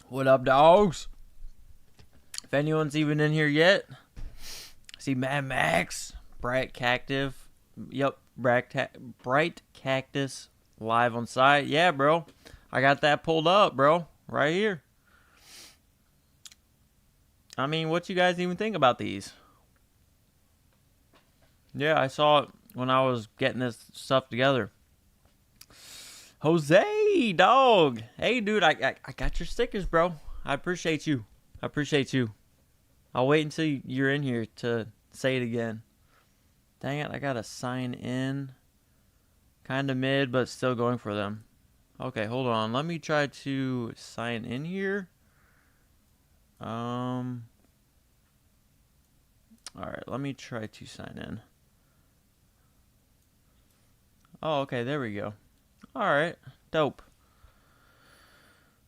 What up, dogs? If anyone's even in here yet, see Mad Max, Bright Cactus. Yep, Bright Cactus live on site. Yeah, bro. I got that pulled up, bro. Right here. I mean, what you guys even think about these? Yeah, I saw it when I was getting this stuff together. Jose, dog. Hey, dude, I got your stickers, bro. I appreciate you. I appreciate you. I'll wait until you're in here to say it again. Dang it, I gotta sign in. Kinda mid, but still going for them. Okay, hold on. Let me try to sign in here. Alright, let me try to sign in. Oh, okay, there we go. Alright, dope.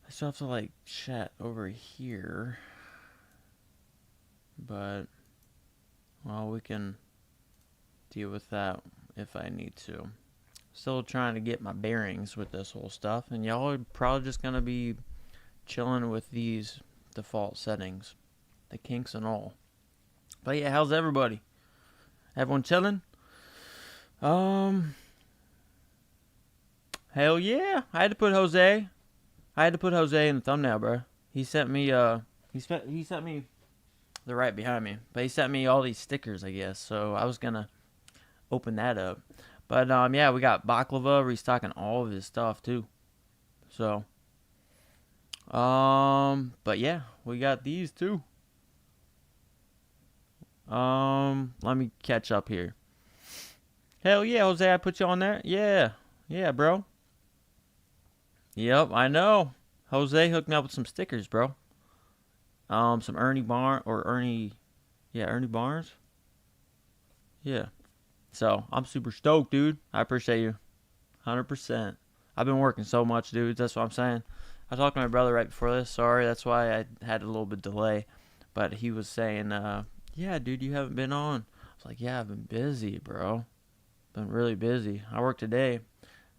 I still have to, like, chat over here. But, well, we can deal with that if I need to. Still trying to get my bearings with this whole stuff, and y'all are probably just gonna be chilling with these default settings, the kinks and all. But yeah, how's everybody? Everyone chilling? Hell yeah! I had to put Jose. I had to put Jose in the thumbnail, bro. He sent me he sent me. They're right behind me, but he sent me all these stickers, I guess. So I was gonna open that up. But yeah, we got Baklava restocking all of his stuff too. So but yeah, we got these too. Let me catch up here. Hell yeah, Jose, I put you on there. Yeah. Yeah, bro. Yep, I know. Jose hooked me up with some stickers, bro. Some Ernie Barnes. Yeah. So I'm super stoked, dude. I appreciate you, 100%. I've been working so much, dude. That's what I'm saying. I talked to my brother right before this. Sorry, that's why I had a little bit delay. But he was saying, yeah, dude, you haven't been on. I was like, yeah, I've been busy, bro. Been really busy. I worked today, and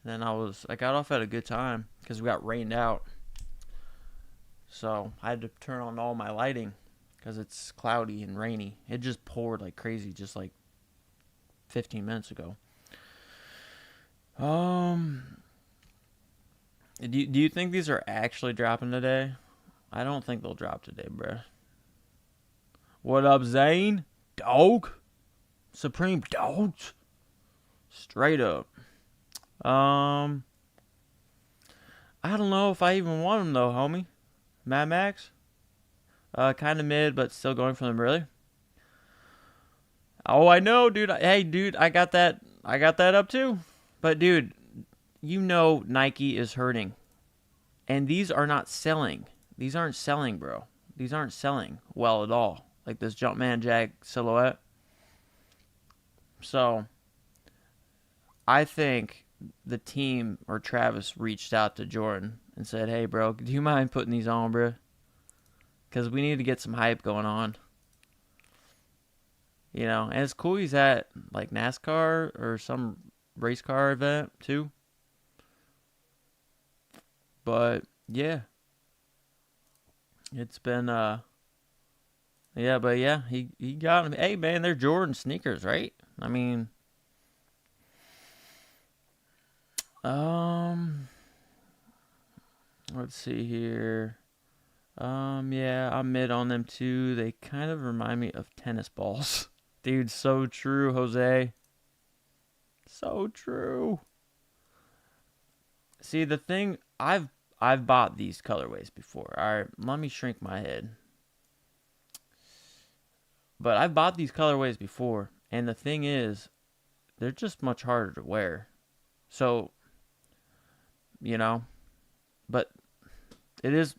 then I got off at a good time because we got rained out. So I had to turn on all my lighting because it's cloudy and rainy. It just poured like crazy just like 15 minutes ago. Do you think these are actually dropping today? I don't think they'll drop today, bruh. What up, Zane? Dog? Supreme Dogs? Straight up. I don't know if I even want them though, homie. Mad Max? Kind of mid, but still going for them, really? Oh, I know, dude. Hey, dude, I got that up too. But, dude, you know Nike is hurting. And these are not selling. These aren't selling, bro. These aren't selling well at all. Like this Jumpman Jag silhouette. So, I think the team or Travis reached out to Jordan and said, hey, bro, do you mind putting these on, bro? Because we need to get some hype going on. You know, and it's cool he's at like NASCAR or some race car event too. But yeah, it's been yeah, but yeah, he got him. Hey man, they're Jordan sneakers, right? I mean, let's see here. Yeah, I'm mid on them too. They kind of remind me of tennis balls. Dude, so true, Jose. So true. See, the thing, I've bought these colorways before. All right, let me shrink my head. But I've bought these colorways before, and the thing is, they're just much harder to wear. So, you know, but it is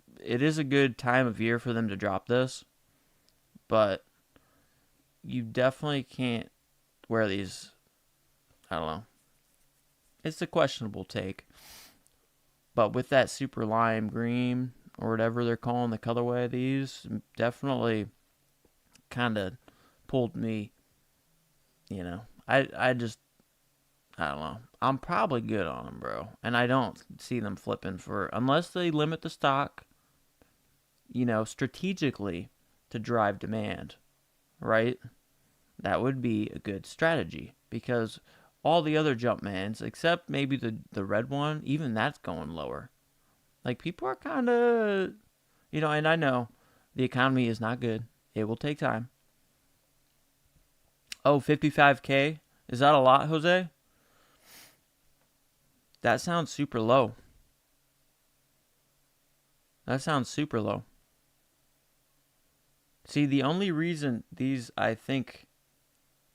a good time of year for them to drop this, but you definitely can't wear these. I don't know. It's a questionable take. But with that super lime green or whatever they're calling the colorway of these, definitely kind of pulled me, you know. I don't know. I'm probably good on them, bro. And I don't see them flipping for, unless they limit the stock, strategically to drive demand, right? That would be a good strategy because all the other Jumpmans, except maybe the red one, even that's going lower. Like, people are kind of, and I know the economy is not good. It will take time. Oh, 55K? Is that a lot, Jose? That sounds super low. That sounds super low. See, the only reason these, I think,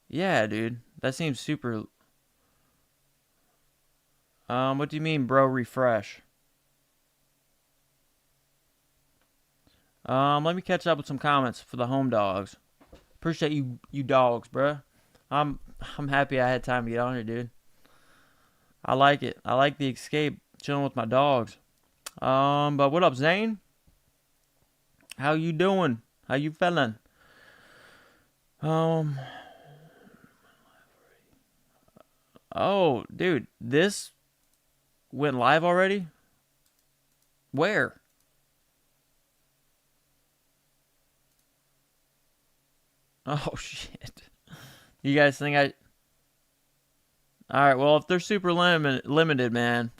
yeah, dude, that seems super. What do you mean, bro? Refresh. Let me catch up with some comments for the home dogs. Appreciate you dogs, bruh. I'm happy I had time to get on here, dude. I like it. I like the escape, chilling with my dogs. But what up, Zane? How you doing? How you feeling? Oh, dude, this went live already? Where? Oh, shit. You guys think I... Alright, well, if they're super limited, man,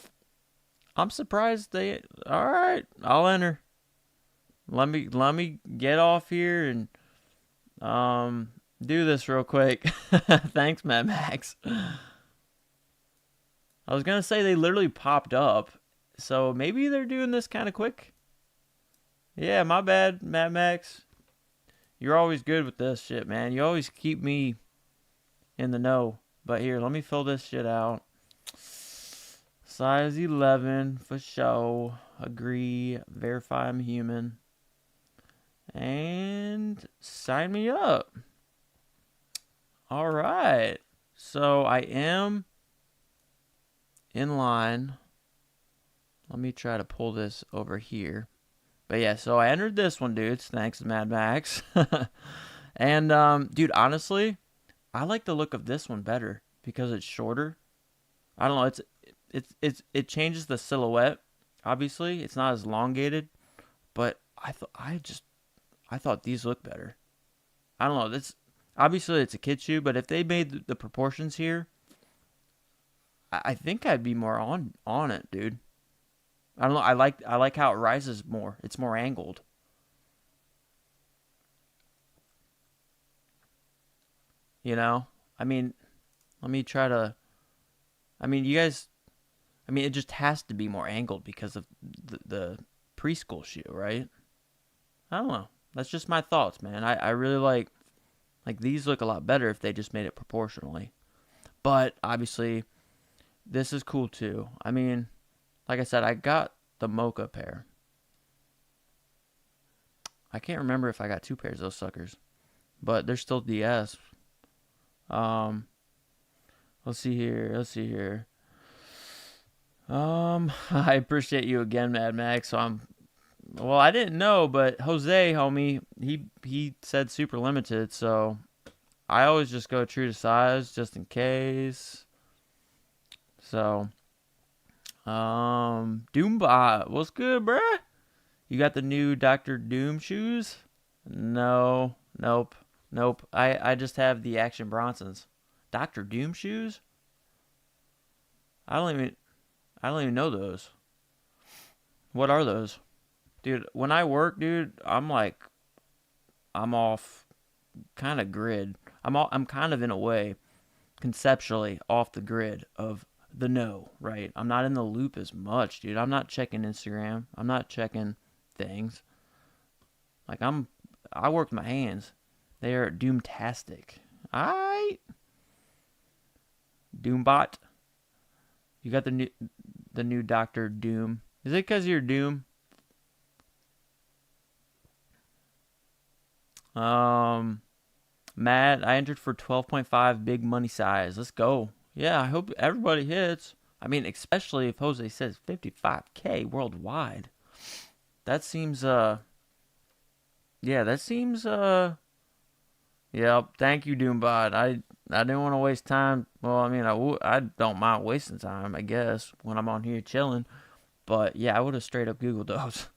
I'm surprised they... Alright, I'll enter. Let me get off here and do this real quick. Thanks, Mad Max. I was gonna say they literally popped up, so maybe they're doing this kind of quick. Yeah, my bad, Mad Max. You're always good with this shit, man. You always keep me in the know. But here, let me fill this shit out. Size 11 for show. Agree. Verify I'm human. And sign me up. All right. So I am in line. Let me try to pull this over here. But yeah, so I entered this one, dudes. Thanks, Mad Max. And dude, honestly, I like the look of this one better because it's shorter. I don't know. It changes the silhouette. Obviously, it's not as elongated, but I thought these look better. I don't know. This obviously it's a kid shoe, but if they made the proportions here, I think I'd be more on it, dude. I don't know. I like how it rises more. It's more angled. I mean, let me try to. I mean, you guys. I mean, it just has to be more angled because of the preschool shoe, right? I don't know. That's just my thoughts, man. I really like these look a lot better if they just made it proportionally. But obviously, this is cool too. I mean, like I said, I got the Mocha pair. I can't remember if I got two pairs of those suckers, but they're still DS. Let's see here. I appreciate you again, Mad Max. So well, I didn't know, but Jose, homie, he said super limited, so I always just go true to size just in case. So, Doombot, what's good, bruh? You got the new Dr. Doom shoes? No, nope. I just have the Action Bronsons. Dr. Doom shoes? I don't even know those. What are those? Dude, when I work, dude, I'm off kind of grid. I'm kind of in a way conceptually off the grid of the know, right? I'm not in the loop as much, dude. I'm not checking Instagram. I'm not checking things. Like I work with my hands. They are doomtastic. Aight. Doombot. You got the new Dr. Doom. Is it because you're Doom? Matt, I entered for 12.5 big money size. Let's go. Yeah, I hope everybody hits. I mean, especially if Jose says 55K worldwide. That seems, yeah, yep. Thank you, Doombot. I didn't want to waste time. Well, I mean, I don't mind wasting time, I guess, when I'm on here chilling. But yeah, I would have straight up Googled those.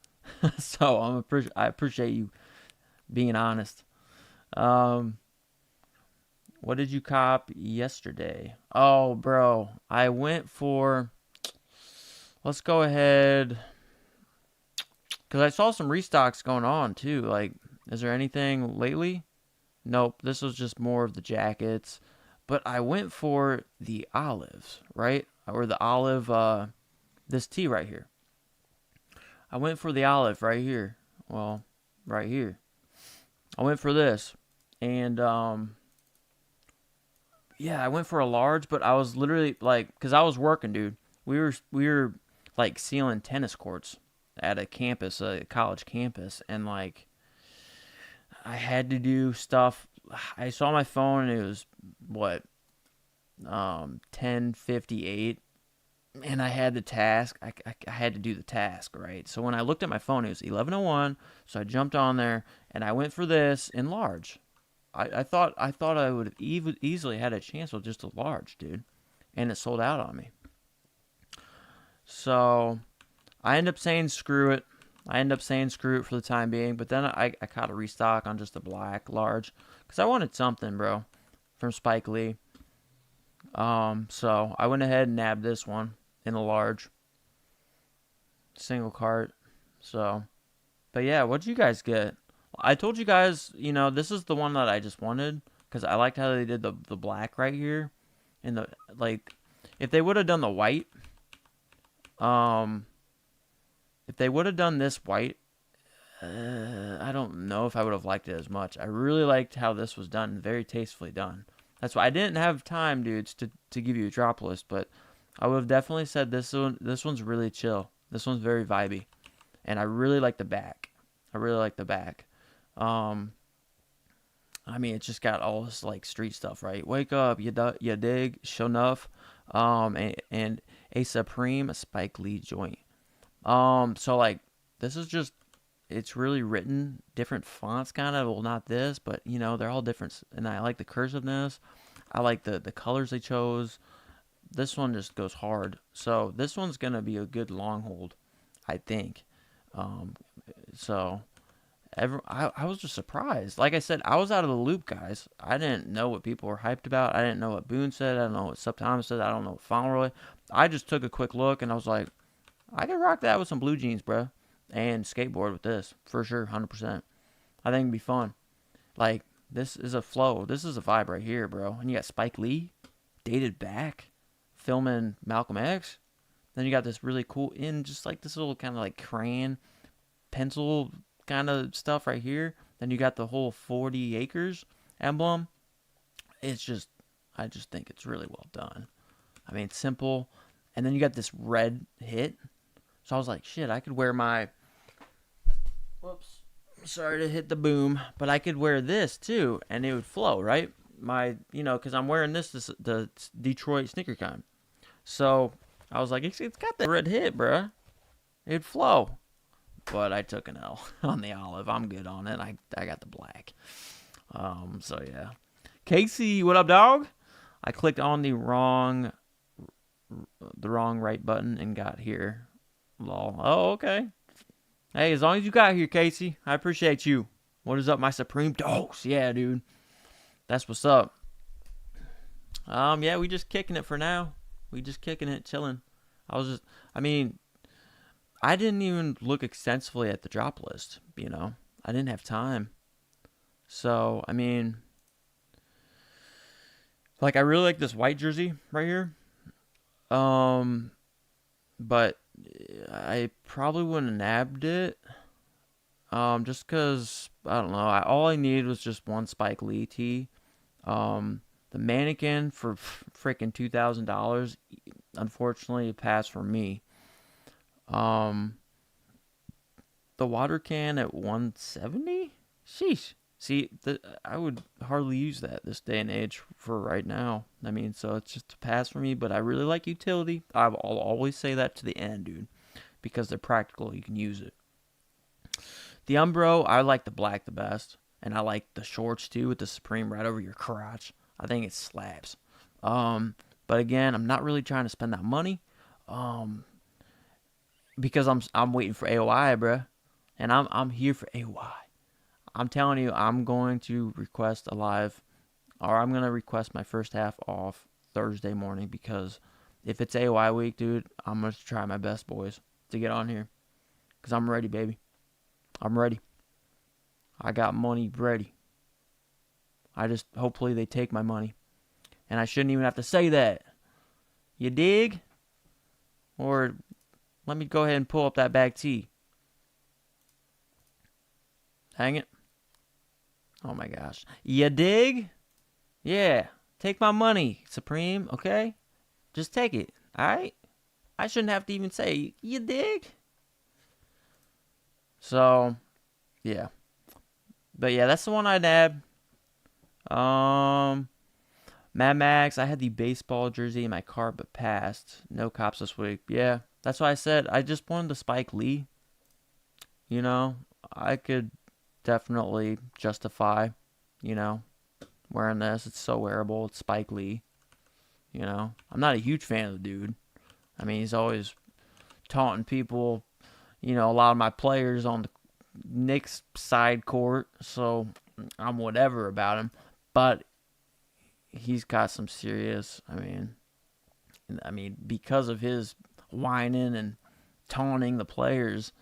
So I appreciate you being honest. Um, what did you cop yesterday? Oh, bro, I went for. Let's go ahead because I saw some restocks going on too. Like, is there anything lately? Nope. This was just more of the jackets, but I went for the olives, right? Or the olive. This tee right here. I went for the olive right here. Well, right here. I went for this, and yeah, I went for a large, but I was literally like, cause I was working, dude. We were like sealing tennis courts at a campus, a college campus, and like I had to do stuff. I saw my phone and it was what 10:58, and I had the task. I had to do the task, right? So when I looked at my phone, it was 11:01. So I jumped on there and I went for this in large. I thought I would have easily had a chance with just a large, dude, and it sold out on me. So I end up saying screw it. I end up saying screw it for the time being, but then I caught a restock on just a black large because I wanted something, bro, from Spike Lee. So I went ahead and nabbed this one in a large single cart. So, but yeah, what'd you guys get? I told you guys, this is the one that I just wanted because I liked how they did the black right here, and the like. If they would have done the white, um, if they would have done this white, I don't know if I would have liked it as much. I really liked how this was done, very tastefully done. That's why I didn't have time, dudes, to give you a drop list, but I would have definitely said this one's really chill. This one's very vibey, and I really like the back. I really like the back. Um, I mean, it's just got all this like street stuff, right? Wake up, you dig, show enough, and a Supreme Spike Lee joint. So like this is just it's really written different fonts, kind of. Well, not this, but they're all different, and I like the cursiveness. I like the colors they chose. This one just goes hard. So this one's gonna be a good long hold, I think. Um, so I was just surprised. Like I said, I was out of the loop, guys. I didn't know what people were hyped about. I didn't know what Boone said. I don't know what Sub Thomas said. I don't know what Fauntleroy. I just took a quick look and I was like, I could rock that with some blue jeans, bro, and skateboard with this for sure, 100%. I think it'd be fun. Like this is a flow. This is a vibe right here, bro. And you got Spike Lee, dated back, filming Malcolm X. Then you got this really cool just like this little kind of like crayon pencil kind of stuff right here. Then you got the whole 40 acres emblem. It's just, I just think it's really well done. I mean, it's simple. And then you got this red hit. So I was like, shit, I could wear my, whoops, sorry to hit the boom, but I could wear this too, and it would flow, right? Because I'm wearing the Detroit SneakerCon. So I was like, it's got the red hit, bruh. It'd flow. But I took an L on the olive. I'm good on it. I got the black. So yeah. Casey, what up, dog? I clicked on the wrong right button and got here. Lol. Oh, okay. Hey, as long as you got here, Casey, I appreciate you. What is up, my supreme dogs? Yeah, dude. That's what's up. Yeah, we just kicking it for now. We just kicking it, chilling. I mean, I didn't even look extensively at the drop list, I didn't have time. So, I mean, like I really like this white jersey right here. But I probably wouldn't have nabbed it. Just cause I don't know. All I needed was just one Spike Lee tee. The mannequin for freaking $2,000, unfortunately, passed for me. The water can at 170? Sheesh. See, I would hardly use that this day and age for right now. I mean, so it's just a pass for me, but I really like utility. I'll always say that to the end, dude, because they're practical. You can use it. The Umbro, I like the black the best, and I like the shorts too with the Supreme right over your crotch. I think it slaps. But again, I'm not really trying to spend that money, because I'm waiting for AOI, bruh. And I'm here for AY. I'm telling you, I'm going to request a live, or I'm going to request my first half off Thursday morning, because if it's AY week, dude, I'm going to try my best, boys, to get on here. Because I'm ready, baby. I'm ready. I got money ready. Hopefully they take my money. And I shouldn't even have to say that. You dig? Or let me go ahead and pull up that bag T. Hang it. Oh my gosh. You dig? Yeah. Take my money, Supreme, okay? Just take it, alright? I shouldn't have to even say, you dig? So, yeah. But yeah, that's the one I'd add. Mad Max, I had the baseball jersey in my car but passed. No cops this week. Yeah, that's why I said I just wanted the Spike Lee. You know, I could definitely justify, wearing this. It's so wearable. It's Spike Lee. I'm not a huge fan of the dude. I mean, he's always taunting people, a lot of my players on the Knicks side court, so I'm whatever about him. But he's got some serious, I mean, because of his whining and taunting the players,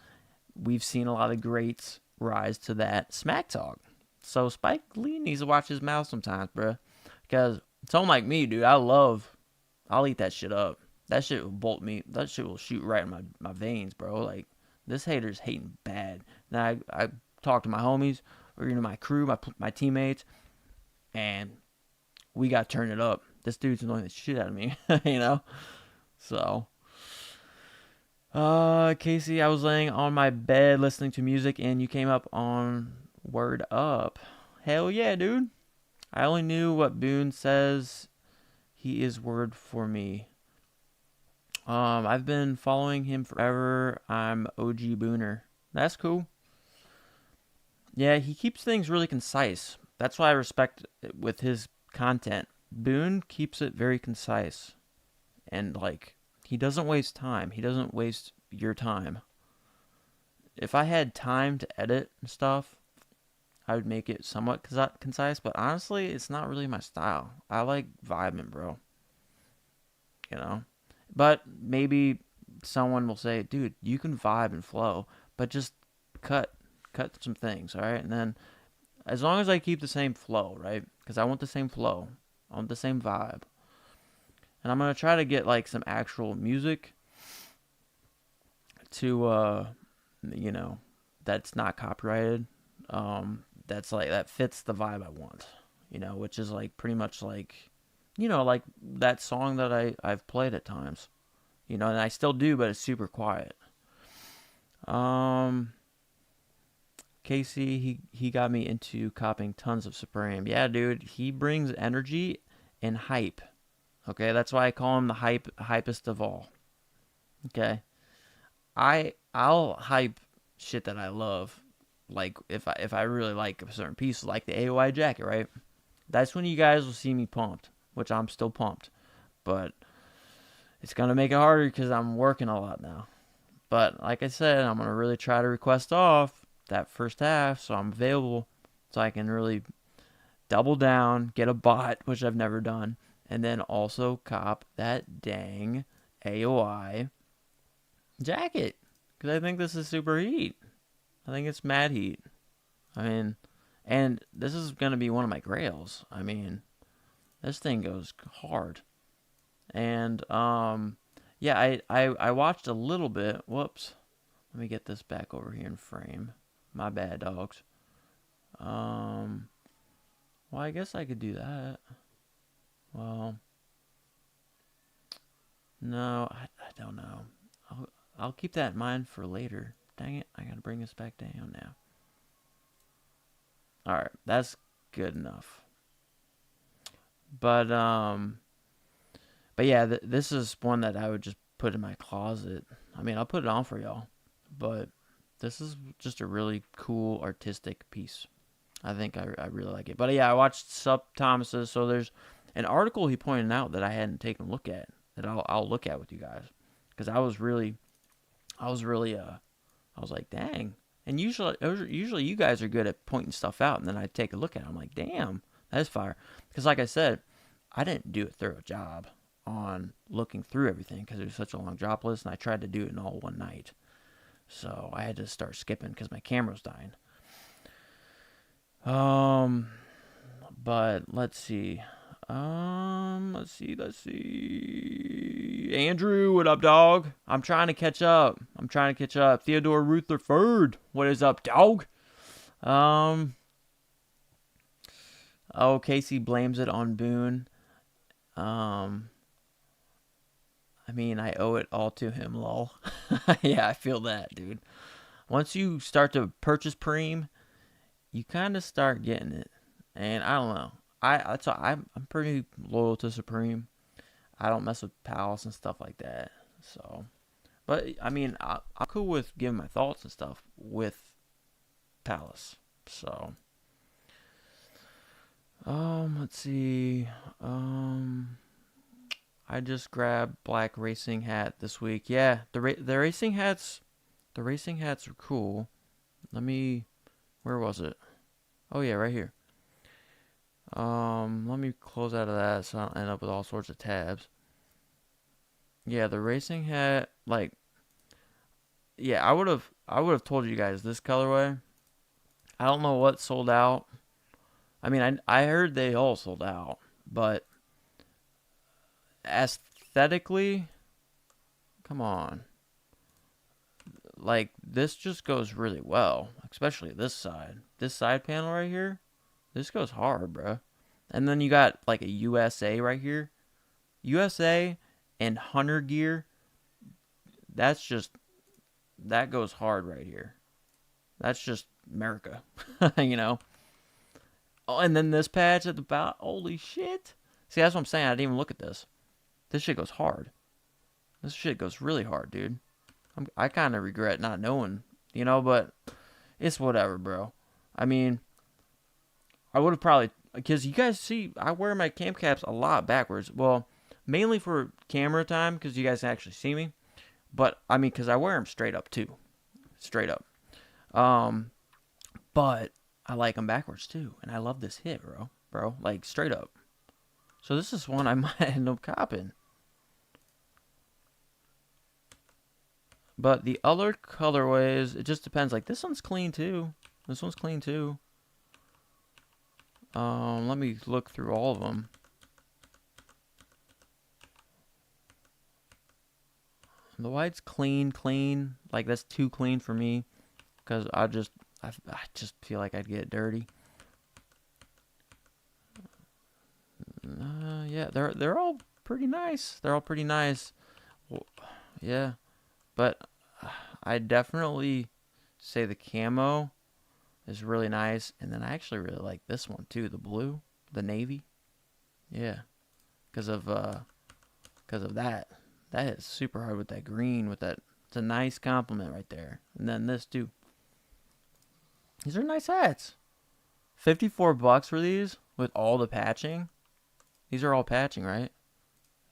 we've seen a lot of greats rise to that smack talk. So Spike Lee needs to watch his mouth sometimes, bro. Because someone like me, dude, I'll eat that shit up. That shit will bolt me. That shit will shoot right in my veins, bro. Like, this hater's hating bad. Now, I talk to my homies, or, my crew, my teammates, and we got to turn it up. This dude's annoying the shit out of me, So, Casey, I was laying on my bed listening to music, and you came up on Word Up. Hell yeah, dude. I only knew what Boone says. He is word for me. I've been following him forever. I'm OG Booner. That's cool. Yeah, he keeps things really concise. That's why I respect it with his content. Boone keeps it very concise. And, he doesn't waste time. He doesn't waste your time. If I had time to edit and stuff, I would make it somewhat concise. But honestly, it's not really my style. I like vibing, bro. But maybe someone will say, dude, you can vibe and flow, but just cut some things, all right? And then as long as I keep the same flow, right? Because I want the same flow. I want the same vibe. And I'm going to try to get, some actual music to, that's not copyrighted. That fits the vibe I want, which is, pretty much that song that I've played at times, and I still do, but it's super quiet. Casey, he got me into copping tons of Supreme. Yeah, dude, he brings energy and hype. Okay, that's why I call him the hypest of all. Okay, I'll hype shit that I love. Like if I really like a certain piece, like the AOI jacket, right? That's when you guys will see me pumped, which I'm still pumped. But it's going to make it harder because I'm working a lot now. But like I said, I'm going to really try to request off that first half so I'm available so I can really double down, get a bot, which I've never done, and then also cop that dang AOI jacket. Because I think this is super heat. I think it's mad heat. And this is going to be one of my grails. This thing goes hard. And, yeah, I watched a little bit. Whoops. Let me get this back over here in frame. My bad, dogs. Well, I guess I could do that. Well, no, I don't know. I'll keep that in mind for later. Dang it, I gotta bring this back down now. Alright, that's good enough. But yeah, this is one that I would just put in my closet. I'll put it on for y'all. But this is just a really cool artistic piece. I think I really like it. But yeah, I watched Sup Thomas's, so there's an article he pointed out that I hadn't taken a look at, that I'll look at with you guys. Because I was like, dang, And usually you guys are good at pointing stuff out, and then I take a look at it. I'm like, damn, that's fire. Because like I said, I didn't do a thorough job on looking through everything because it was such a long job list, and I tried to do it in all one night. So I had to start skipping because my camera was dying. But let's see. Let's see. Andrew, what up, dog? I'm trying to catch up. Theodore Rutherford, what is up, dog? Oh, Casey blames it on Boone. I mean, I owe it all to him, lol. Yeah, I feel that, dude. Once you start to purchase Preem, you kind of start getting it. And I don't know. I'm pretty loyal to Supreme. I don't mess with Palace and stuff like that. So, but I mean, I'm cool with giving my thoughts and stuff with Palace. So, let's see. I just grabbed black racing hat this week. Yeah, the racing hats are cool. Where was it? Oh yeah, right here. Let me close out of that so I don't end up with all sorts of tabs. Yeah, the racing hat, like, yeah, I would have told you guys this colorway. I don't know what sold out. I mean, I heard they all sold out, but aesthetically, come on. Like, this just goes really well, especially this side. This side panel right here, this goes hard, bro. And then you got like a USA right here. USA and Hunter gear. That goes hard right here. That's just America, you know. Oh, and then this patch at the back. Holy shit. See, that's what I'm saying. I didn't even look at this. This shit goes hard. This shit goes really hard, dude. I kind of regret not knowing, you know, but it's whatever, bro. I mean, I would have probably, because you guys see, I wear my cam caps a lot backwards. Well, mainly for camera time, because you guys can actually see me. But, I mean, because I wear them straight up, too. Straight up. But I like them backwards, too. And I love this hit, bro. Like, straight up. So this is one I might end up copping. But the other colorways, it just depends. Like, this one's clean, too. This one's clean, too. Let me look through all of them. The white's clean. Like, that's too clean for me. Because I just feel like I'd get it dirty. Yeah, they're all pretty nice. Well, yeah. But I definitely say the camo is really nice. And then I actually really like this one, too. The blue. The navy. Yeah. Because of that. That hits super hard with that green. With that. It's a nice compliment right there. And then this, too. These are nice hats. $54 for these with all the patching. These are all patching, right?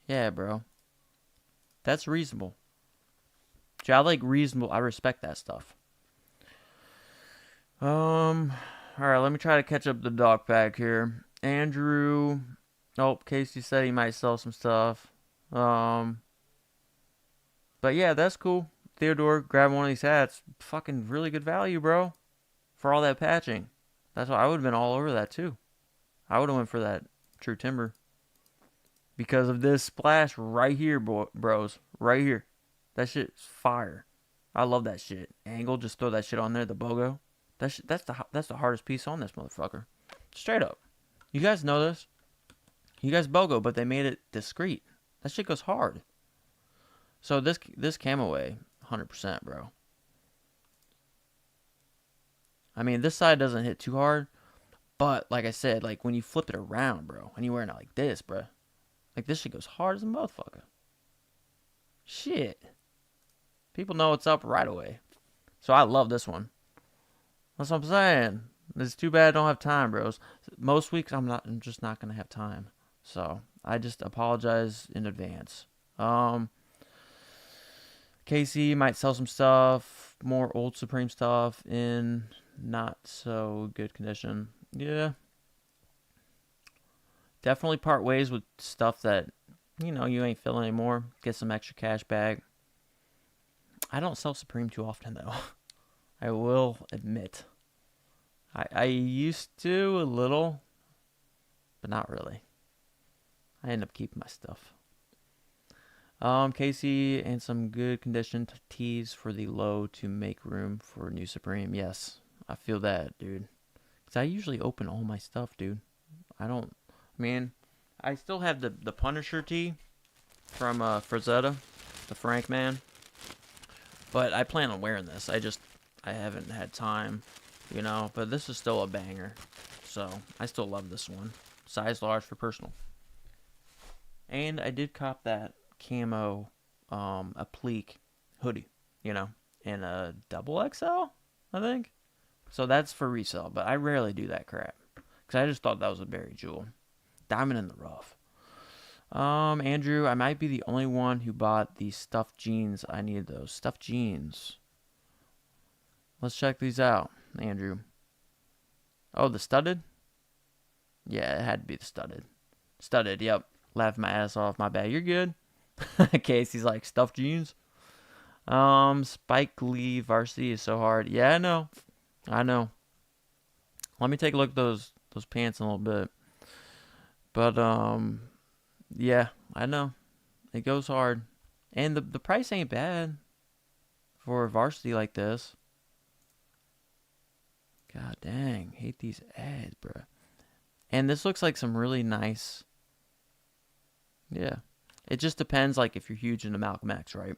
Yeah, bro. That's reasonable. I like reasonable. I respect that stuff. Alright, let me try to catch up the dog pack here. Andrew. Oh, Casey said he might sell some stuff. But yeah, that's cool. Theodore, grab one of these hats. Fucking really good value, bro. For all that patching. That's why I would have been all over that too. I would have went for that True Timber. Because of this splash right here, bros. Right here. That shit's fire. I love that shit. Angle, just throw that shit on there, the BOGO. That's the hardest piece on this motherfucker. Straight up. You guys know this. You guys BOGO, but they made it discreet. That shit goes hard. So this camo way, 100%, bro. I mean, this side doesn't hit too hard, but like I said, like when you flip it around, bro, and you're wearing it like this, bro, like this shit goes hard as a motherfucker. Shit. People know what's up right away. So I love this one. That's what I'm saying. It's too bad I don't have time, bros. Most weeks I'm just not gonna have time. So I just apologize in advance. Casey might sell some stuff, more old Supreme stuff in not so good condition. Yeah, definitely part ways with stuff that you ain't feeling anymore. Get some extra cash back. I don't sell Supreme too often though. I will admit. I used to a little, but not really. I end up keeping my stuff. Casey and some good condition tees for the low to make room for new Supreme. Yes, I feel that, dude. Cause I usually open all my stuff, dude. I don't. I mean, I still have the Punisher tee from Frazetta, the Frank man. But I plan on wearing this. I haven't had time, But this is still a banger, so I still love this one. Size large for personal. And I did cop that camo, applique hoodie, in a double XL, I think. So that's for resale, but I rarely do that crap because I just thought that was a berry jewel, diamond in the rough. Andrew, I might be the only one who bought these stuffed jeans. I needed those stuffed jeans. Let's check these out, Andrew. Oh, the studded? Yeah, it had to be the studded. Studded, yep. Laughed my ass off. My bad. You're good. Casey's like, stuffed jeans? Spike Lee varsity is so hard. Yeah, I know. Let me take a look at those pants in a little bit. But, yeah, I know. It goes hard. And the price ain't bad for a varsity like this. God dang. Hate these ads, bro. And this looks like some really nice. Yeah. It just depends, like, if you're huge into Malcolm X, right?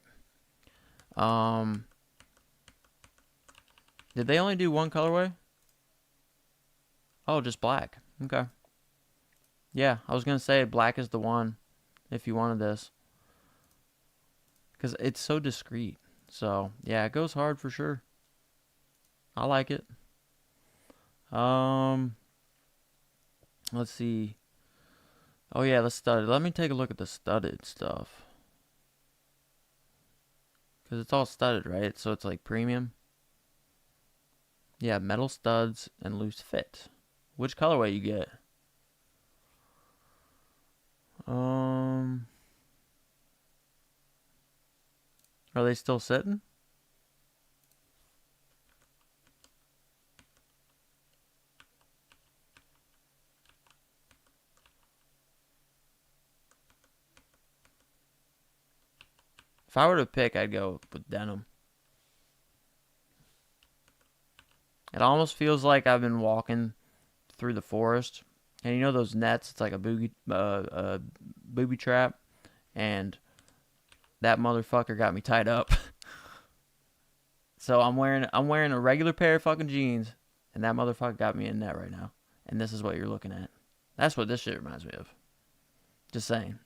Did they only do one colorway? Oh, just black. Okay. Yeah, I was going to say black is the one if you wanted this. Because it's so discreet. So, yeah, it goes hard for sure. I like it. Let's see. Oh, yeah, the studded. Let me take a look at the studded stuff. Because it's all studded, right? So it's like premium. Yeah, metal studs and loose fit. Which colorway you get? Are they still sitting? If I were to pick, I'd go with denim. It almost feels like I've been walking through the forest. And you know those nets? It's like a booby trap. And that motherfucker got me tied up. So I'm wearing a regular pair of fucking jeans. And that motherfucker got me in net right now. And this is what you're looking at. That's what this shit reminds me of. Just saying.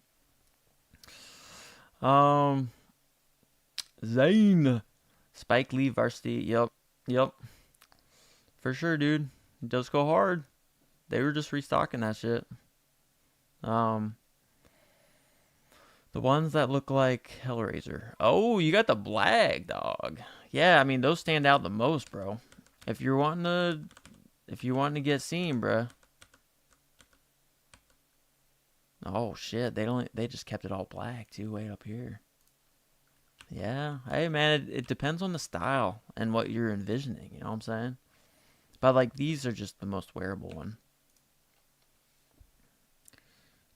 Zane. Spike Lee varsity. Yep. For sure, dude. It does go hard. They were just restocking that shit. The ones that look like Hellraiser. Oh, you got the black, dog. Yeah, I mean those stand out the most, bro. If you're wanting to get seen, bro. Oh shit, they just kept it all black too, way up here. Yeah. Hey man, it depends on the style and what you're envisioning, you know what I'm saying? But like these are just the most wearable one.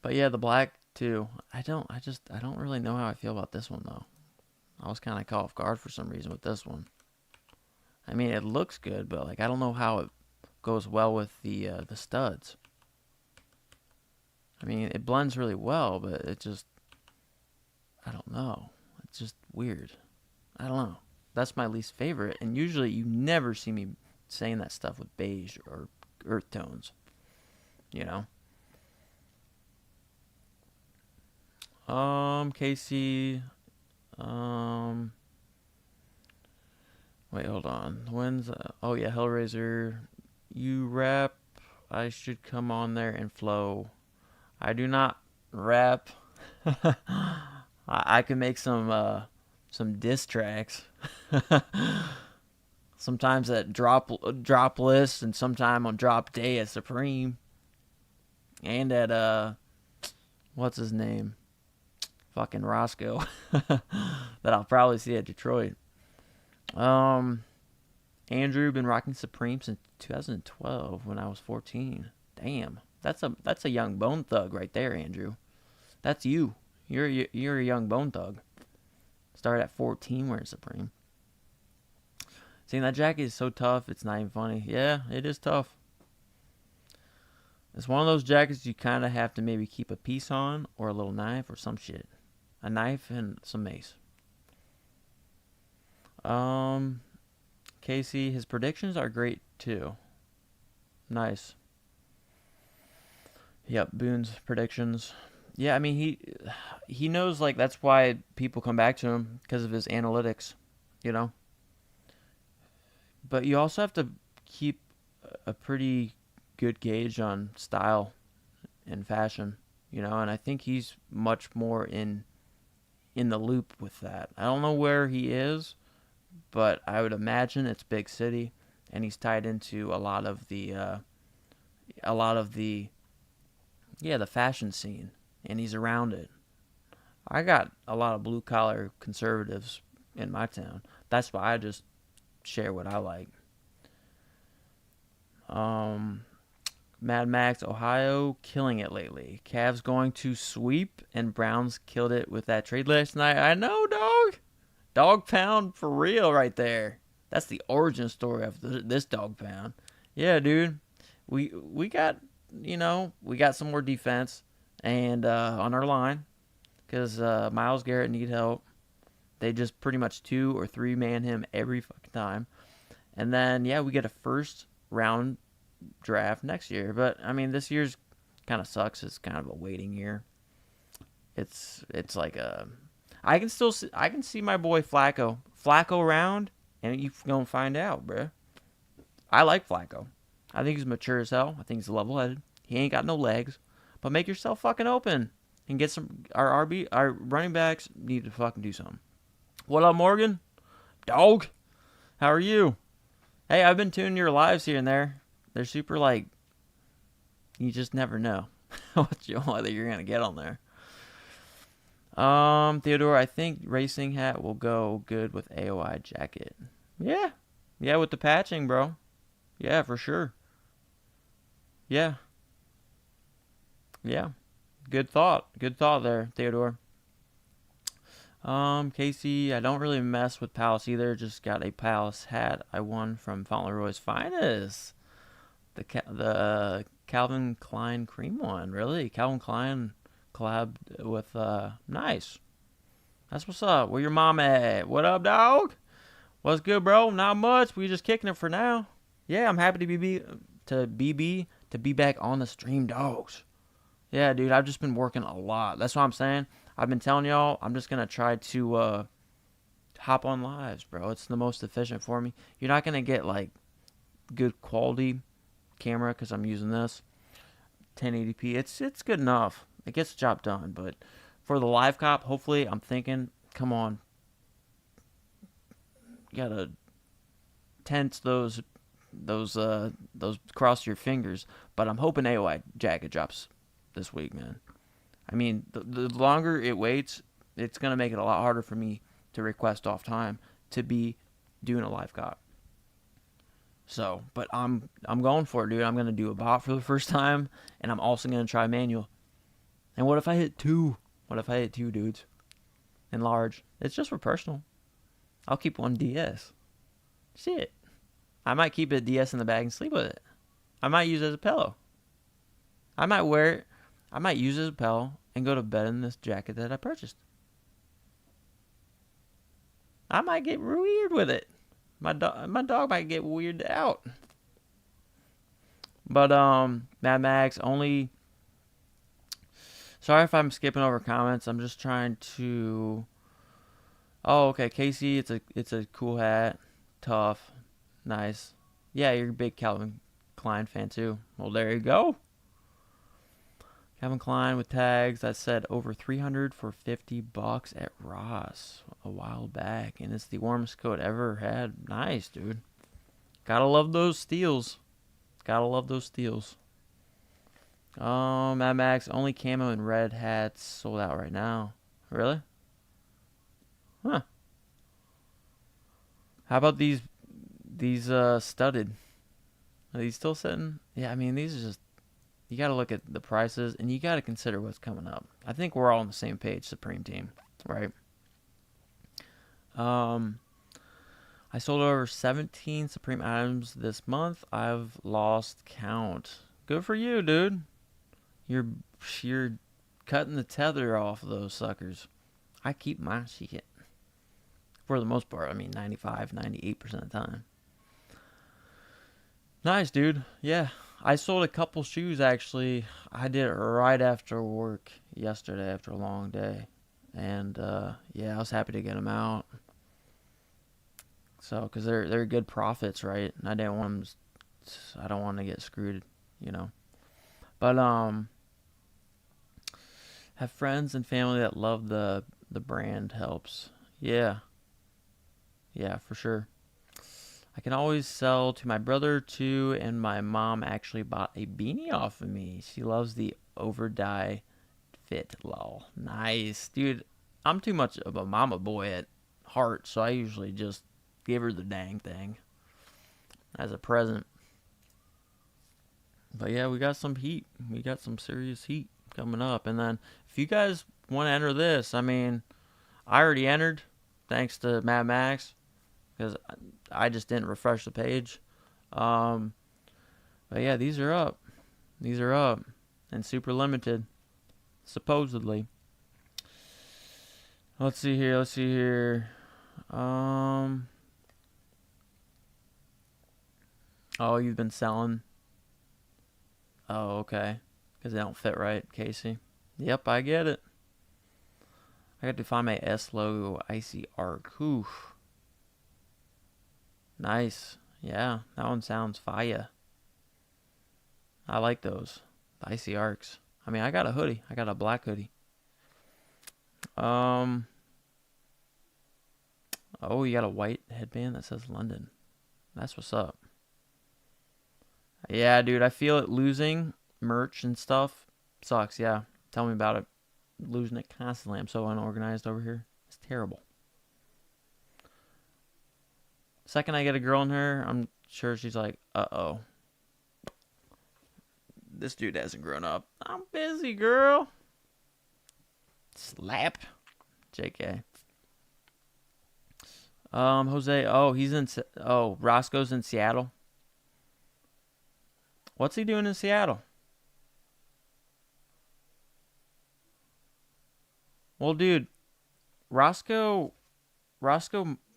But yeah, the black too. I don't really know how I feel about this one though. I was kind of caught off guard for some reason with this one. I mean, it looks good, but like I don't know how it goes well with the studs. I mean, it blends really well, but it just I don't know. It's just weird. I don't know. That's my least favorite, and usually you never see me saying that stuff with beige or earth tones. You know? Casey. Wait, hold on. When's oh yeah, Hellraiser. You rap. I should come on there and flow. I do not rap. I can make some some diss tracks. Sometimes at drop list, and sometime on drop day at Supreme, and at what's his name, fucking Roscoe, that I'll probably see at Detroit. Andrew been rocking Supreme since 2012 when I was 14. Damn, that's a young Bone Thug right there, Andrew. That's you. You're a young Bone Thug. Started at 14 wearing Supreme. Seeing that jacket is so tough, it's not even funny. Yeah, it is tough. It's one of those jackets you kind of have to maybe keep a piece on, or a little knife, or some shit. A knife and some mace. Casey, his predictions are great too. Nice. Yep, Boone's predictions. Yeah, I mean he knows, like, that's why people come back to him, because of his analytics, you know. But you also have to keep a pretty good gauge on style and fashion, you know, and I think he's much more in the loop with that. I don't know where he is, but I would imagine it's big city, and he's tied into a lot of the the fashion scene, and he's around it. I got a lot of blue collar conservatives in my town. That's why I just share what I like. Mad Max, Ohio, killing it lately. Cavs going to sweep, and Browns killed it with that trade last night. I know, dog. Dog pound for real right there. That's the origin story of this dog pound. Yeah, dude. We got, we got some more defense and on our line, because Myles Garrett need help. They just pretty much 2 or 3 man him every fucking time. And then, yeah, we get a first round draft next year. But, I mean, this year's kind of sucks. It's kind of a waiting year. It's like I can see my boy Flacco around, and you gonna find out, bruh. I like Flacco. I think he's mature as hell. I think he's level-headed. He ain't got no legs. But make yourself fucking open and get some. Our running backs need to fucking do something. What up, Morgan? Dog? How are you? Hey, I've been tuning your lives here and there. They're super, like, you just never know whether you're going to get on there. Theodore, I think racing hat will go good with AOI jacket. Yeah. Yeah, with the patching, bro. Yeah, for sure. Yeah. Yeah. Good thought. Good thought there, Theodore. Casey, I don't really mess with Palace either. Just got a Palace hat I won from Fauntleroy's Finest. The Calvin Klein cream one, really. Calvin Klein collabed with, nice. That's what's up. Where your mom at? What up, dog? What's good, bro? Not much. We just kicking it for now. Yeah, I'm happy to be back on the stream, dogs. Yeah, dude, I've just been working a lot. That's what I'm saying. I've been telling y'all, I'm just going to try to hop on lives, bro. It's the most efficient for me. You're not going to get, like, good quality camera because I'm using this 1080p. It's good enough. It gets the job done. But for the live cop, hopefully, I'm thinking, come on. You got to tense those cross your fingers. But I'm hoping AOI jacket drops this week, man. I mean, the longer it waits, it's going to make it a lot harder for me to request off time to be doing a live cop. So, but I'm going for it, dude. I'm going to do a bot for the first time, and I'm also going to try manual. And what if I hit 2? What if I hit 2 dudes? And large. It's just for personal. I'll keep one DS. Shit. I might keep a DS in the bag and sleep with it. I might use it as a pillow. I might wear it. I might use it as a pillow and go to bed in this jacket that I purchased. I might get weird with it. My dog might get weirded out. But Mad Max only. Sorry if I'm skipping over comments. I'm just trying to. Oh, okay, Casey. It's a cool hat. Tough, nice. Yeah, you're a big Calvin Klein fan too. Well, there you go. Calvin Klein with tags. I said over 300 for $50 at Ross. a while back, and it's the warmest coat ever had. Nice, dude. Gotta love those steals. Gotta love those steals. Mad Max, only camo and red hats sold out right now. Really? Huh. How about these studded? Are these still sitting? Yeah, I mean, these are just, you got to look at the prices and you got to consider what's coming up. I think we're all on the same page, Supreme Team, right? I sold over 17 Supreme items this month. I've lost count. Good for you, dude. You're cutting the tether off of those suckers. I keep my shit. For the most part, I mean 95, 98% of the time. Nice, dude. Yeah. I sold a couple shoes, actually. I did it right after work yesterday after a long day. And, yeah, I was happy to get them out. So, because they're good profits, right? And I didn't want them, I don't want to get screwed, you know. But, have friends and family that love the brand helps. Yeah. Yeah, for sure. I can always sell to my brother too, and my mom actually bought a beanie off of me. She loves the overdye fit. Lol. Nice. Dude, I'm too much of a mama boy at heart, so I usually just give her the dang thing as a present. But yeah, we got some heat. We got some serious heat coming up. And then if you guys want to enter this, I mean, I already entered thanks to Mad Max because I just didn't refresh the page. But yeah, these are up. These are up and super limited, supposedly. Let's see here. Oh, you've been selling. Oh, okay. Because they don't fit right, Casey. Yep, I get it. I got to find my S logo icy arc. Oof. Nice. Yeah, that one sounds fire. I like those. The icy arcs. I mean, I got a hoodie. I got a black hoodie. Oh, you got a white headband that says London. That's what's up. Yeah, dude, I feel it losing merch and stuff. Sucks, yeah. Tell me about it. Losing it constantly. I'm so unorganized over here. It's terrible. Second I get a girl in here, I'm sure she's like, uh-oh. This dude hasn't grown up. I'm busy, girl. Slap. JK. Jose. Oh, Roscoe's in Seattle. What's he doing in Seattle? Well, dude, Roscoe,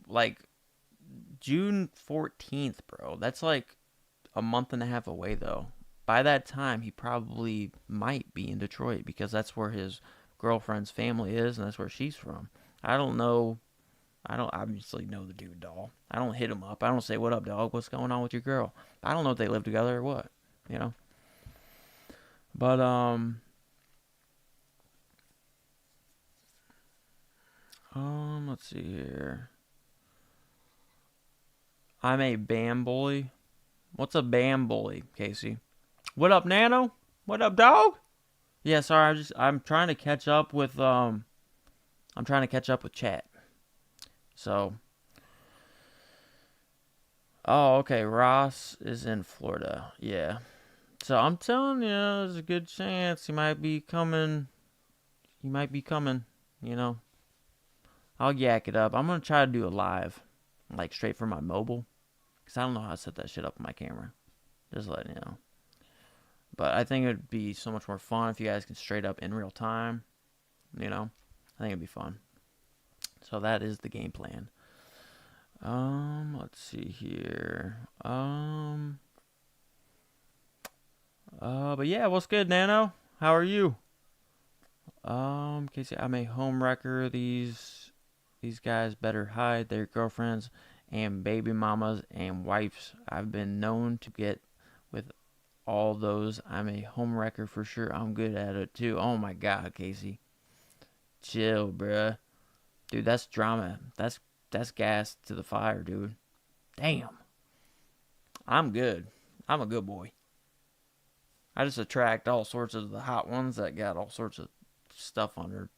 like, June 14th, bro. That's like a month and a half away, though. By that time, he probably might be in Detroit because that's where his girlfriend's family is and that's where she's from. I don't know. I don't obviously know the dude, doll. I don't hit him up. I don't say, what up, dog? What's going on with your girl? I don't know if they live together or what, you know? But, let's see here. I'm a BAM bully. What's a BAM bully, Casey? What up, Nano? What up, dog? Yeah, sorry, I'm trying to catch up with chat. So, oh, okay, Ross is in Florida. Yeah. So I'm telling you, there's a good chance he might be coming. You know. I'll yak it up. I'm gonna try to do a live, like straight from my mobile, cause I don't know how to set that shit up on my camera. Just letting you know. But I think it would be so much more fun if you guys can straight up in real time. You know, I think it'd be fun. So that is the game plan. Let's see here. But yeah, what's good, Nano? How are you? Casey, I'm a home wrecker. These guys better hide their girlfriends and baby mamas and wives. I've been known to get with all those. I'm a home wrecker for sure. I'm good at it too. Oh my God, Casey. Chill, bruh. Dude, that's drama. That's gas to the fire, dude. Damn. I'm good. I'm a good boy. I just attract all sorts of the hot ones that got all sorts of stuff under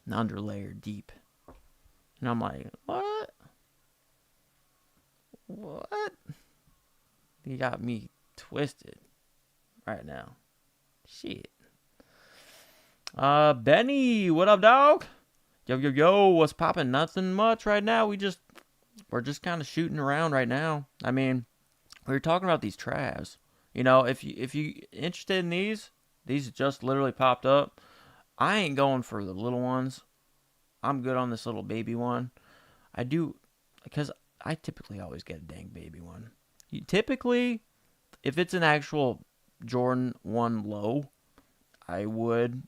layer deep. And I'm like, what? What? You got me twisted right now. Shit. Benny, what up, dog? Yo, yo, yo, what's poppin'? Nothing much right now. We're just kind of shooting around right now. I mean, we were talking about these Travs. You know, if you interested in these just literally popped up. I ain't going for the little ones. I'm good on this little baby one. I do, because I typically always get a dang baby one. Typically, if it's an actual Jordan 1 low, I would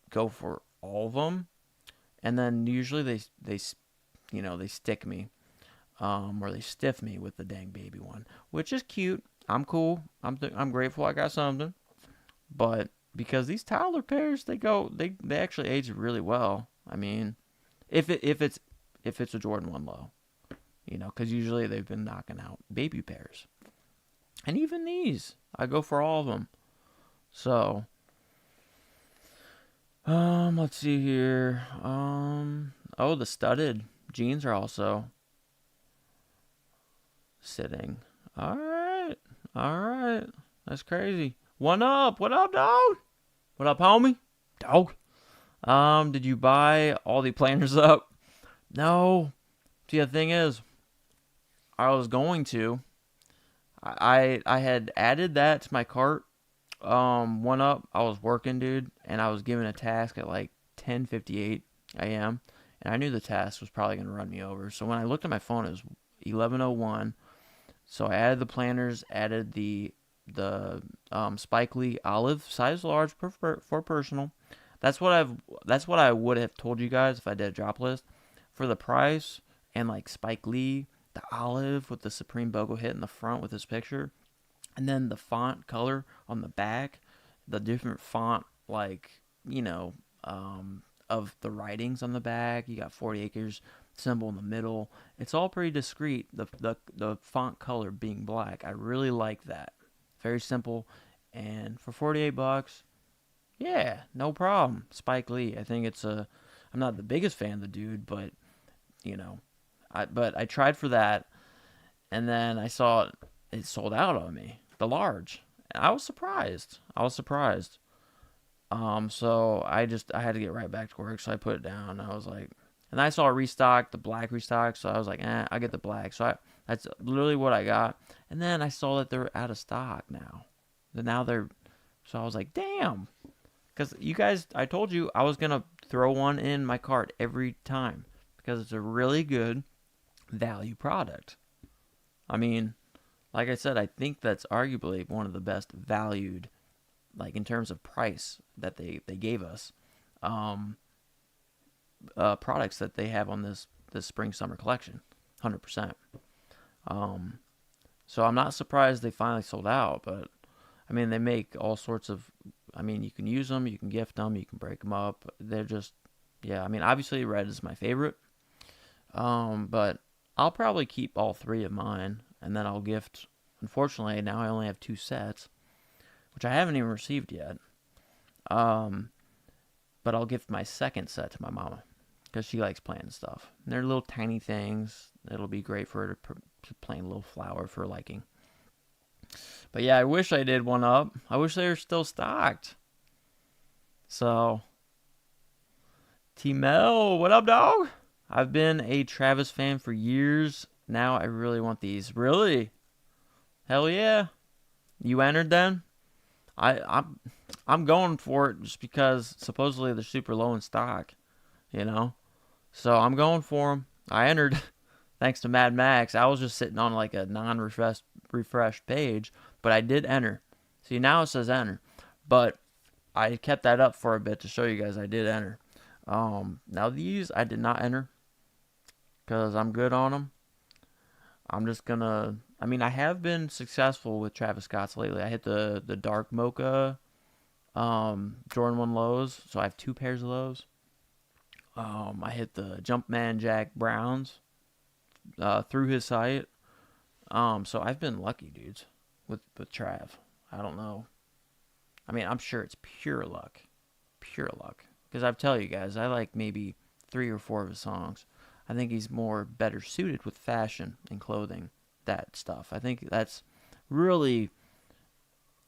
go for all of them. And then usually they stick me, or they stiff me with the dang baby one, which is cute. I'm cool. I'm grateful I got something. But because these Tyler pairs, they actually age really well. I mean, if it's a Jordan 1 low, because usually they've been knocking out baby pairs. And even these, I go for all of them. So, let's see here. The studded jeans are also sitting. All right. That's crazy. What up, dog? What up, homie? Dog. Did you buy all the planners up? No. See, the thing is, I was going to. I had added that to my cart. One up, I was working, dude, and I was given a task at like 10:58 a.m. and I knew the task was probably gonna run me over. So when I looked at my phone, it was 11:01. So I added the planners, added the Spike Lee olive size large for personal. That's what I would have told you guys if I did a drop list. For the price and like Spike Lee, the olive with the Supreme BOGO hit in the front with his picture, and then the font color on the back, the different font, like, of the writings on the back. You got 40 acres symbol in the middle. It's all pretty discreet. The font color being black. I really like that. Very simple. And for $48, yeah, no problem. Spike Lee. I think I'm not the biggest fan of the dude, but I tried for that, and then I saw it sold out on me, the large. And I was surprised. So I had to get right back to work, so I put it down. I was like, and I saw a restock, the black restock, so I was like, I'll get the black. So that's literally what I got. And then I saw that they're out of stock now. So I was like, damn. Because you guys, I told you I was going to throw one in my cart every time because it's a really good value product. I mean, like I said, I think that's arguably one of the best valued, like in terms of price that they gave us, products that they have on this spring summer collection, 100%. So I'm not surprised they finally sold out, but I mean, they make all sorts of, I mean, you can use them, you can gift them, you can break them up. They're just, yeah, I mean, obviously red is my favorite. But I'll probably keep all three of mine, and then I'll gift, unfortunately, now I only have 2 sets, which I haven't even received yet. But I'll gift my second set to my mama, because she likes playing stuff. And they're little tiny things. It'll be great for her to play a little flower for her liking. But yeah, I wish I did one up. I wish they were still stocked. So, T-Mel, what up, dog? I've been a Travis fan for years. Now I really want these. Really? Hell yeah. You entered then? I'm going for it just because supposedly they're super low in stock, So I'm going for them. I entered thanks to Mad Max. I was just sitting on like a refreshed page, but I did enter. See, now it says enter, but I kept that up for a bit to show you guys I did enter. Now these I did not enter because I'm good on them. I'm just gonna. I mean, I have been successful with Travis Scott's lately. I hit the dark mocha Jordan 1 lows, so I have 2 pairs of those. I hit the Jumpman Jack Browns through his site. So I've been lucky, dudes, with Trav. I don't know. I mean, I'm sure it's pure luck, pure luck. Because I tell you guys, I like maybe 3 or 4 of his songs. I think he's more better suited with fashion and clothing, that stuff. I think that's really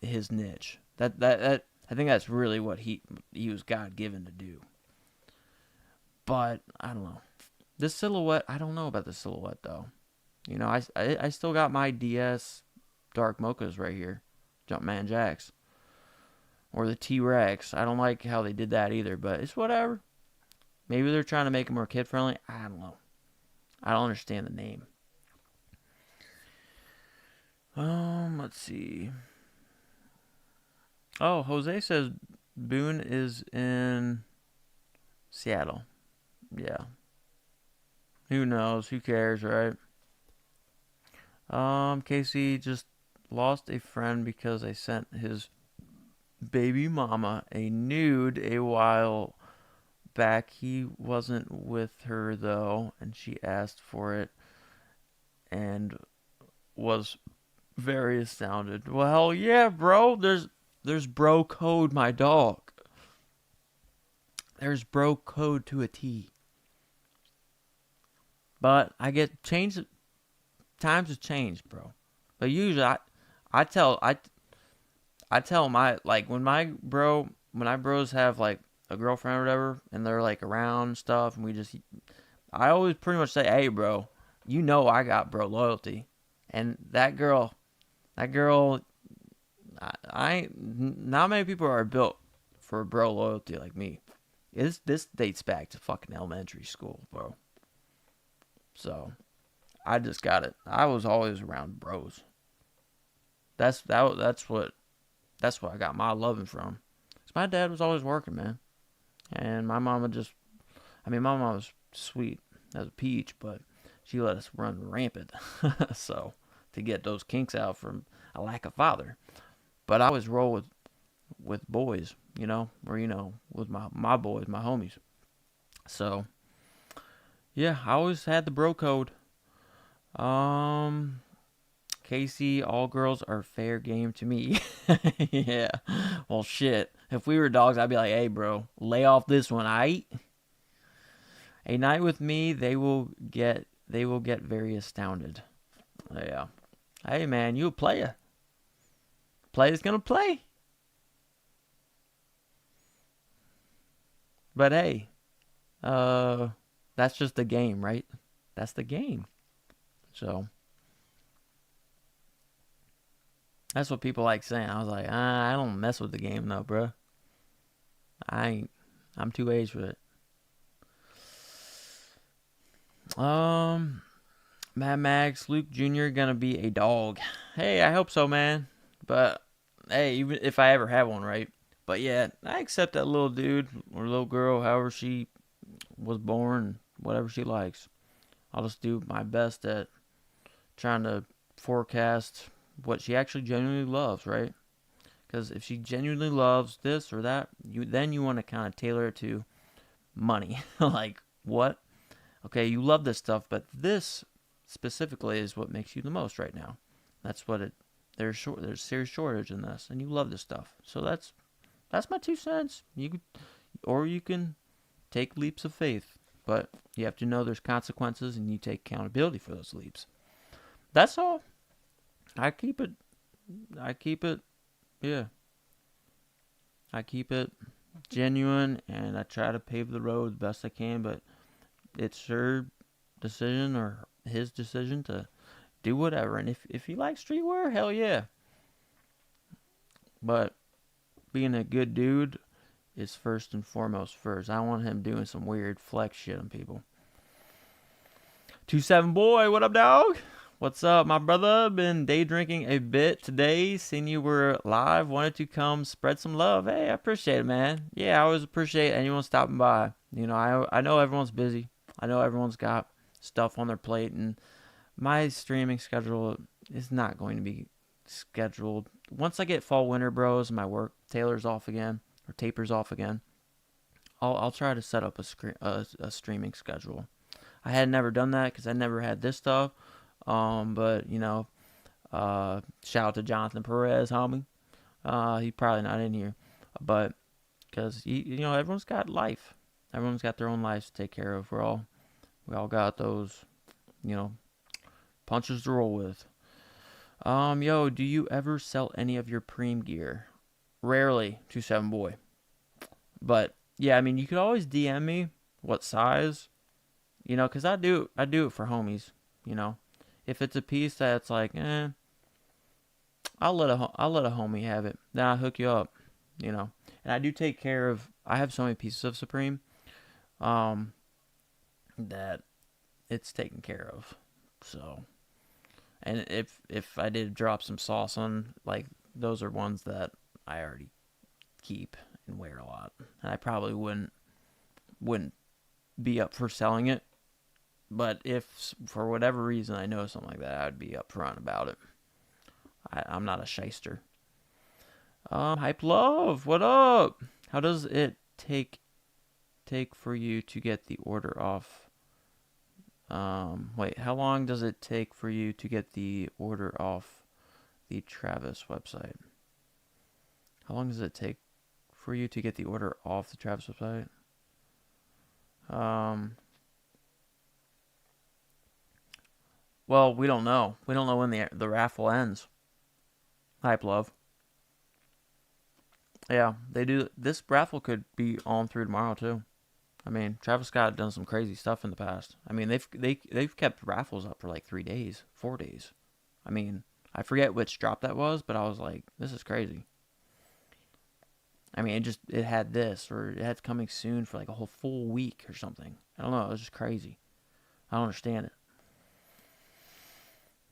his niche. That I think that's really what he was God given to do. But I don't know. This silhouette, I don't know about the silhouette though. You know, I still got my DS Dark Mochas right here, Jumpman Jacks, or the T-Rex. I don't like how they did that either, but it's whatever. Maybe they're trying to make it more kid friendly. I don't know. I don't understand the name. Let's see. Oh, Jose says Boone is in Seattle. Yeah. Who knows? Who cares, right? Casey just lost a friend because I sent his baby mama a nude a while back. He wasn't with her though, and she asked for it and was very astounded. Well, yeah, bro. There's bro code, my dog. There's bro code to a T. But I get changed. Times have changed, bro. But usually I tell my, like, when my bros have like a girlfriend or whatever, and they're like around and stuff, and I always pretty much say, hey, bro, you know I got bro loyalty, and that girl, not many people are built for bro loyalty like me. This dates back to fucking elementary school, bro. So I just got it. I was always around bros. That's what I got my loving from. 'Cause my dad was always working, man, and my mama my mama was sweet as a peach, but she let us run rampant, so to get those kinks out from a lack of father. But I always roll with boys, or with my boys, my homies. So yeah, I always had the bro code. Casey, all girls are fair game to me. Yeah. Well, shit. If we were dogs, I'd be like, hey, bro, lay off this one, aight? A night with me, they will get very astounded. Yeah. Hey, man, you a player. Player's gonna play. But hey, that's just the game, right? That's the game. So that's what people like saying. I was like, I don't mess with the game though, bro. I'm too aged for it. Mad Max, Luke Jr. gonna be a dog. Hey, I hope so, man. But hey, even if I ever have one, right? But yeah, I accept that little dude or little girl, however she was born, whatever she likes. I'll just do my best at trying to forecast what she actually genuinely loves, right? Because if she genuinely loves this or that, then you want to kind of tailor it to money. Like, what? Okay, you love this stuff, but this specifically is what makes you the most right now. That's what it. There's serious shortage in this, and you love this stuff. So that's my 2 cents. You can take leaps of faith, but you have to know there's consequences, and you take accountability for those leaps. That's all. I keep it. Yeah. I keep it genuine, and I try to pave the road the best I can, but it's her decision or his decision to do whatever. And if he likes streetwear, hell yeah. But being a good dude is first and foremost first. I don't want him doing some weird flex shit on people. 27 boy, what up, dog? What's up, my brother? Been day drinking a bit today. Seen you were live. Wanted to come spread some love. Hey, I appreciate it, man. Yeah, I always appreciate anyone stopping by. I know everyone's busy. I know everyone's got stuff on their plate, and my streaming schedule is not going to be scheduled. Once I get fall winter bros and my work tapers off again, I'll try to set up a streaming schedule. I had never done that because I never had this stuff. But shout out to Jonathan Perez, homie. He probably not in here, but because everyone's got life. Everyone's got their own lives to take care of. We all got those, you know, punches to roll with. Yo, do you ever sell any of your preem gear? Rarely, 27 boy. But yeah, I mean, you could always DM me what size, because I do it for homies. You know, if it's a piece that's like, I'll let a homie have it. Then I'll hook you up. And I do take care of. I have so many pieces of Supreme, um, that it's taken care of. So, and if I did drop some sauce on, like, those are ones that I already keep and wear a lot, and I probably wouldn't be up for selling it. But if for whatever reason I know something like that, I'd be upfront about it. I'm not a shyster. Hype Love, what up? How does it take for you to get the order off? Wait, how long does it take for you to get the order off the Travis website? How long does it take for you to get the order off the Travis website? Well, we don't know. We don't know when the raffle ends. Hype Love. Yeah, they do. This raffle could be on through tomorrow too. I mean, Travis Scott done some crazy stuff in the past. I mean, they've kept raffles up for like 3 days, 4 days. I mean, I forget which drop that was, but I was like, this is crazy. I mean, it had this, or it had coming soon for like a whole full week or something. I don't know. It was just crazy. I don't understand it.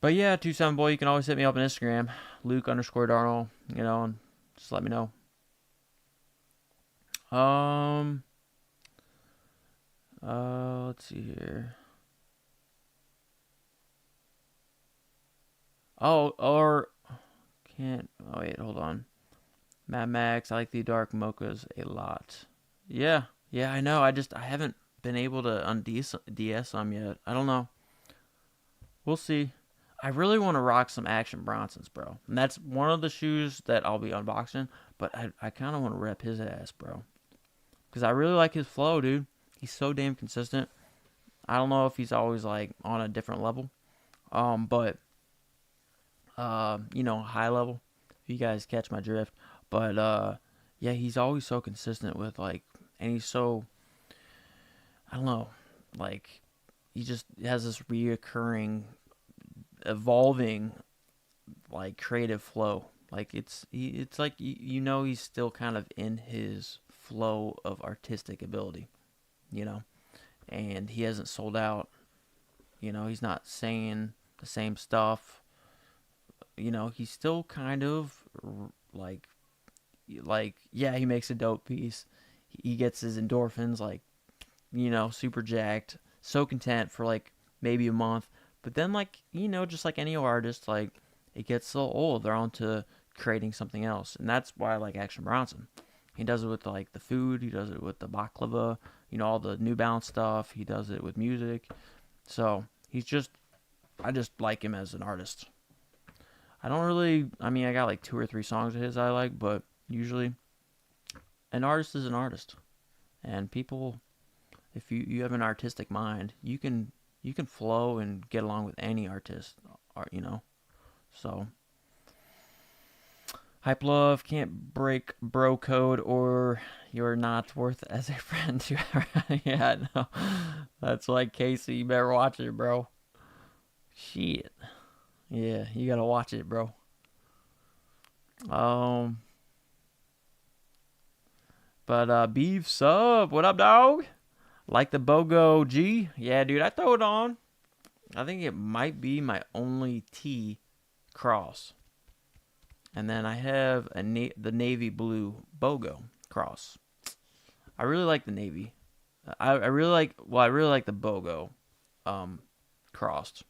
But yeah, 27 boy, you can always hit me up on Instagram, Luke_Darnell, and just let me know. Let's see here. Oh, or can't. Oh wait, hold on. Mad Max, I like the dark mochas a lot. Yeah, yeah, I know. I haven't been able to DS them yet. I don't know. We'll see. I really want to rock some Action Bronsons, bro. And that's one of the shoes that I'll be unboxing. But I kind of want to rep his ass, bro. Because I really like his flow, dude. He's so damn consistent. I don't know if he's always like on a different level. But high level. If you guys catch my drift. But yeah, he's always so consistent with like, and he's so, I don't know, like he just has this reoccurring, evolving, like creative flow. Like it's like he's still kind of in his flow of artistic ability, and he hasn't sold out. He's not saying the same stuff. He's still kind of like yeah, he makes a dope piece. He gets his endorphins, like, super jacked, so content for like maybe a month. But then, like, just like any artist, like, it gets so old, they're on to creating something else. And that's why I like Action Bronson. He does it with like the food, he does it with the baklava, all the New Balance stuff. He does it with music. So I just like him as an artist. I got like 2 or 3 songs of his I like, but usually an artist is an artist. And people, if you have an artistic mind, you can flow and get along with any artist, So, Hype Love, can't break bro code or you're not worth as a friend. Yeah, no. That's like Casey, you better watch it, bro. Shit. Yeah, you gotta watch it, bro. Beef sub, what up, dog? Like the BOGO G? Yeah, dude, I throw it on. I think it might be my only T cross. And then I have the navy blue BOGO cross. I really like the navy. I really like the BOGO crossed.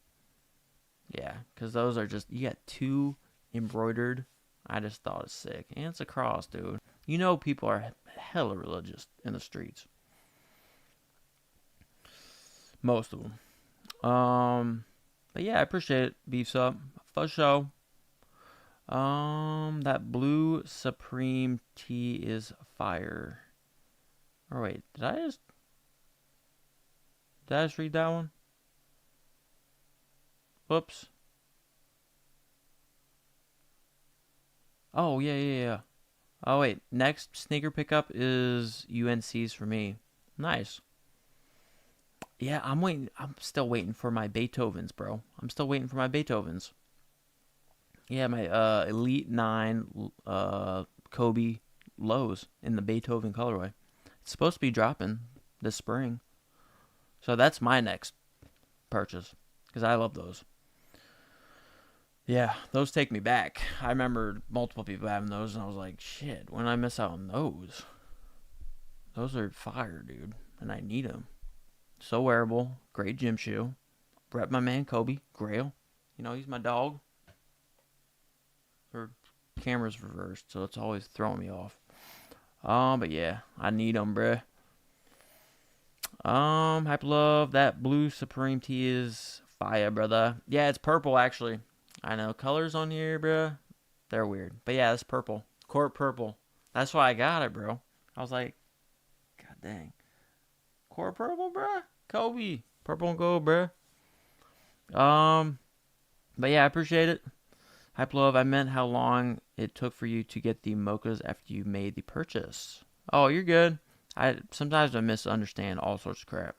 Yeah, because those are just, you got 2 embroidered. I just thought it's sick. And it's a cross, dude. You know people are hella religious in the streets. Most of them. But yeah, I appreciate it. Beefs up. For sure. That blue Supreme tea is fire. Or wait, did I just read that one? Whoops. Oh, yeah, yeah, yeah. Oh, wait. Next sneaker pickup is UNC's for me. Nice. Yeah, I'm waiting. I'm still waiting for my Beethovens, bro. I'm still waiting for my Beethovens. Yeah, my Elite 9 Kobe lows in the Beethoven colorway. It's supposed to be dropping this spring. So that's my next purchase because I love those. Yeah, those take me back. I remember multiple people having those, and I was like, shit, when I miss out on those? Those are fire, dude, and I need them. So wearable, great gym shoe. Rep my man Kobe, Grail. You know, he's my dog. Her camera's reversed, so it's always throwing me off. But yeah, I need them, bruh. Hype love, that blue Supreme tee is fire, brother. Yeah, it's purple, actually. I know, colors on here, bruh, they're weird. But yeah, it's purple. Court purple. That's why I got it, bro. I was like, god dang. Court purple, bruh? Kobe. Purple and gold, bruh. But yeah, I appreciate it. Hype love, I meant how long it took for you to get the mochas after you made the purchase. Oh, you're good. Sometimes I misunderstand all sorts of crap.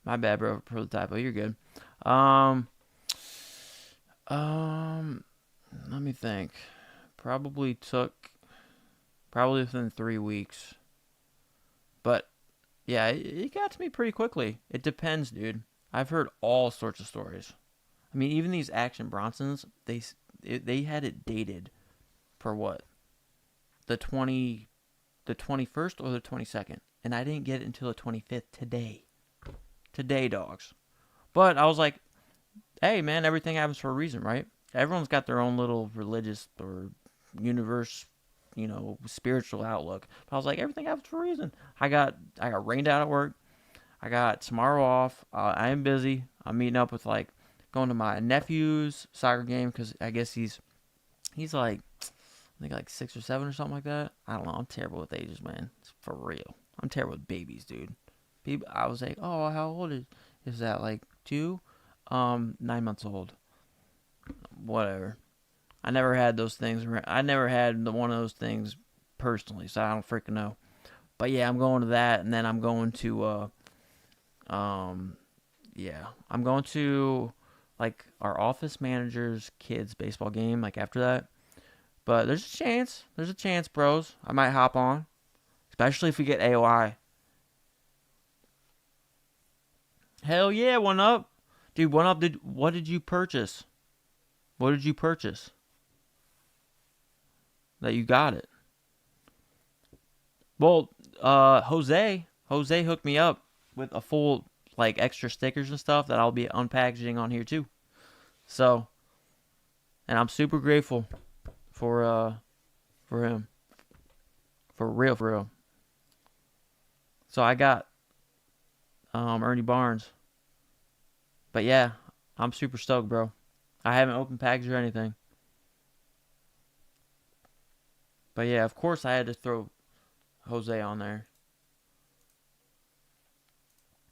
My bad, bro, for the typo. You're good. Let me think. Probably within 3 weeks. But yeah, it got to me pretty quickly. It depends, dude. I've heard all sorts of stories. I mean, even these Action Bronsons, they had it dated for what? The 21st or the 22nd, and I didn't get it until the 25th today. Today, dogs. But I was like, hey, man, everything happens for a reason, right? Everyone's got their own little religious or universe, spiritual outlook. But I was like, everything happens for a reason. I got rained out at work. I got tomorrow off. I am busy. I'm meeting up with going to my nephew's soccer game because I guess he's like, I think like 6 or 7 or something like that. I don't know. I'm terrible with ages, man. It's for real. I'm terrible with babies, dude. I was like, oh, how old is that? Like 2? 9 months old. Whatever. I never had those things. I never had one of those things personally, so I don't freaking know. But yeah, I'm going to that, and then I'm going to, I'm going to like our office manager's kids baseball game. Like after that, but there's a chance. There's a chance, bros. I might hop on, especially if we get AOI. Hell yeah, one up, dude. One up. What did you purchase? What did you purchase? That you got it. Well, Jose hooked me up with a full extra stickers and stuff that I'll be unpackaging on here too. So, and I'm super grateful for him. For real. So I got Ernie Barnes. But yeah, I'm super stoked, bro. I haven't opened package or anything. But yeah, of course I had to throw Jose on there.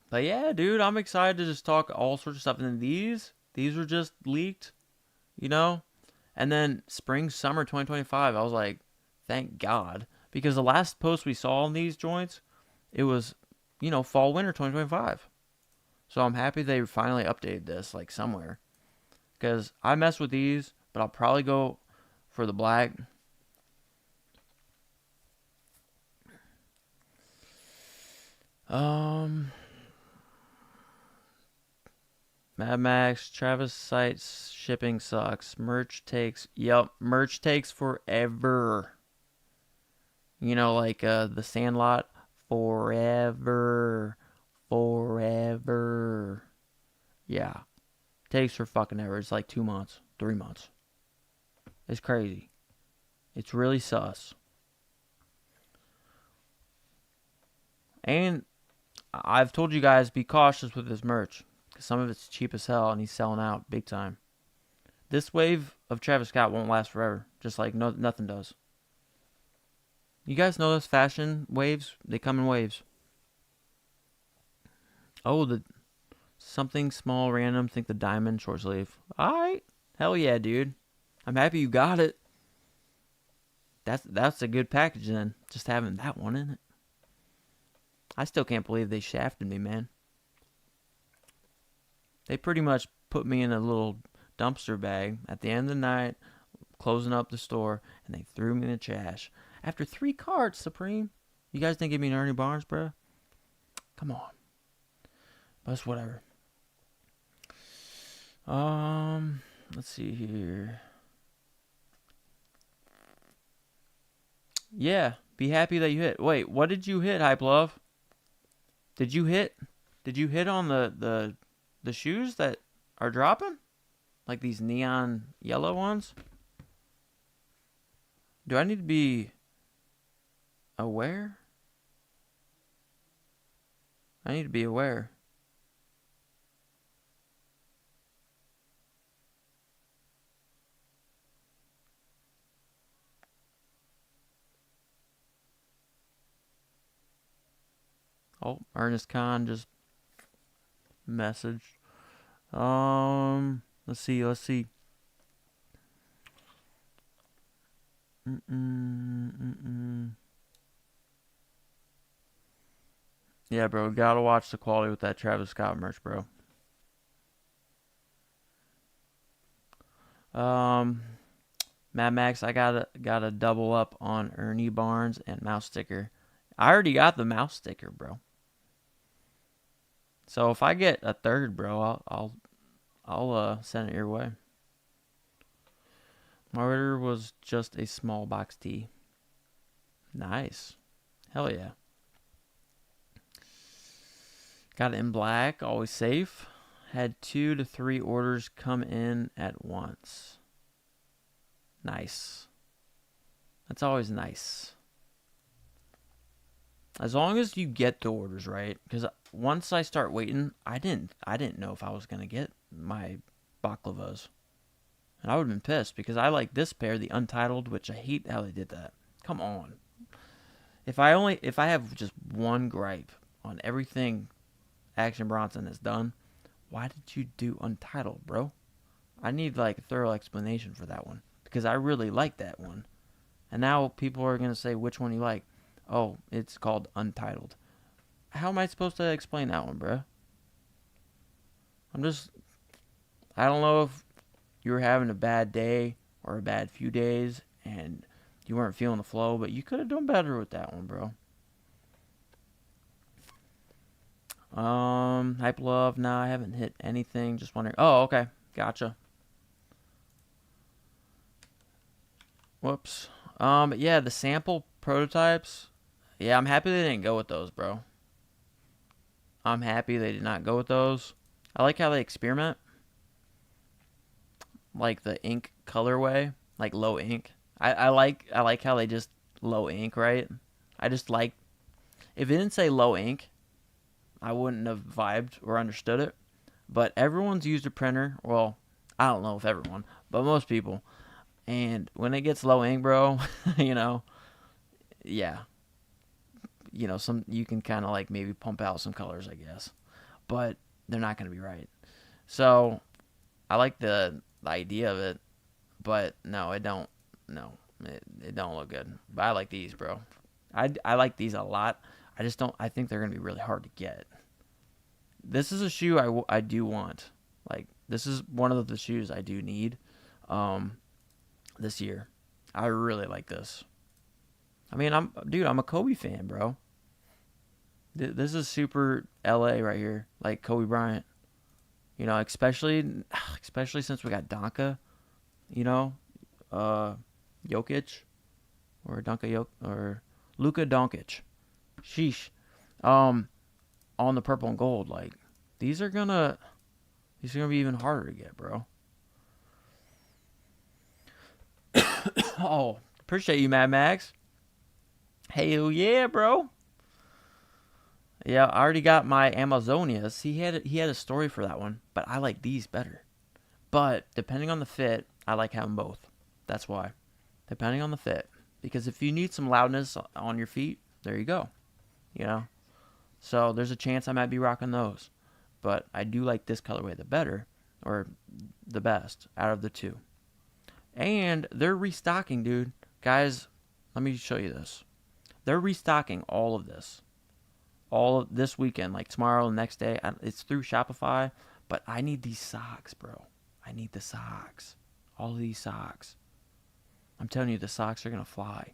But yeah, dude, I'm excited to just talk all sorts of stuff. And then these were just leaked, And then spring, summer 2025, I was like, thank God. Because the last post we saw on these joints, it was, fall, winter 2025. So I'm happy they finally updated this, somewhere. Because I mess with these, but I'll probably go for the black. Mad Max, Travis Sites, shipping sucks. Merch takes forever. The Sandlot, forever. Yeah. Takes for fucking ever. It's like 2 months, 3 months. It's crazy. It's really sus. And I've told you guys, be cautious with his merch. 'Cause some of it's cheap as hell, and he's selling out big time. This wave of Travis Scott won't last forever, just like nothing does. You guys know those fashion waves? They come in waves. Oh, the something small, random. Think the diamond short sleeve. All right, hell yeah, dude. I'm happy you got it. That's a good package then. Just having that one in it. I still can't believe they shafted me, man. They pretty much put me in a little dumpster bag at the end of the night, closing up the store, and they threw me in the trash. After 3 cards, Supreme. You guys didn't give me an Ernie Barnes, bro? Come on. But it's whatever. Let's see here. Yeah, be happy that you hit. Wait, what did you hit, Hype Love? Did you hit on the shoes that are dropping? Like these neon yellow ones? Do I need to be aware? I need to be aware. Oh, Ernest Khan just messaged. Let's see. Yeah, bro, gotta watch the quality with that Travis Scott merch, bro. Mad Max, I gotta double up on Ernie Barnes and mouse sticker. I already got the mouse sticker, bro. So if I get a third, bro, I'll send it your way. My order was just a small box tee. Nice. Hell yeah. Got it in black, always safe. Had 2 to 3 orders come in at once. Nice. That's always nice. As long as you get the orders right, because once I start waiting, I didn't know if I was gonna get my baklavas, and I would have been pissed because I like this pair, the Untitled, which I hate how they did that. Come on. If I have just one gripe on everything Action Bronson has done, why did you do Untitled, bro? I need like a thorough explanation for that one because I really like that one, and now people are gonna say which one you like. Oh, it's called Untitled. How am I supposed to explain that one, bro? I don't know if you were having a bad day or a bad few days and you weren't feeling the flow, but you could have done better with that one, bro. Hype Love, nah, I haven't hit anything. Just wondering. Oh, okay. Gotcha. Whoops. Yeah, the sample prototypes. Yeah, I'm happy they didn't go with those, bro. I'm happy they did not go with those. I like how they experiment. Like the ink colorway, like low ink. I like how they just low ink, right? I just like if it didn't say low ink, I wouldn't have vibed or understood it. But everyone's used a printer. Well, I don't know if everyone, but most people. And when it gets low ink, bro, yeah. Some you can kind of like maybe pump out some colors, I guess. But they're not going to be right. So, I like the idea of it, but no, it don't. No, it don't look good. But I like these, bro. I like these a lot. I just don't. I think they're gonna be really hard to get. This is a shoe I do want. Like this is one of the shoes I do need. This year, I really like this. I mean, I'm a Kobe fan, bro. This is super LA right here, like Kobe Bryant. Especially since we got Donka, Jokic, or or Luka Doncic. Sheesh. On the purple and gold, like these are gonna be even harder to get, bro. Oh, appreciate you, Mad Max. Hell yeah, bro. Yeah, I already got my Amazonias. He had a story for that one, but I like these better. But depending on the fit, I like having both. That's why. Depending on the fit, because if you need some loudness on your feet, there you go. You know. So there's a chance I might be rocking those, but I do like this colorway the better, or the best out of the two. And they're restocking, dude. Guys, let me show you this. They're restocking all of this. All of this weekend, like tomorrow and the next day. It's through Shopify, but I need these socks, bro. I need the socks. All of these socks. I'm telling you, the socks are going to fly.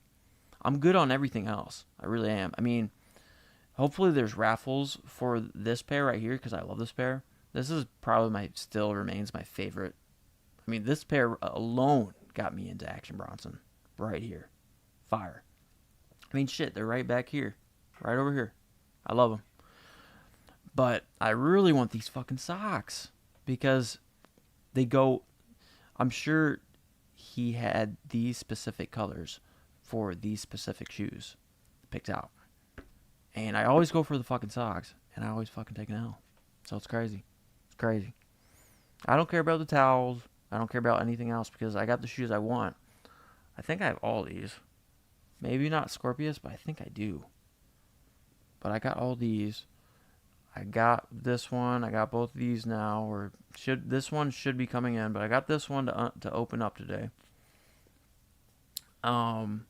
I'm good on everything else. I really am. I mean, hopefully there's raffles for this pair right here because I love this pair. This is probably still remains my favorite. I mean, this pair alone got me into Action Bronson. Right here. Fire. I mean, shit, they're right back here. Right over here. I love them. But I really want these fucking socks because they go. I'm sure he had these specific colors for these specific shoes picked out. And I always go for the fucking socks, and I always fucking take an L. So it's crazy. It's crazy. I don't care about the towels. I don't care about anything else because I got the shoes I want. I think I have all these. Maybe not Scorpius, but I think I do. But I got all these. I got this one. I got both of these now. Or this one should be coming in, but I got this one to open up today. And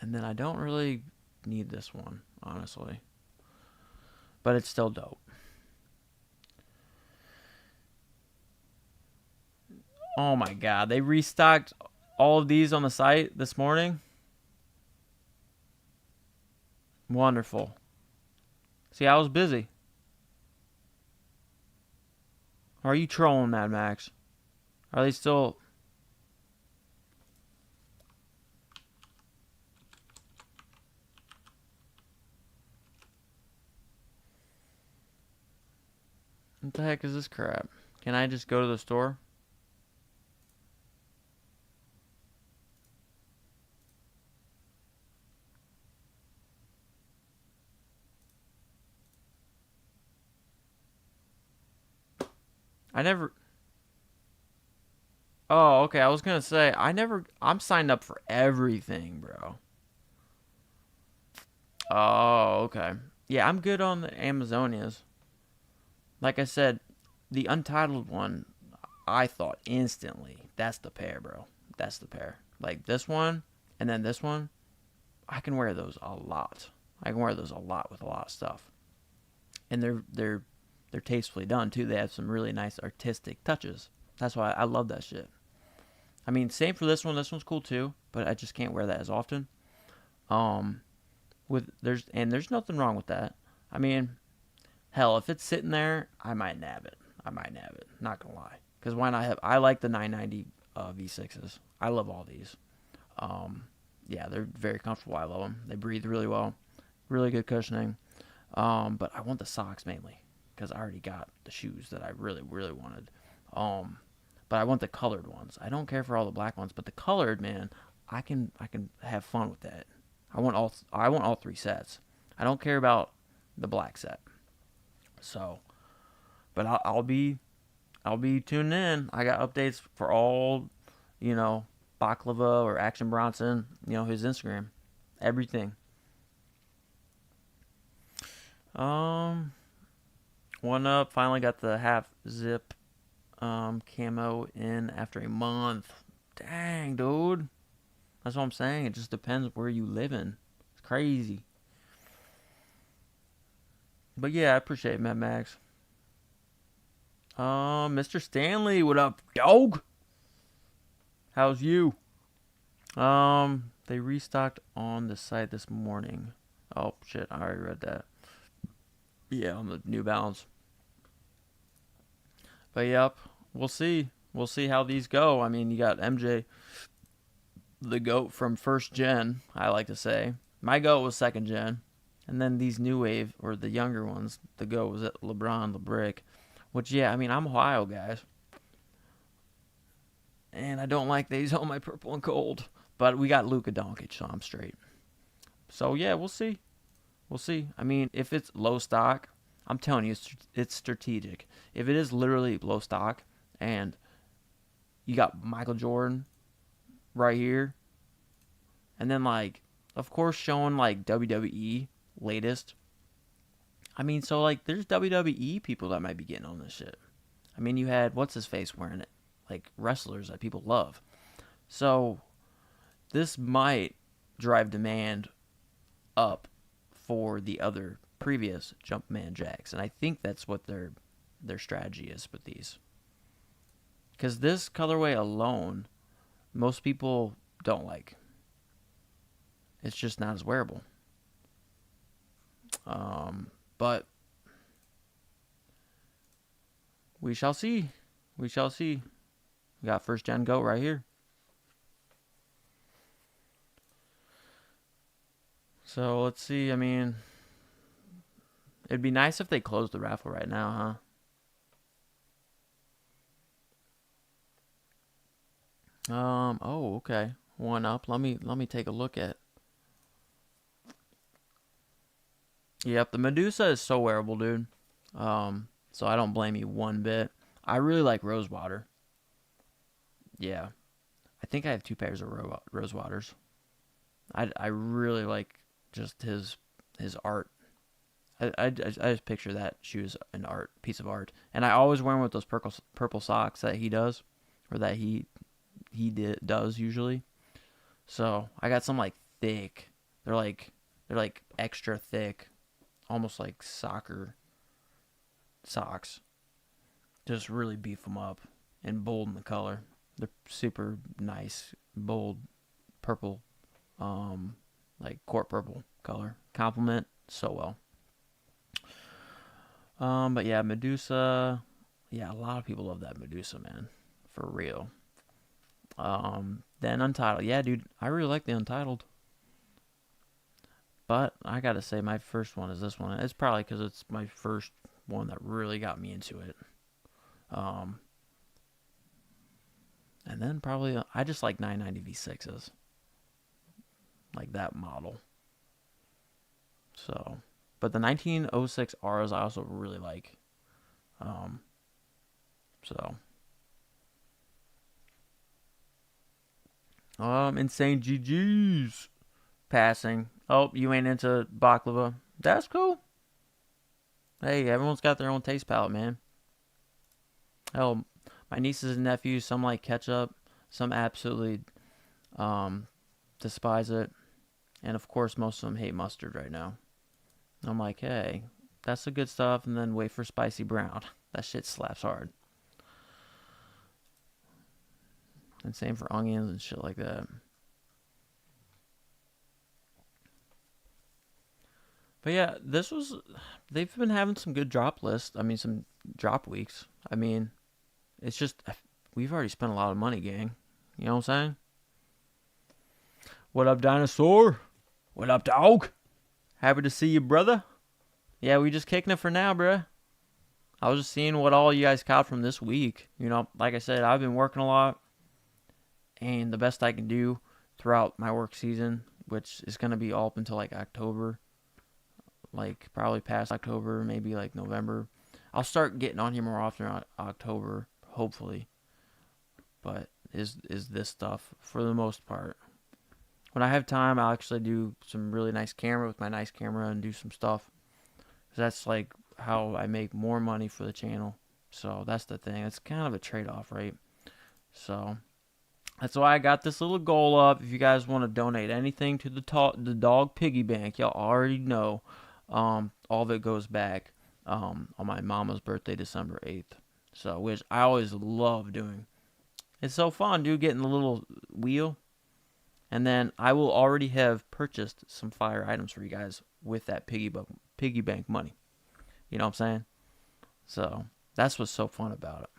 then I don't really need this one, honestly. But it's still dope. Oh my god, they restocked all of these on the site this morning. Wonderful. See, I was busy. Are you trolling, Mad Max? Are they still... What the heck is this crap? Can I just go to the store? I never... Oh, okay. I was going to say, I'm signed up for everything, bro. Oh, okay. Yeah, I'm good on the Amazonias. Like I said, the Untitled one, I thought instantly, that's the pair, bro. That's the pair. Like this one, and then this one, I can wear those a lot. I can wear those a lot with a lot of stuff. And they're tastefully done too. They have some really nice artistic touches. That's why I love that shit. I mean, same for this one. This one's cool too, but I just can't wear that as often. There's nothing wrong with that. I mean, hell, if it's sitting there, I might nab it. Not gonna lie, because why not have? I like the 990 V6s. I love all these. Yeah, they're very comfortable. I love them. They breathe really well, really good cushioning. But I want the socks mainly because I already got the shoes that I really, really wanted. But I want the colored ones. I don't care for all the black ones, but the colored, man, I can have fun with that. I want all three sets. I don't care about the black set. So, but I'll be tuning in. I got updates for all, Baklava or Action Bronson, his Instagram, everything. One up. Finally got the half zip camo in after a month. Dang, dude. That's what I'm saying. It just depends where you live in. It's crazy. But yeah, I appreciate it, Matt Max. Mr. Stanley, what up, dog? How's you? They restocked on the site this morning. Oh shit, I already read that. Yeah, on the New Balance. But yep, we'll see. We'll see how these go. I mean, you got MJ, the GOAT from first gen, I like to say. My GOAT was second gen. And then these new wave, or the younger ones, the GOAT was at LeBron, LeBrick. Which, yeah, I mean, I'm Ohio, guys. And I don't like these on my purple and gold. But we got Luka Doncic, so I'm straight. So, yeah, we'll see. We'll see. I mean, if it's low stock, I'm telling you, it's strategic. If it is literally low stock and you got Michael Jordan right here, and then, like, of course, showing, like, WWE latest. I mean, so, like, there's WWE people that might be getting on this shit. I mean, you had, what's-his-face wearing it? Like, wrestlers that people love. So, this might drive demand up for the other previous Jumpman Jacks. And I think that's what their strategy is with these. Because this colorway alone, most people don't like. It's just not as wearable. But we shall see. We shall see. We got first gen GOAT right here. So let's see. I mean, it'd be nice if they closed the raffle right now, huh? Oh, okay. One up. Let me take a look at. Yep, the Medusa is so wearable, dude. So I don't blame you one bit. I really like Rosewater. Yeah. I think I have 2 pairs of Rosewaters. I really like just his art. I just picture that shoe as an piece of art. And I always wear them with those purple socks that he does, or that he does usually. So I got some like thick. They're like extra thick, almost like soccer socks. Just really beef them up and bold in the color. They're super nice, bold purple, like court purple color. Complement so well. But yeah, Medusa. Yeah, a lot of people love that Medusa, man. For real. Then Untitled. Yeah, dude, I really like the Untitled. But I gotta say, my first one is this one. It's probably because it's my first one that really got me into it. And then probably, I just like 990 V6s. Like that model. So, but the 1906 Rs I also really like. So. Insane GG's. Passing. Oh, you ain't into baklava. That's cool. Hey, everyone's got their own taste palette, man. Hell, my nieces and nephews, some like ketchup, some absolutely despise it. And of course, most of them hate mustard right now. I'm like, hey, that's the good stuff, and then wait for spicy brown. That shit slaps hard. And same for onions and shit like that. But yeah, they've been having some good drop lists. I mean, some drop weeks. I mean, it's just, we've already spent a lot of money, gang. You know what I'm saying? What up, dinosaur? What up, dog? Happy to see you, brother. Yeah, we just kicking it for now, bruh. I was just seeing what all you guys caught from this week. You know, like I said, I've been working a lot. And the best I can do throughout my work season, which is going to be all up until like October. Like probably past October, maybe like November. I'll start getting on here more often in October, hopefully. But is this stuff for the most part. When I have time, I'll actually do some really nice camera with my nice camera and do some stuff. That's like how I make more money for the channel. So that's the thing. It's kind of a trade-off, right? So that's why I got this little goal up. If you guys want to donate anything to the dog piggy bank, y'all already know. All of it goes back on my mama's birthday, December 8th. So, which I always love doing. It's so fun, dude, getting the little wheel. And then I will already have purchased some fire items for you guys with that piggy bank money. You know what I'm saying? So, that's what's so fun about it.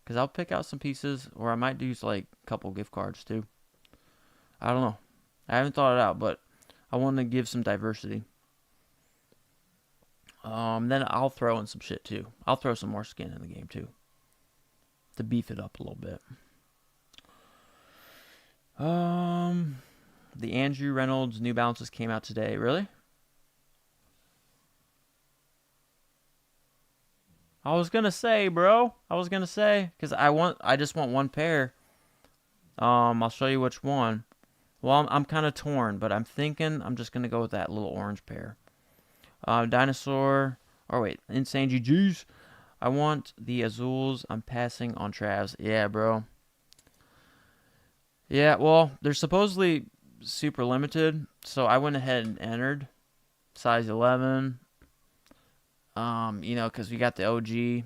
Because I'll pick out some pieces, or I might do like a couple gift cards too. I don't know. I haven't thought it out, but I want to give some diversity. Then I'll throw in some shit too. I'll throw some more skin in the game too. To beef it up a little bit. The Andrew Reynolds New Balances came out today. Really? I was gonna say, bro. I was gonna say because I just want one pair. I'll show you which one. Well, I'm kind of torn, but I'm thinking I'm just gonna go with that little orange pair. Dinosaur. Or wait, Insane GGs. I want the Azules. I'm passing on Travs. Yeah, bro. Yeah, well, they're supposedly super limited, so I went ahead and entered size 11. Because we got the OG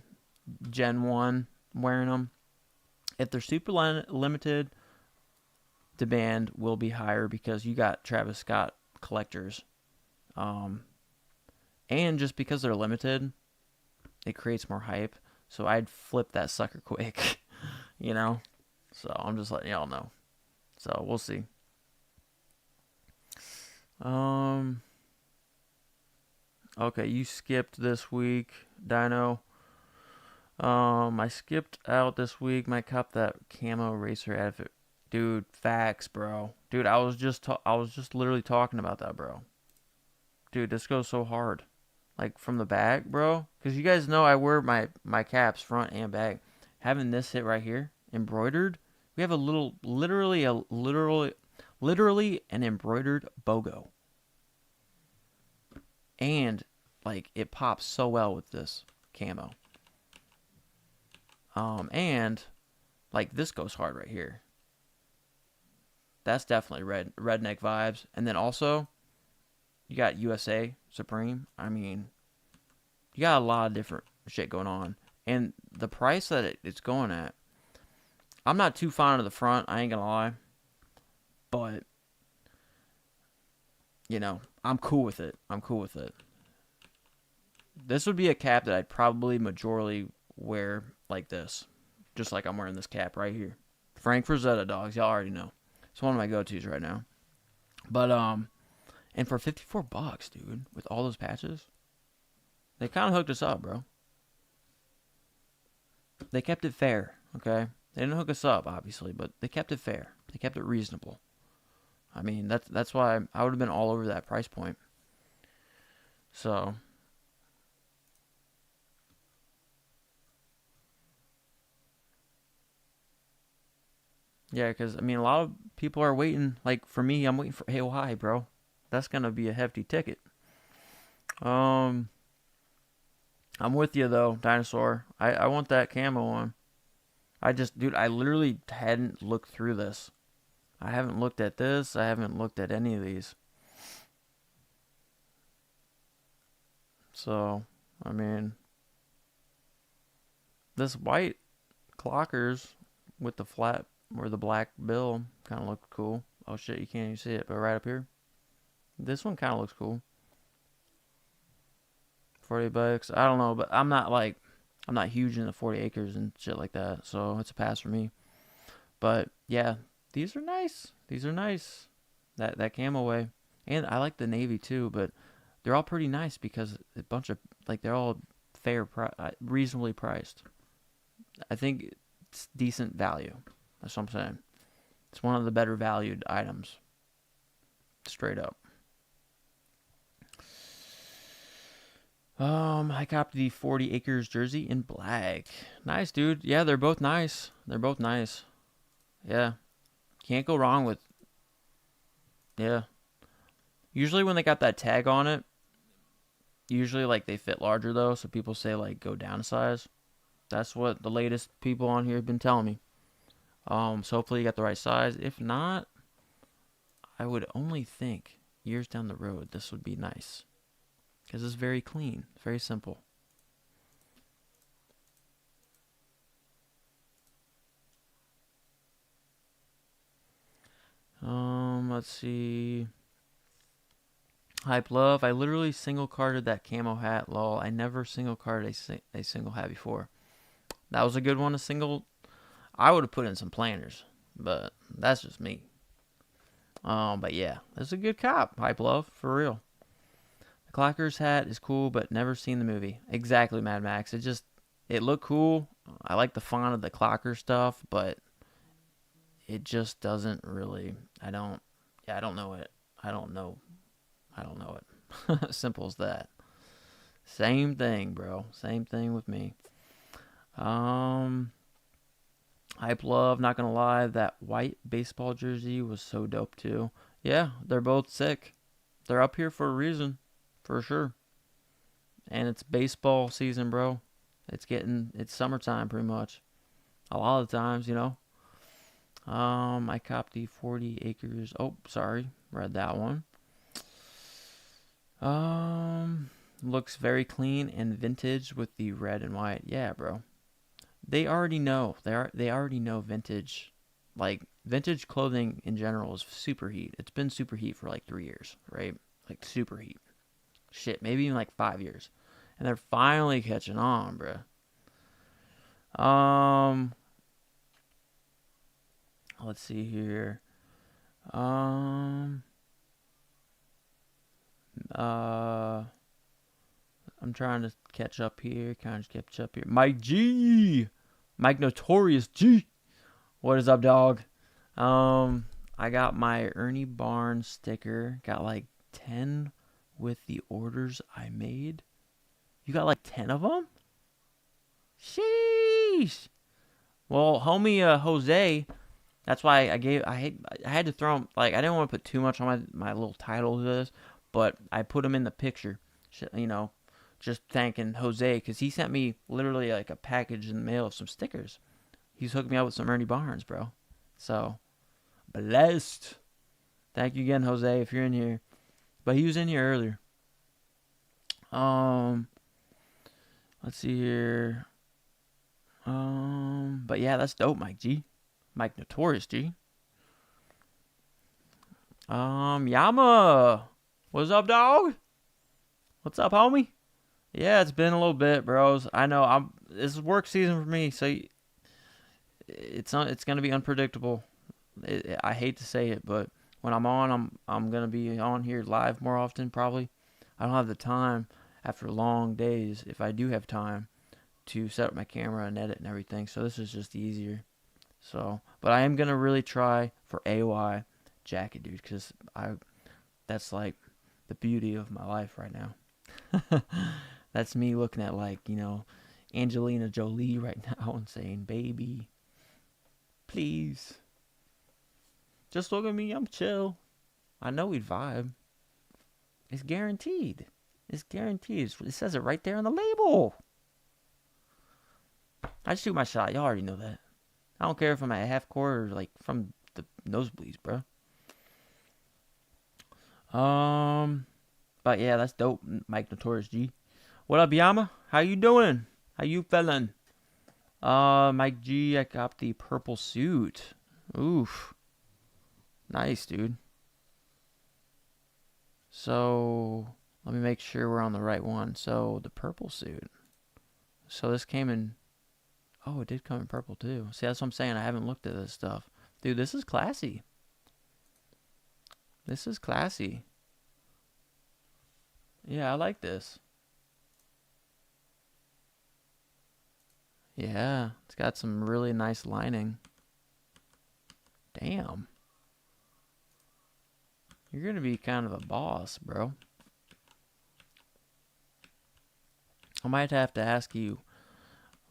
Gen 1 wearing them. If they're super limited, demand will be higher because you got Travis Scott collectors. And just because they're limited, it creates more hype. So I'd flip that sucker quick, you know? So I'm just letting y'all know. So we'll see. Okay, you skipped this week, Dino. I skipped out this week. Might cop that camo racer outfit, dude. Facts, bro. Dude, I was just literally talking about that, bro. Dude, this goes so hard, like from the back, bro. Cause you guys know I wear my caps front and back. Having this hit right here, embroidered. We have literally an embroidered BOGO, and like it pops so well with this camo. And like this goes hard right here. That's definitely redneck vibes. And then also, you got USA Supreme. I mean, you got a lot of different shit going on. And the price that it's going at, I'm not too fond of the front, I ain't gonna lie. But, I'm cool with it. I'm cool with it. This would be a cap that I'd probably majorly wear like this. Just like I'm wearing this cap right here. Frank Frazetta, dogs. Y'all already know. It's one of my go-tos right now. But, and for $54, dude, with all those patches, they kind of hooked us up, bro. They kept it fair, okay? They didn't hook us up, obviously, but they kept it fair. They kept it reasonable. I mean, that's why I would have been all over that price point. So, yeah, because, I mean, a lot of people are waiting. Like, for me, I'm waiting for Hail High, bro. That's going to be a hefty ticket. I'm with you, though, Dinosaur. I want that camo one. Dude, I literally hadn't looked through this. I haven't looked at this. I haven't looked at any of these. So, I mean, this white clockers with the flat or the black bill kind of look cool. Oh shit, you can't even see it, but right up here. This one kind of looks cool. $40. I don't know, but I'm not huge into 40 acres and shit like that, so it's a pass for me. But yeah, these are nice. These are nice. That camo way, and I like the navy too. But they're all pretty nice because a bunch of they're all reasonably priced. I think it's decent value. That's what I'm saying. It's one of the better valued items. Straight up. I copped the 40 acres jersey in black. Nice, dude. Yeah, they're both nice. They're both nice. Yeah. Can't go wrong with. Yeah. Usually when they got that tag on it, usually they fit larger though, so people say go down a size. That's what the latest people on here have been telling me. So hopefully you got the right size. If not, I would only think years down the road this would be nice. Because it's very clean, very simple. Let's see. Hype Love. I literally single carded that camo hat. Lol. I never single carded a single hat before. That was a good one to single. I would have put in some planners, but that's just me. But yeah, it's a good cop. Hype Love, for real. The Clockers hat is cool, but never seen the movie. Exactly, Mad Max. It looked cool. I like the font of the Clocker stuff, but it just doesn't really. I don't know it. I don't know it. Simple as that. Same thing, bro. Same thing with me. Um, Hype Love, not gonna lie, that white baseball jersey was so dope too. Yeah, they're both sick. They're up here for a reason, for sure. And it's baseball season, bro. It's summertime pretty much. A lot of the times, you know. I copped the 40 acres. Oh, sorry, read that one. Looks very clean and vintage with the red and white. Yeah, bro. They already know. They already know vintage. Like vintage clothing in general is super heat. It's been super heat for like 3 years, right? Like super heat. Shit, maybe even like 5 years, and they're finally catching on, bro. Um, let's see here. Um, uh, I'm trying to catch up here. Kind of catch up here. Mike G, Mike Notorious G. What is up, dog? I got my Ernie Barnes sticker. Got like 10 with the orders I made. You got like 10 of them? Sheesh. Well, homie Jose, that's why I had to throw him, like I didn't want to put too much on my little title to this, but I put him in the picture. You know, just thanking Jose cuz he sent me literally like a package in the mail of some stickers. He's hooked me up with some Ernie Barnes, bro. So, blessed. Thank you again, Jose, if you're in here. But he was in here earlier. Um, let's see here. But yeah, that's dope, Mike G. Mike Notorious G. Yama. What's up, dog? What's up, homie? Yeah, it's been a little bit, bros. I know this is work season for me, so it's gonna be unpredictable. I hate to say it, but when I'm on, I'm gonna be on here live more often. Probably, I don't have the time after long days. If I do have time to set up my camera and edit and everything, so this is just easier. So, but I am gonna really try for AY jacket, dude, because that's like the beauty of my life right now. That's me looking at like Angelina Jolie right now and saying, "Baby, please, just look at me. I'm chill. I know we'd vibe. It's guaranteed. It's guaranteed. It says it right there on the label. I shoot my shot. Y'all already know that. I don't care if I'm at half court or like from the nosebleeds, bro. But yeah, that's dope, Mike Notorious G. What up, Yama? How you doing? How you feeling? Mike G, I got the purple suit. Oof. Nice, dude. So, let me make sure we're on the right one. So, the purple suit. So, this came in... Oh, it did come in purple, too. See, that's what I'm saying. I haven't looked at this stuff. Dude, this is classy. This is classy. Yeah, I like this. Yeah, it's got some really nice lining. Damn. You're going to be kind of a boss, bro. I might have to ask you,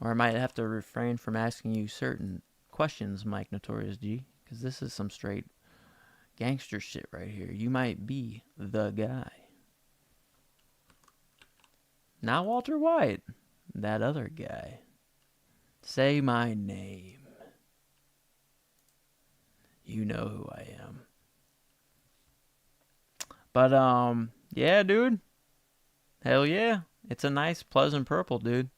or I might have to refrain from asking you certain questions, Mike Notorious G, because this is some straight gangster shit right here. You might be the guy. Not Walter White. That other guy. Say my name. You know who I am. But, yeah, dude. Hell yeah. It's a nice, pleasant purple, dude.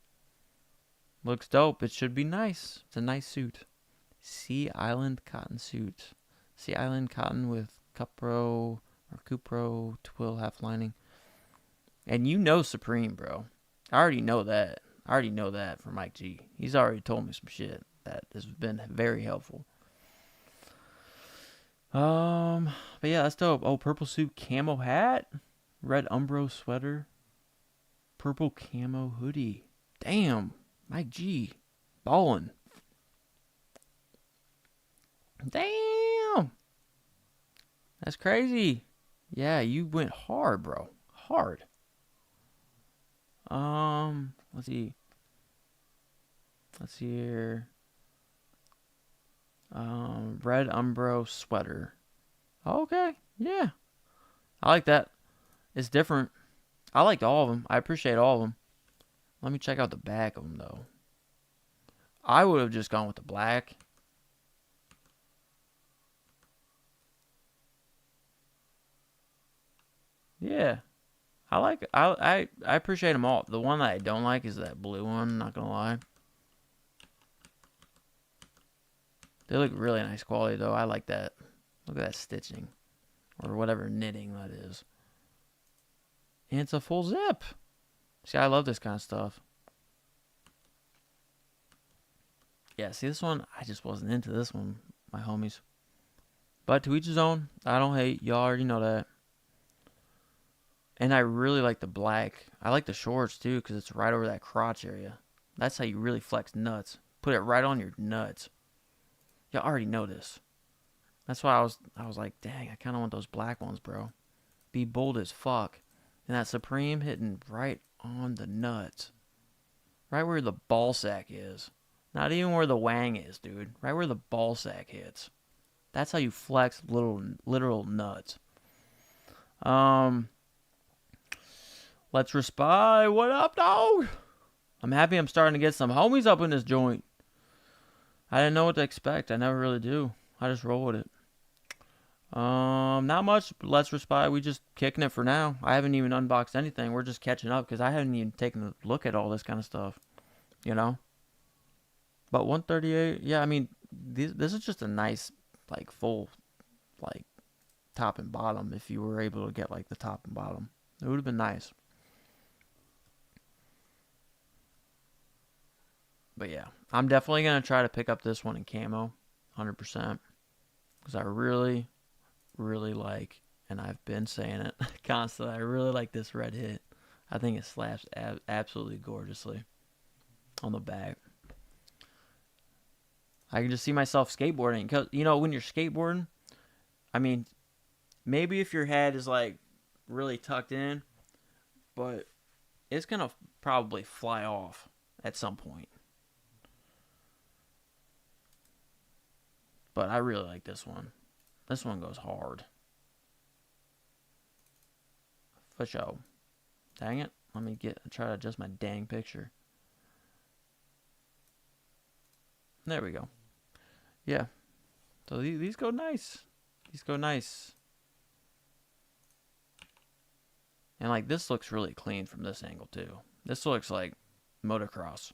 Looks dope. It should be nice. It's a nice suit. Sea Island cotton suit. Sea Island cotton with Cupro or Cupro twill half lining. And you know Supreme, bro. I already know that. I already know that from Mike G. He's already told me some shit that has been very helpful. But yeah, that's dope. Oh, purple suit, camo hat, red Umbro sweater, purple camo hoodie. Damn, Mike G, ballin'. Damn, that's crazy. Yeah, you went hard, bro. Hard. Let's see. Let's see here. Red Umbro sweater. Okay, yeah, I like that. It's different. I liked all of them. I appreciate all of them. Let me check out the back of them though. I would have just gone with the black. Yeah, I appreciate them all. The one that I don't like is that blue one. Not gonna lie. They look really nice quality though. I like that. Look at that stitching, or whatever knitting that is. And it's a full zip. See, I love this kind of stuff. Yeah, see this one, I just wasn't into this one, my homies. But to each his own. I don't hate. Y'all already know that. And I really like the black. I like the shorts too because it's right over that crotch area. That's how you really flex nuts. Put it right on your nuts. Y'all already know this. That's why I was like, dang, I kind of want those black ones, bro. Be bold as fuck. And that Supreme hitting right on the nuts. Right where the ball sack is. Not even where the wang is, dude. Right where the ball sack hits. That's how you flex literal nuts. Let's respy. What up, dog? I'm happy I'm starting to get some homies up in this joint. I didn't know what to expect. I never really do. I just roll with it. Not much. Let's respy. We just kicking it for now. I haven't even unboxed anything. We're just catching up because I haven't even taken a look at all this kind of stuff. You know? But 138, yeah, I mean, this is just a nice, like, full, like, top and bottom. If you were able to get, like, the top and bottom, it would have been nice. But yeah, I'm definitely going to try to pick up this one in camo, 100%. Because I really, really like, and I've been saying it constantly, I really like this red hit. I think it slaps absolutely gorgeously on the back. I can just see myself skateboarding. Because, you know, when you're skateboarding, I mean, maybe if your head is, like, really tucked in, but it's going to probably fly off at some point. But I really like this one. This one goes hard. For sure. Dang it. Let me try to adjust my dang picture. There we go. Yeah. So these go nice. These go nice. And like this looks really clean from this angle too. This looks like motocross.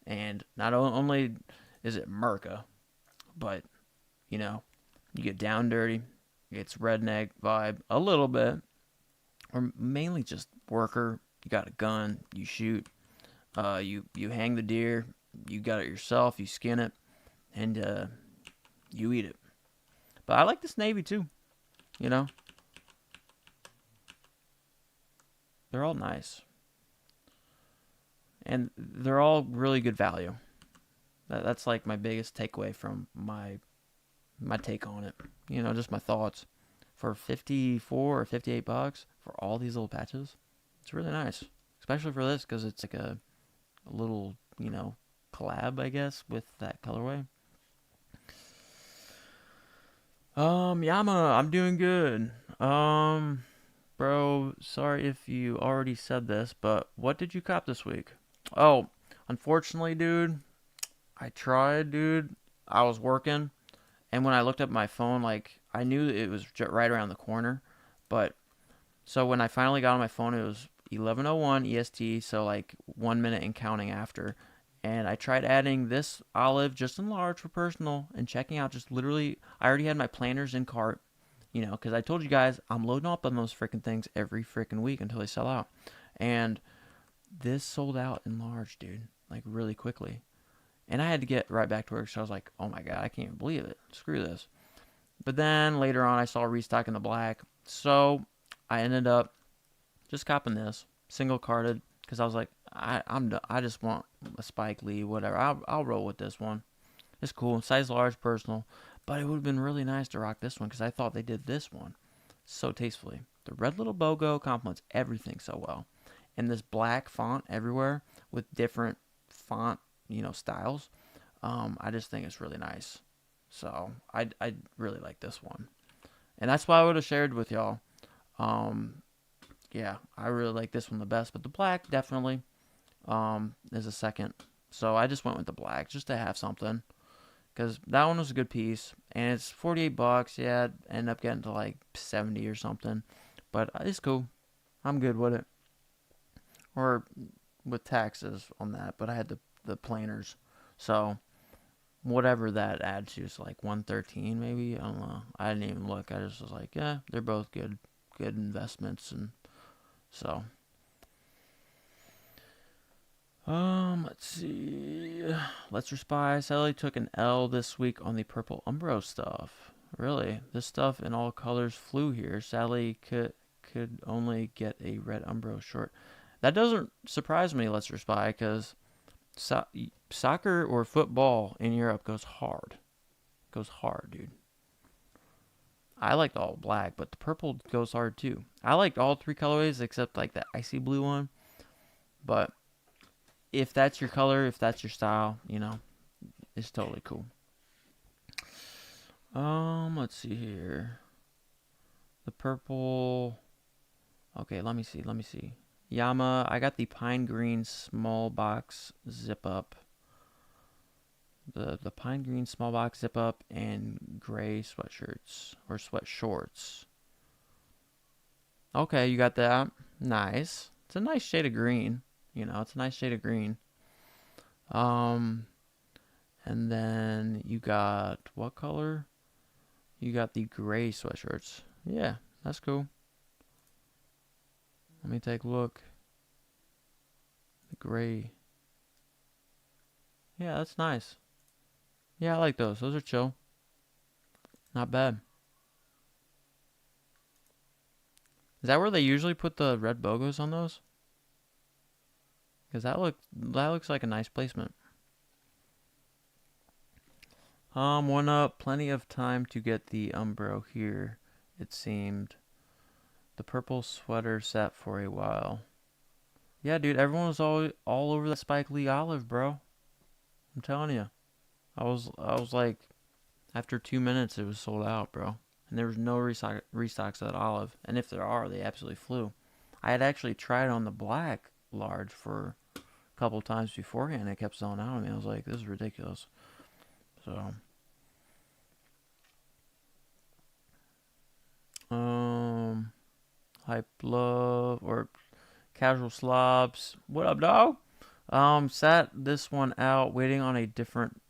And not only is it Merca, but you know, you get down dirty. It's redneck vibe a little bit, or mainly just worker. You got a gun, you shoot. You hang the deer. You got it yourself. You skin it, and you eat it. But I like this navy too. You know, they're all nice, and they're all really good value. That's like my biggest takeaway from my take on it. You know, just my thoughts. For 54 or 58 bucks for all these little patches, it's really nice, especially for this because it's like a little, you know, collab, I guess, with that colorway. Yama, I'm doing good. Bro, sorry if you already said this, but what did you cop this week? Oh, unfortunately, dude, I tried, dude. I was working, and when I looked at my phone, like, I knew it was right around the corner, but, so when I finally got on my phone, it was 11:01 EST, so, like, 1 minute and counting after, and I tried adding this olive just in large for personal, and checking out just literally, I already had my planners in cart, you know, because I told you guys, I'm loading up on those freaking things every freaking week until they sell out, and this sold out in large, dude, like, really quickly. And I had to get right back to work, so I was like, oh my god, I can't even believe it. Screw this. But then later on, I saw a restock in the black. So I ended up just copping this, single carded, because I was like, I just want a Spike Lee, whatever. I'll roll with this one. It's cool. Size large, personal. But it would have been really nice to rock this one, because I thought they did this one so tastefully. The red little BOGO complements everything so well. and this black font everywhere with different font, styles. I just think it's really nice. So I really like this one, and that's why I would have shared with y'all. Um, yeah, I really like this one the best, but the black definitely is a second. So I just went with the black just to have something, because that one was a good piece, and it's $48. Yeah, I'd end up getting to like 70 or something, but it's cool. I'm good with it, or with taxes on that. But I had the planers, so whatever that adds to is like 113 maybe. I don't know. I didn't even look. I just was like, yeah, they're both good investments, and so. Let's see. Let's Spy. Sally took an L this week on the purple Umbro stuff. Really, this stuff in all colors flew here. Sally could only get a red Umbro short. That doesn't surprise me, Let's Spy, because soccer or football in Europe goes hard. Goes hard, dude. I liked all black, but the purple goes hard too. I liked all three colorways except like the icy blue one. But if that's your color, if that's your style, it's totally cool. Let's see here. The purple. Okay, let me see. Yama, I got the pine green small box zip up. The pine green small box zip up and gray sweatshirts or sweat shorts. Okay, you got that. Nice. It's a nice shade of green. It's a nice shade of green. And then you got what color? You got the gray sweatshirts. Yeah, that's cool. Let me take a look. The gray. Yeah, that's nice. Yeah, I like those. Those are chill. Not bad. Is that where they usually put the red bogos on those? Because that looks like a nice placement. One up. Plenty of time to get the Umbro here, it seemed. The purple sweater sat for a while. Yeah, dude, everyone was all over the Spike Lee olive, bro. I'm telling you. I was like, after 2 minutes, it was sold out, bro. And there was no restocks of that olive. And if there are, they absolutely flew. I had actually tried on the black large for a couple times beforehand. It kept selling out on me. I was like, this is ridiculous. So, hype love or casual slobs. What up, dog? Sat this one out waiting on a different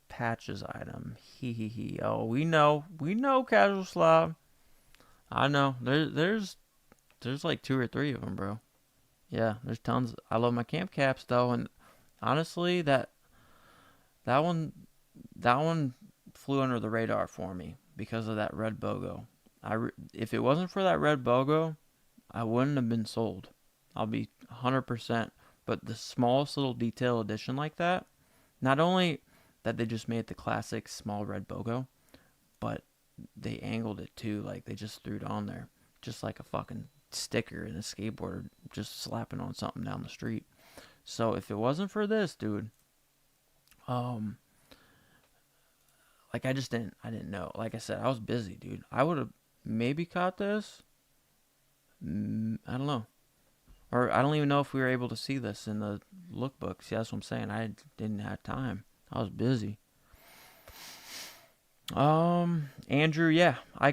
patches item. He. Oh, we know, casual slob. I know. There's like 2 or 3 of them, bro. Yeah, there's tons. I love my camp caps though, and honestly, that one flew under the radar for me because of that red BOGO. If it wasn't for that red BOGO, I wouldn't have been sold. I'll be 100%. But the smallest little detail edition like that, not only that they just made the classic small red BOGO, but they angled it too. Like they just threw it on there, just like a fucking sticker in a skateboarder just slapping on something down the street. So if it wasn't for this, dude, like I didn't know. Like I said, I was busy, dude. I would have maybe caught this. I don't know. Or I don't even know if we were able to see this in the lookbook. See, that's what I'm saying. I didn't have time. I was busy. Andrew, yeah. I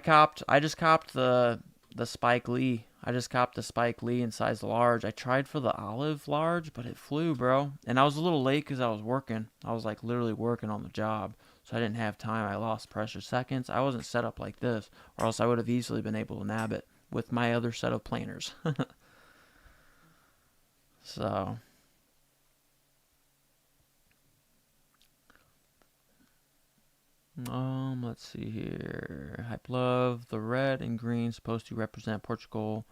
just copped the Spike Lee. I just copped the Spike Lee in size large. I tried for the olive large, but it flew, bro. And I was a little late because I was working. I was like literally working on the job. So I didn't have time. I lost precious seconds. I wasn't set up like this, or else I would have easily been able to nab it with my other set of planers. So, let's see here. Hype love. The red and green supposed to represent Portugal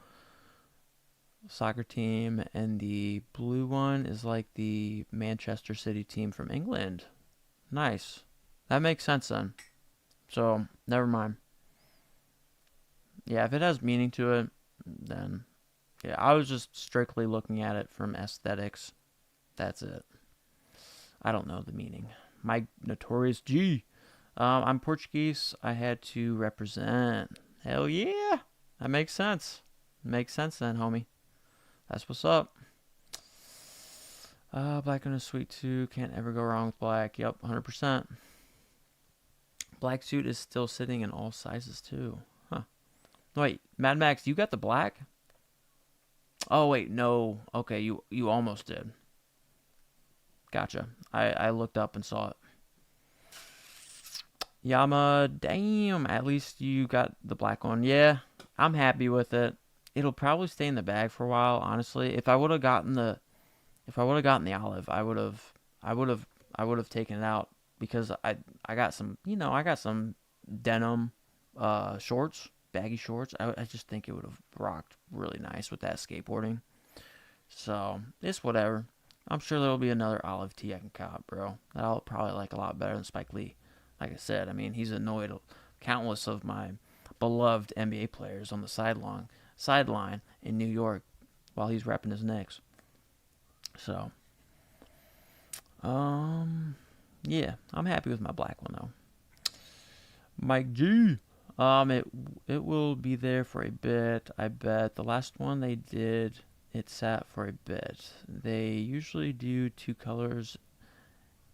soccer team, and the blue one is like the Manchester City team from England. Nice. That makes sense then. So, never mind. Yeah, if it has meaning to it, then Yeah, I was just strictly looking at it from aesthetics. That's it. I don't know the meaning. My notorious G. I'm Portuguese. I had to represent. Hell yeah. That makes sense. Makes sense then, homie. That's what's up. Black and a sweet too. Can't ever go wrong with black. Yep, 100%. Black suit is still sitting in all sizes too. Huh. Wait, Mad Max, you got the black? Oh wait, no. Okay, you almost did. Gotcha. I looked up and saw it. Yama, damn. At least you got the black one. Yeah, I'm happy with it. It'll probably stay in the bag for a while. Honestly, if I would have gotten the olive, I would have, I would have taken it out because I got some, I got some denim, shorts, baggy shorts. I just think it would have rocked really nice with that skateboarding. So it's whatever. I'm sure there'll be another olive tee I can cop, bro. That I'll probably like a lot better than Spike Lee. Like I said, I mean, he's annoyed countless of my beloved NBA players on the sideline in New York while he's repping his Knicks. So, yeah, I'm happy with my black one though. Mike G. It will be there for a bit. I bet the last one they did, it sat for a bit. They usually do two colors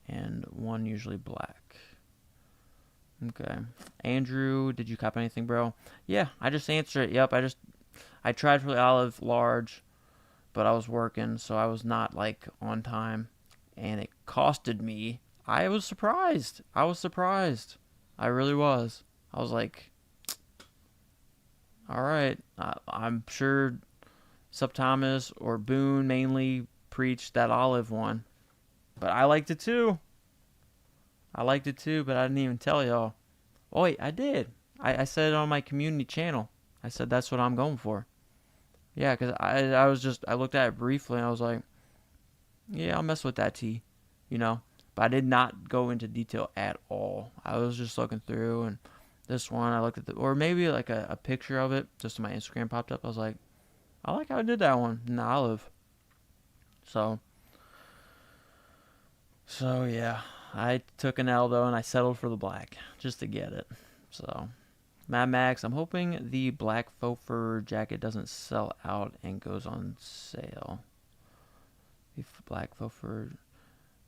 and one usually black. Okay. Andrew, did you cop anything, bro? Yeah, I just answered it. Yep, I tried for the olive large, but I was working, so I was not like on time, and it costed me. I was surprised. I really was. I was like, all right. I'm sure Sup Thomas or Boone mainly preached that olive one, but I liked it too. But I didn't even tell y'all. Oh wait, I did. I said it on my community channel. I said that's what I'm going for. Yeah, because I looked at it briefly and I was like, yeah, I'll mess with that T, you know. But I did not go into detail at all. I was just looking through, and this one I looked at or maybe like a picture of it just on my Instagram popped up. I was like, I like how I did that one in the olive. So yeah, I took an L though, and I settled for the black just to get it. So Mad Max, I'm hoping the black faux fur jacket doesn't sell out and goes on sale. If black faux fur.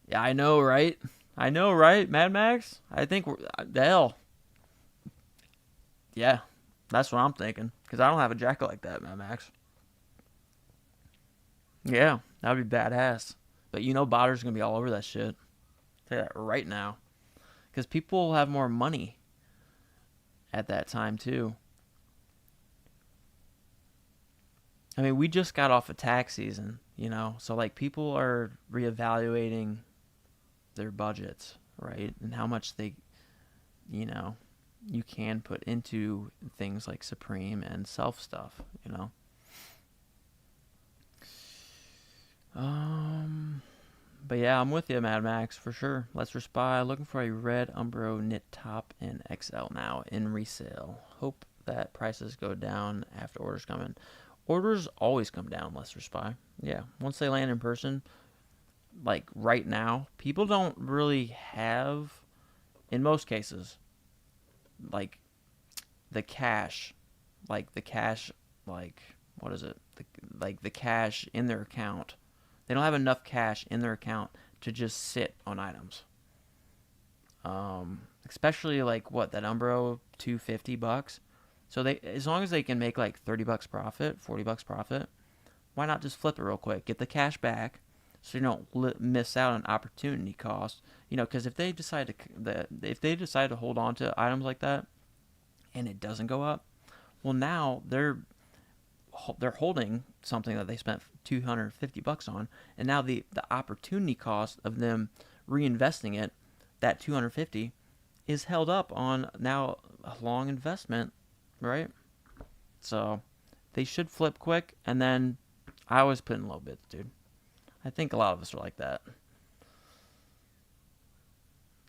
Yeah, I know, right? Mad Max? I think the hell. Yeah, that's what I'm thinking. Because I don't have a jacket like that, Mad Max. Yeah, that would be badass. But Bodder's going to be all over that shit. I'll tell you that right now. Because people will have more money at that time, too. I mean, we just got off of tax season, So, like, people are reevaluating their budgets, right? And how much they, you can put into things like Supreme and self stuff. But yeah, I'm with you, Mad Max, for sure. Let's Spy. Looking for a red Umbro knit top in XL now in resale. Hope that prices go down after orders come in. Orders always come down, Lester Spy. Yeah, once they land in person, like right now, people don't really have, in most cases, like the cash, like what is it? Like the cash in their account. They don't have enough cash in their account to just sit on items. Especially like that Umbro $250. So as long as they can make like $30 profit, $40 profit, why not just flip it real quick, get the cash back, so you don't miss out on opportunity cost. Because if they decide to hold on to items like that, and it doesn't go up, well now they're holding something that they spent $250 on, and now the opportunity cost of them reinvesting it, that $250, is held up on now a long investment, right? So they should flip quick, and then I always put in low bids, dude. I think a lot of us are like that.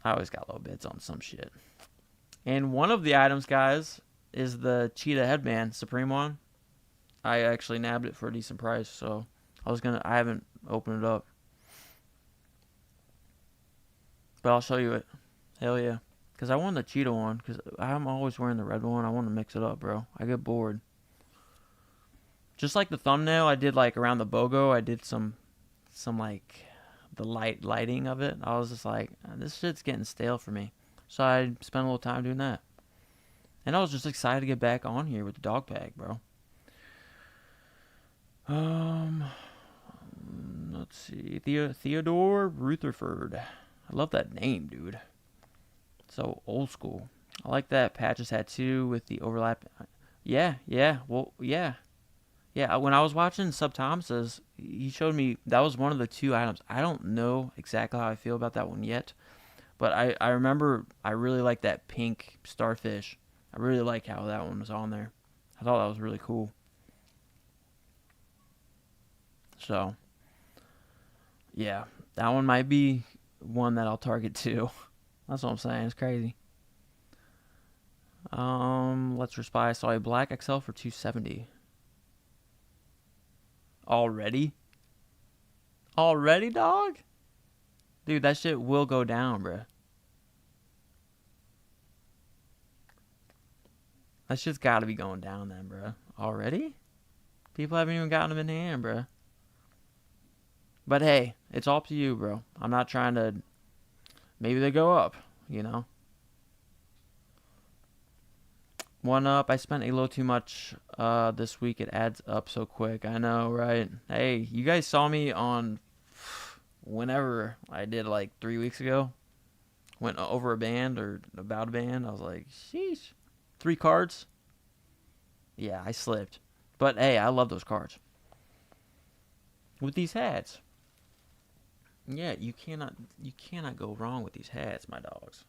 I always got low bids on some shit. And one of the items, guys, is the cheetah headband, Supreme one. I actually nabbed it for a decent price, so I haven't opened it up. But I'll show you it. Hell yeah. Because I want the Cheeto one, because I'm always wearing the red one. I want to mix it up, bro. I get bored. Just like the thumbnail I did like around the BOGO, I did some like the lighting of it. I was just like, this shit's getting stale for me. So I spent a little time doing that. And I was just excited to get back on here with the dog pack, bro. Let's see. Theodore Rutherford. I love that name, dude. So old school. I like that Patches tattoo with the overlap. Yeah. Well, yeah. Yeah, when I was watching Sub Thomas's, he showed me that was one of the two items. I don't know exactly how I feel about that one yet, but I remember I really like that pink starfish. I really like how that one was on there. I thought that was really cool. So, yeah, that one might be one that I'll target too. That's what I'm saying. It's crazy. Let's respy. I saw a black XL for 270. Already? Already, dog? Dude, that shit will go down, bruh. That shit's gotta be going down then, bruh. Already? People haven't even gotten them in hand, bruh. But hey, it's all up to you, bro. I'm not trying to... Maybe they go up, you know? One up. I spent a little too much this week. It adds up so quick. I know, right? Hey, you guys saw me on whenever I did like 3 weeks ago. Went over a band or about a band. I was like, sheesh. 3 cards. Yeah, I slipped. But hey, I love those cards. With these hats. Yeah, you cannot go wrong with these hats, my dogs.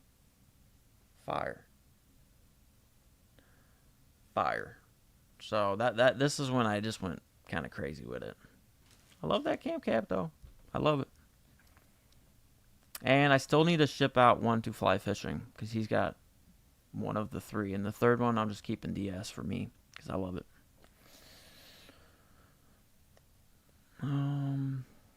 Fire. So this is when I just went kind of crazy with it. I love that camp cap though. I love it. And I still need to ship out one to Fly Fishing because he's got one of the 3, and the third one I'm just keeping DS for me because I love it.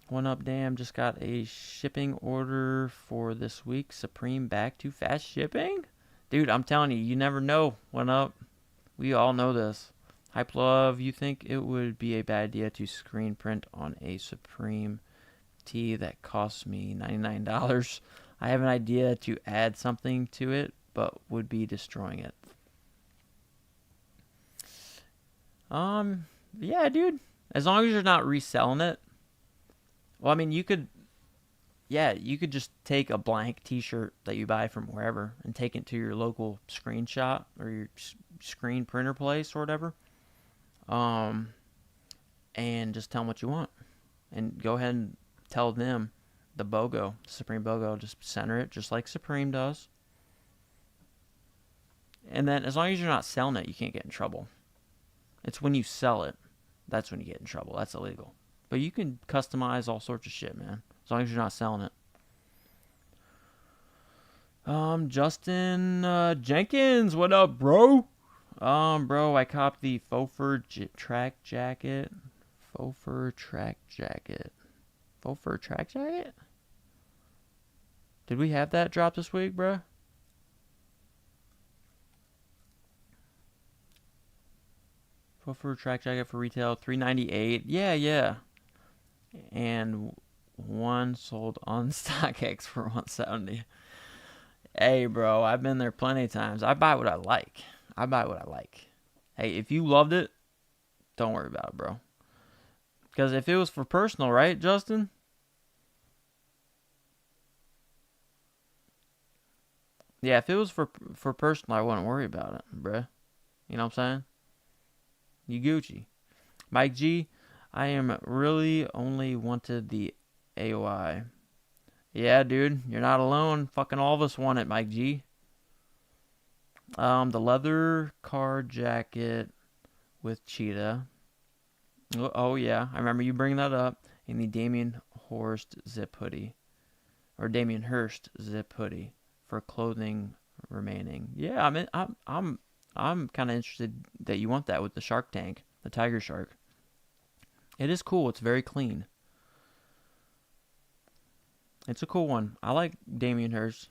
One up, damn, just got a shipping order for this week. Supreme back to fast shipping? Dude, I'm telling you, you never know. One up. We all know this. Hype Love, you think it would be a bad idea to screen print on a Supreme tee that costs me $99? I have an idea to add something to it, but would be destroying it. Yeah, dude. As long as you're not reselling it. Well, I mean, you could just take a blank t-shirt that you buy from wherever and take it to your local screenshot or your screen printer place or whatever. And just tell them what you want. And go ahead and tell them the BOGO, Supreme BOGO, just center it just like Supreme does. And then as long as you're not selling it, you can't get in trouble. It's when you sell it, that's when you get in trouble. That's illegal. But you can customize all sorts of shit, man. As long as you're not selling it. Justin Jenkins, what up, bro? Bro, I copped the faux fur track jacket. Faux fur track jacket. Faux fur track jacket? Did we have that drop this week, bro? Faux fur track jacket for retail, $398. Yeah. And one sold on StockX for $170. Hey, bro, I've been there plenty of times. I buy what I like. Hey, if you loved it, don't worry about it, bro. Because if it was for personal, right, Justin? Yeah, if it was for personal, I wouldn't worry about it, bro. You know what I'm saying? You Gucci. Mike G, I am really only wanted the AOI. Yeah, dude, you're not alone. Fucking all of us want it, Mike G. The leather card jacket with cheetah. Oh yeah, I remember you bringing that up. And the Damien Hirst zip hoodie, or Damien Hirst zip hoodie for clothing remaining. Yeah, I'm kind of interested that you want that with the Shark Tank. the tiger shark. It is cool. It's very clean. It's a cool one. I like Damien Hirst.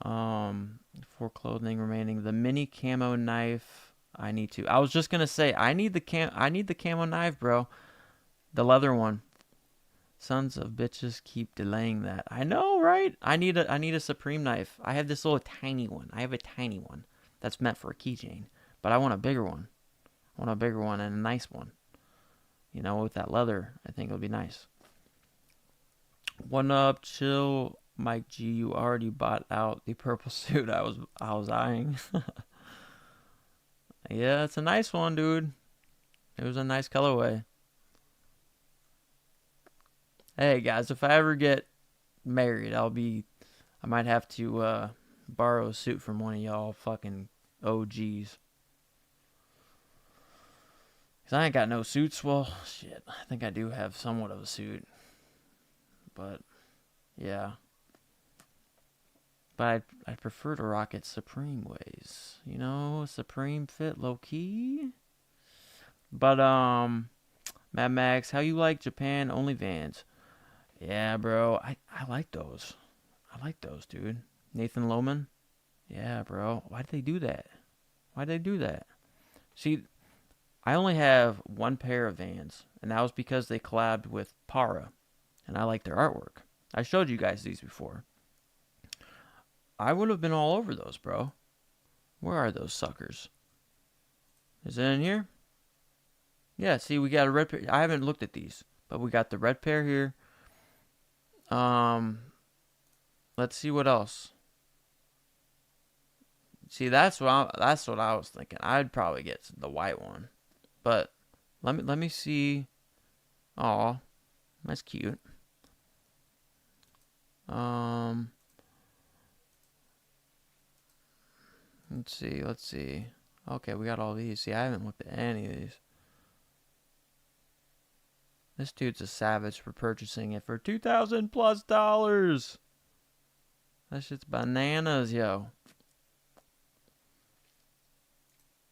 For clothing remaining, the mini camo knife. I need to. I was just gonna say I need the camo knife, bro. The leather one. Sons of bitches keep delaying that. I know, right? I need a Supreme knife. I have this little tiny one. I have a tiny one that's meant for a keychain, but I want a bigger one. I want a bigger one and a nice one. You know, with that leather, I think it'll be nice. One up, chill, Mike G. You already bought out the purple suit I was eyeing. Yeah, it's a nice one, dude. It was a nice colorway. Hey guys, if I ever get married, I might have to borrow a suit from one of y'all fucking OGs. Cause I ain't got no suits. Well, shit, I think I do have somewhat of a suit. But, yeah. But I'd prefer to rock it Supreme ways. You know, Supreme fit low key. But, Mad Max, how you like Japan only Vans? Yeah, bro. I like those. I like those, dude. Nathan Lohman? Yeah, bro. Why'd they do that? Why'd they do that? See, I only have one pair of Vans, and that was because they collabed with Para, and I like their artwork. I showed you guys these before. I would have been all over those, bro. Where are those suckers? Is it in here? Yeah, see, we got a red pair. I haven't looked at these, but we got the red pair here. Let's see what else. See, that's what I was thinking. I'd probably get the white one. But let me see. Aw, that's cute. Let's see. Okay, we got all these. See, I haven't looked at any of these. This dude's a savage for purchasing it for $2,000+. That shit's bananas, yo.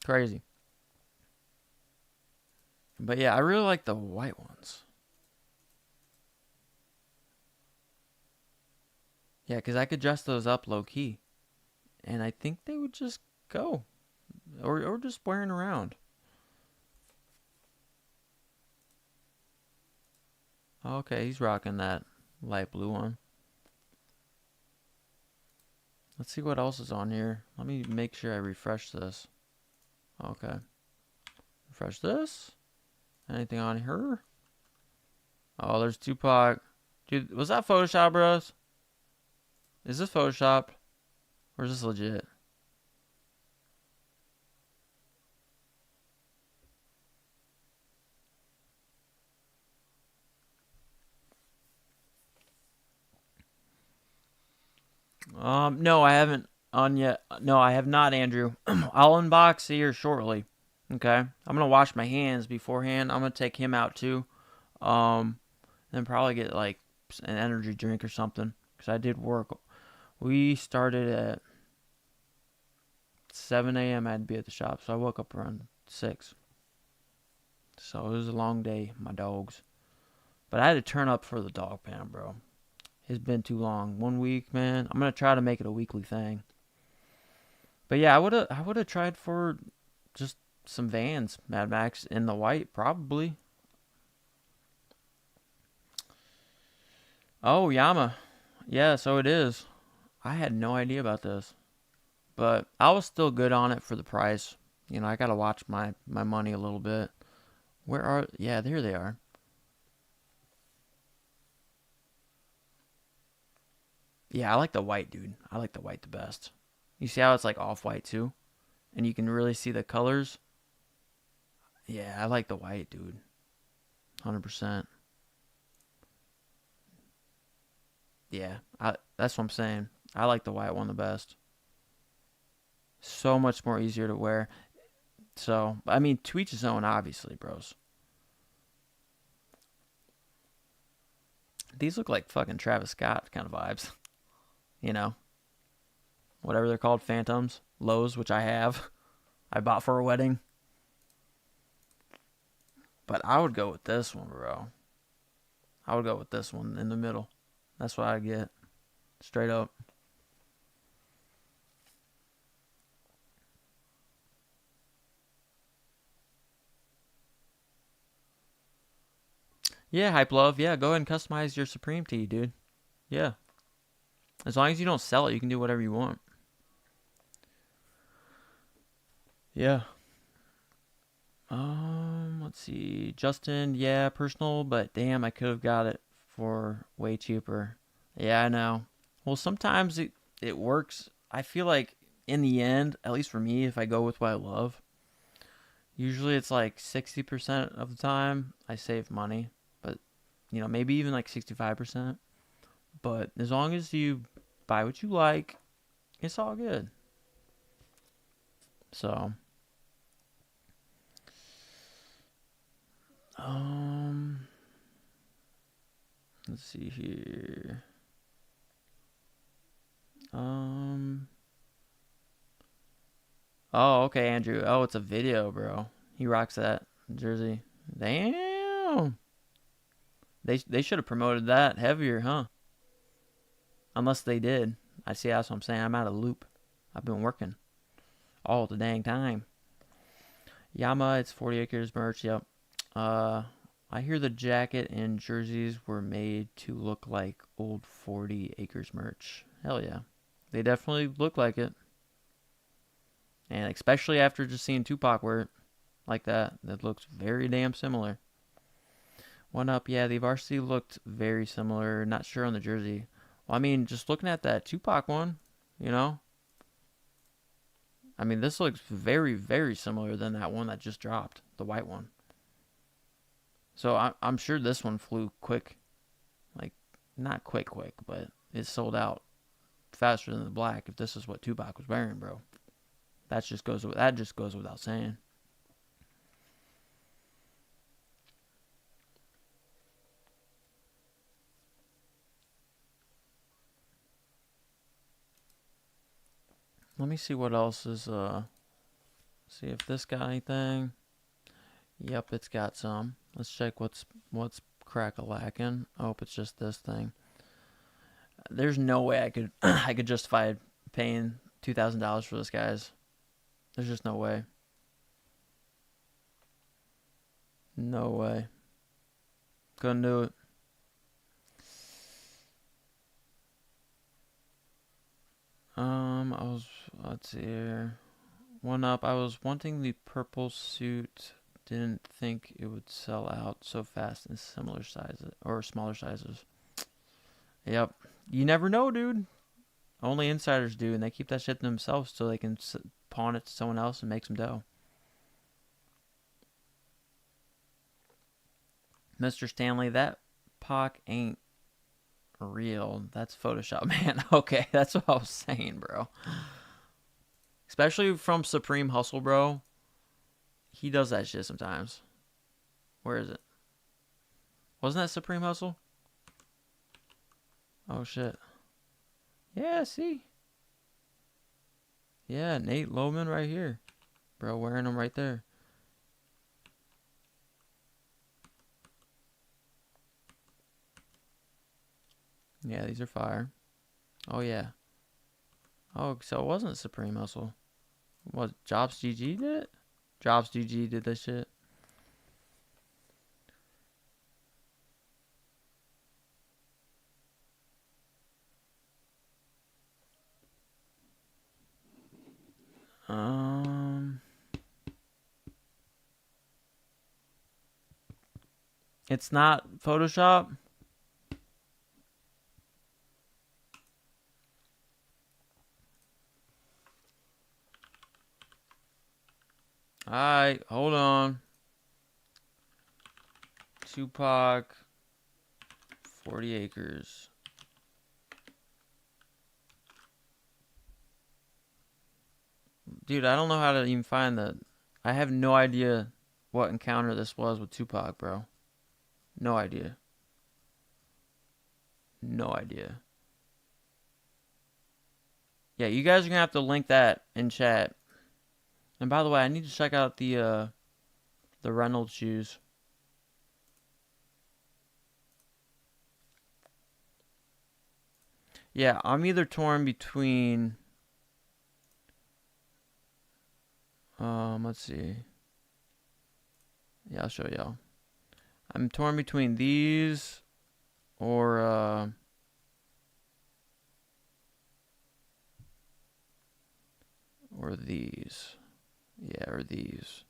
Crazy. But yeah, I really like the white ones. Yeah, because I could dress those up low key. And I think they would just go. Or just wearing around. Okay, he's rocking that light blue one. Let's see what else is on here. Let me make sure I refresh this. Okay. Refresh this. Anything on her? Oh, there's Tupac. Dude, was that Photoshop, bros? Is this Photoshop? Or is this legit? No, I haven't on yet. No, I have not, Andrew. I'll unbox here shortly. Okay, I'm gonna wash my hands beforehand. I'm gonna take him out too. Then probably get like an energy drink or something. Cause I did work. We started at 7 a.m. I had to be at the shop, so I woke up around 6. So it was a long day, my dogs. But I had to turn up for the dog pound, bro. It's been too long. 1 week, man. I'm gonna try to make it a weekly thing. But yeah, I would have tried for just some Vans, Mad Max in the white, probably. Oh, Yama. Yeah, so it is. I had no idea about this. But I was still good on it for the price. You know, I gotta watch my money a little bit. Yeah, there they are. Yeah, I like the white, dude. I like the white the best. You see how it's like off-white too? And you can really see the colors. Yeah, I like the white, dude. 100%. Yeah, that's what I'm saying. I like the white one the best. So much more easier to wear. So, I mean, to each his own, obviously, bros. These look like fucking Travis Scott kind of vibes. You know? Whatever they're called, Phantoms. Lows, which I have. I bought for a wedding. But I would go with this one, bro. I would go with this one in the middle. That's what I get. Straight up. Yeah, Hype Love. Yeah, go ahead and customize your Supreme tee, dude. Yeah. As long as you don't sell it, you can do whatever you want. Yeah. Let's see. Justin, yeah, personal, but damn, I could have got it for way cheaper. Yeah, I know. Well, sometimes it works. I feel like in the end, at least for me, if I go with what I love, usually it's like 60% of the time I save money, but maybe even like 65%. But as long as you buy what you like, it's all good. So, let's see here. Oh, okay, Andrew. Oh, it's a video, bro. He rocks that jersey. Damn. They should have promoted that heavier, huh? Unless they did. I see. That's what I'm saying. I'm out of the loop. I've been working all the dang time. Yama, it's 40 Acres merch. Yep. I hear the jacket and jerseys were made to look like old 40 Acres merch. Hell yeah. They definitely look like it. And especially after just seeing Tupac wear it like that, that looks very damn similar. One up, yeah, the varsity looked very similar. Not sure on the jersey. Well, I mean, just looking at that Tupac one, I mean, this looks very, very similar than that one that just dropped, the white one. So I'm sure this one flew quick. Like, not quick, but it sold out faster than the black if this is what Tupac was wearing, bro. That just goes without saying. Let me see what else is see if this got anything. Yep, it's got some. Let's check what's crack-a-lackin'. I hope it's just this thing. There's no way I could I could justify paying $2,000 for this, guys. There's just no way. No way. Couldn't do it. Let's see here. One up. I was wanting the purple suit. Didn't think it would sell out so fast in similar sizes or smaller sizes. Yep. You never know, dude. Only insiders do, and they keep that shit to themselves so they can pawn it to someone else and make some dough. Mr. Stanley, that Pac ain't real. That's Photoshop, man. Okay, that's what I was saying, bro. Especially from Supreme Hustle, bro. He does that shit sometimes. Where is it? Wasn't that Supreme Hustle? Oh, shit. Yeah, see? Yeah, Nate Loman right here. Bro, wearing them right there. Yeah, these are fire. Oh, yeah. Oh, so it wasn't Supreme Hustle. What, Jobs GG did it? Jobs GG did this shit. It's not Photoshop. Alright, hold on. Tupac, 40 Acres. Dude, I don't know how to even find the... I have no idea what encounter this was with Tupac, bro. No idea. No idea. Yeah, you guys are going to have to link that in chat. And by the way, I need to check out the Reynolds shoes. Yeah, I'm either torn between let's see. Yeah, I'll show y'all. I'm torn between these or these. Yeah, or these.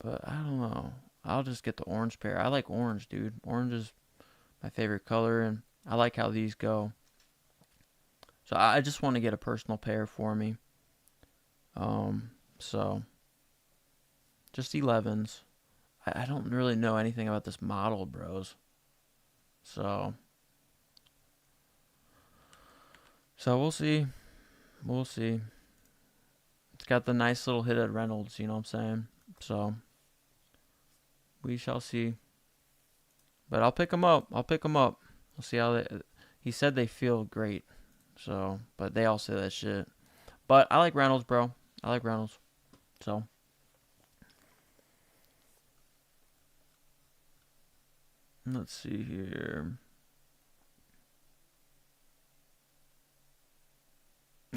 But I don't know. I'll just get the orange pair. I like orange, dude. Orange is my favorite color, and I like how these go. So I just want to get a personal pair for me. So just 11s. I don't really know anything about this model, bros. So we'll see. We'll see. It's got the nice little hit at Reynolds, you know what I'm saying? So we shall see. But I'll pick them up. I'll pick them up. We'll see how they. He said they feel great. So, but they all say that shit. But I like Reynolds, bro. I like Reynolds. So. Let's see here.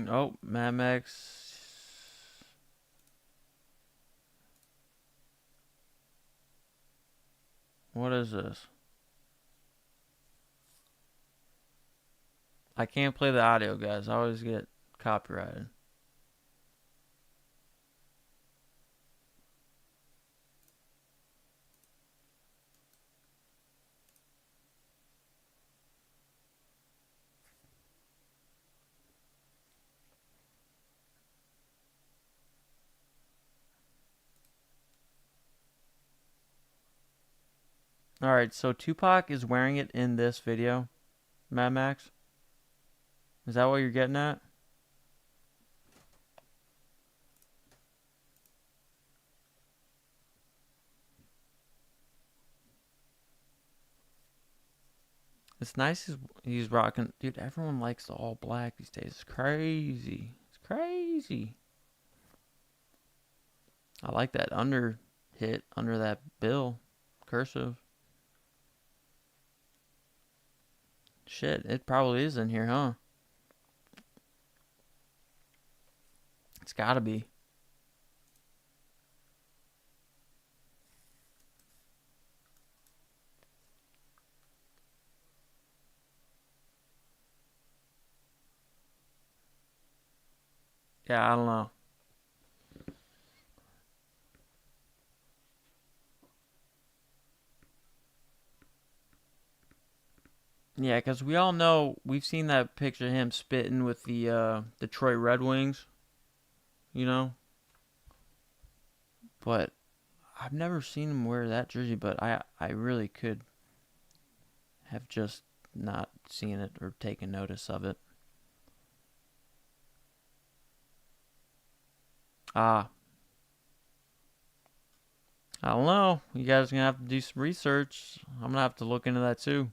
Oh, Mad Max. What is this? I can't play the audio, guys. I always get copyrighted. Alright, so Tupac is wearing it in this video, Mad Max. Is that what you're getting at? It's nice he's rocking. Dude, everyone likes the all black these days. It's crazy. It's crazy. I like that under hit under that bill. Cursive. Shit, it probably is in here, huh? It's gotta be. Yeah, I don't know. Yeah, because we all know we've seen that picture of him spitting with the Detroit Red Wings, you know. But I've never seen him wear that jersey. But I really could have just not seen it or taken notice of it. Ah, I don't know. You guys are gonna have to do some research. I'm gonna have to look into that too.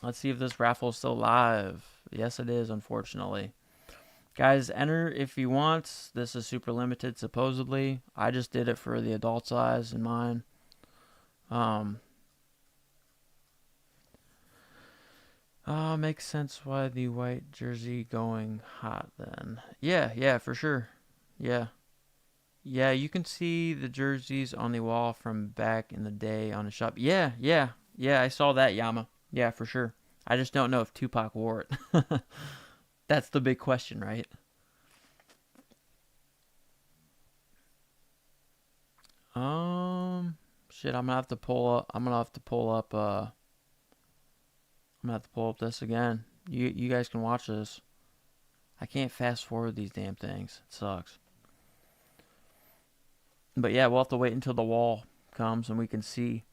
Let's see if this raffle is still live. Yes, it is, unfortunately. Guys, enter if you want. This is super limited, supposedly. I just did it for the adult size in mine. Makes sense why the white jersey going hot then. Yeah, for sure. Yeah. Yeah, you can see the jerseys on the wall from back in the day on the shop. Yeah, I saw that, Yama. Yeah, for sure. I just don't know if Tupac wore it. That's the big question, right? Shit, I'm gonna have to pull up. I'm gonna have to pull up this again. You guys can watch this. I can't fast forward these damn things. It sucks. But yeah, we'll have to wait until the wall comes and we can see.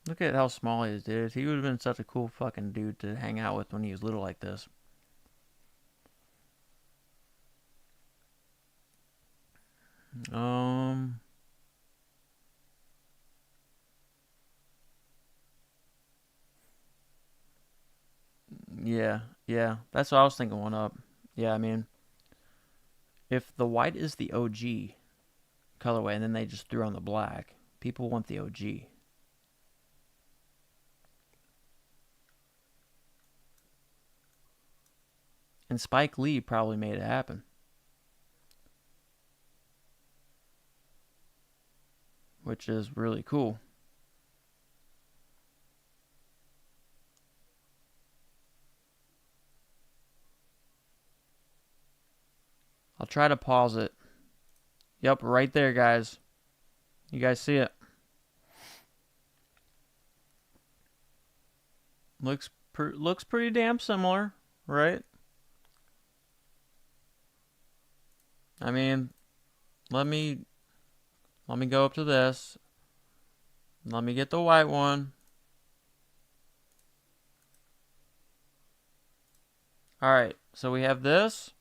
Look at how small he is, dude. He would have been such a cool fucking dude to hang out with when he was little like this. Um. Yeah. That's what I was thinking. One up. Yeah, I mean, if the white is the OG colorway and then they just threw on the black, people want the OG. And Spike Lee probably made it happen. Which is really cool. I'll try to pause it. Yep, right there, guys. You guys see it? Looks pretty damn similar, right? I mean, let me go up to this. Let me get the white one. All right, so we have this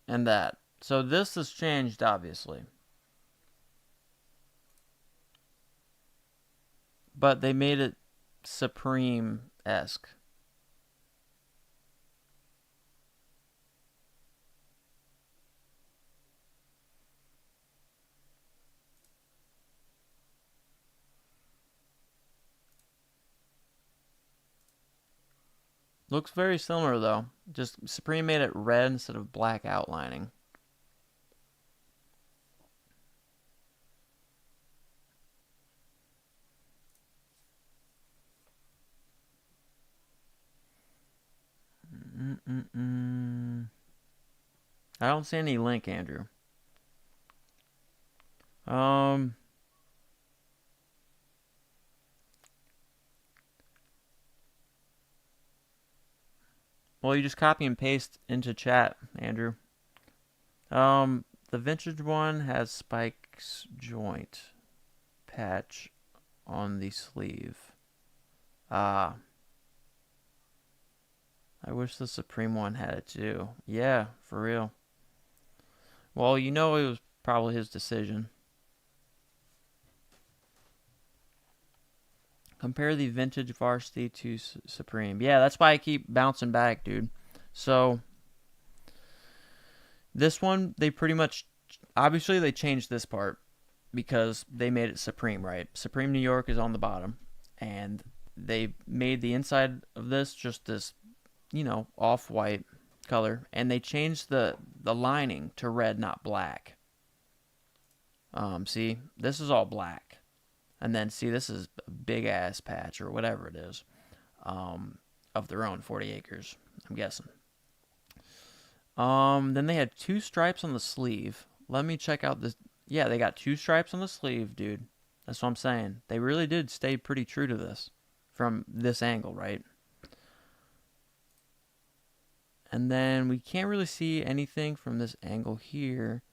and that. So this has changed, obviously. But they made it Supreme-esque. Looks very similar, though. Just Supreme made it red instead of black outlining. I don't see any link, Andrew. Well, you just copy and paste into chat, Andrew. The vintage one has Spike's joint patch on the sleeve. Ah. I wish the Supreme one had it too. Yeah, for real. Well, you know it was probably his decision. Compare the vintage varsity to Supreme. Yeah, that's why I keep bouncing back, dude. So, this one, they pretty much, obviously they changed this part because they made it Supreme, right? Supreme New York is on the bottom. And they made the inside of this just this, off-white color. And they changed the lining to red, not black. See, this is all black. And then, see, this is a big-ass patch, or whatever it is, of their own, 40 acres, I'm guessing. Then they had 2 stripes on the sleeve. Let me check out this. Yeah, they got 2 stripes on the sleeve, dude. That's what I'm saying. They really did stay pretty true to this from this angle, right? And then we can't really see anything from this angle here,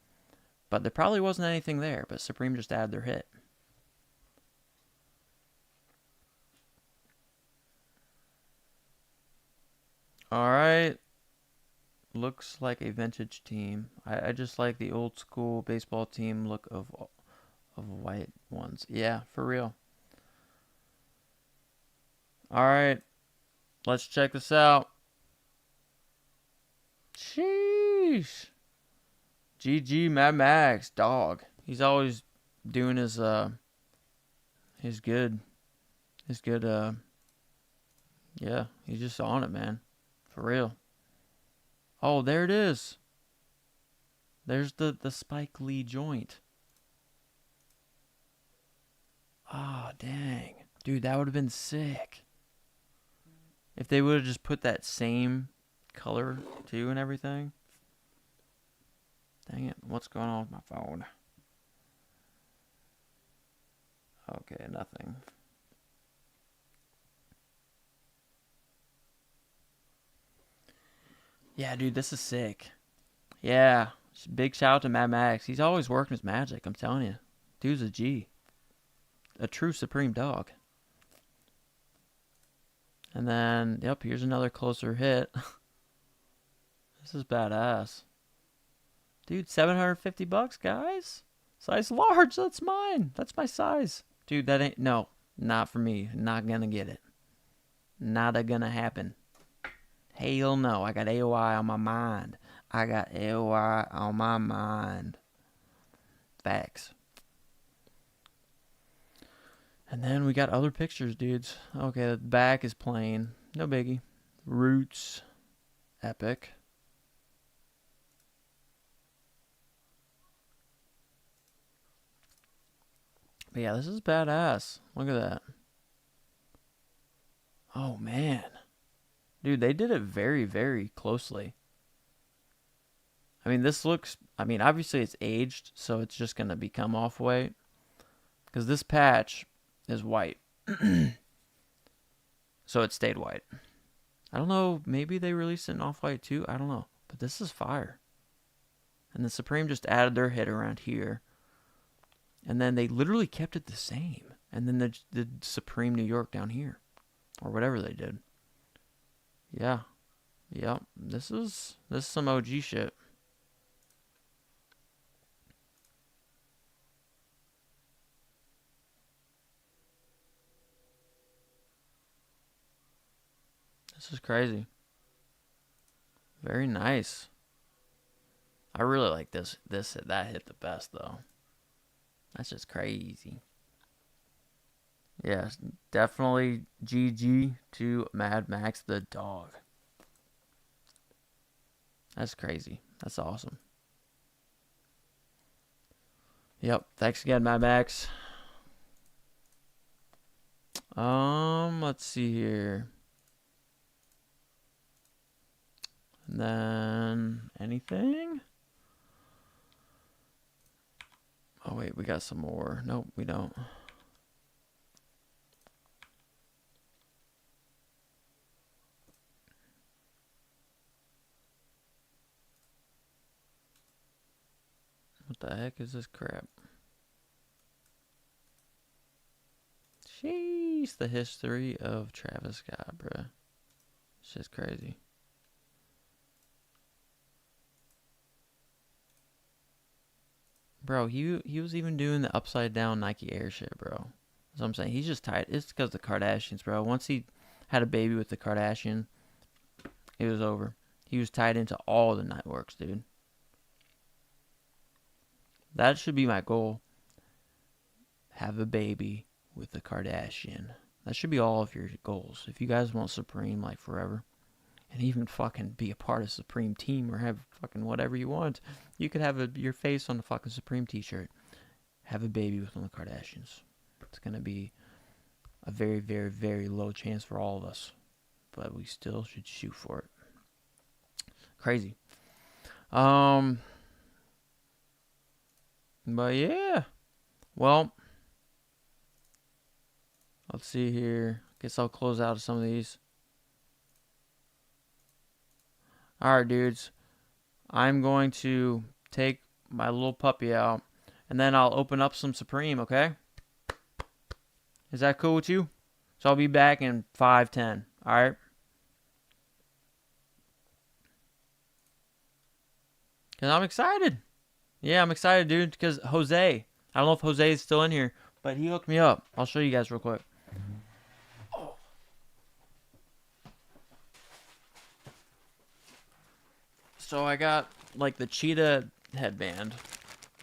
but there probably wasn't anything there, but Supreme just added their hit. All right. Looks like a vintage team. I just like the old school baseball team look of white ones. Yeah, for real. All right. Let's check this out. Sheesh. GG Mad Max, dog. He's always doing his good yeah, he's just on it, man. For real. Oh, there it is. There's the Spike Lee joint. Ah, oh, dang. Dude, that would have been sick. If they would have just put that same color, too, and everything. Dang it. What's going on with my phone? Okay, nothing. Yeah, dude, this is sick. Yeah. Big shout out to Mad Max. He's always working his magic, I'm telling you. Dude's a G. A true Supreme dog. And then, yep, here's another closer hit. This is badass. Dude, $750, guys. Size large, that's mine. That's my size. Dude, that ain't, no, not for me. Not gonna get it. Not a gonna happen. Hell no. I got AOI on my mind. I got AOI on my mind. Facts. And then we got other pictures, dudes. Okay, the back is plain. No biggie. Roots. Epic. But yeah, this is badass. Look at that. Oh, man. Dude, they did it very, very closely. I mean, this looks... I mean, obviously it's aged, so it's just going to become off-white. Because this patch is white. So it stayed white. I don't know. Maybe they released it in off-white too. I don't know. But this is fire. And the Supreme just added their hit around here. And then they literally kept it the same. And then they did Supreme New York down here. Or whatever they did. Yeah. Yep. This is some OG shit. This is crazy. Very nice. I really like that hit the best though. That's just crazy. Yeah, definitely GG to Mad Max the dog. That's crazy. That's awesome. Yep. Thanks again, Mad Max. Let's see here. And then anything? Oh wait, we got some more. Nope, we don't. What the heck is this crap? Jeez, the history of Travis Scott, bruh. It's just crazy. Bro, he was even doing the upside down Nike Air shit, bro. That's what I'm saying. He's just tight. It's because the Kardashians, bro. Once he had a baby with the Kardashian, it was over. He was tied into all the networks, dude. That should be my goal. Have a baby with the Kardashian. That should be all of your goals. If you guys want Supreme like forever, and even fucking be a part of Supreme team or have fucking whatever you want, you could have your face on the fucking Supreme t-shirt. Have a baby with one of the Kardashians. It's going to be a very, very, very low chance for all of us. But we still should shoot for it. Crazy. But yeah. Well, let's see here. Guess I'll close out some of these. Alright, dudes. I'm going to take my little puppy out, and then I'll open up some Supreme, okay? Is that cool with you? So I'll be back in 5-10. Alright? Because I'm excited. Yeah, I'm excited, dude, because Jose. I don't know if Jose is still in here, but he hooked me up. I'll show you guys real quick. Oh. So I got, like, the cheetah headband.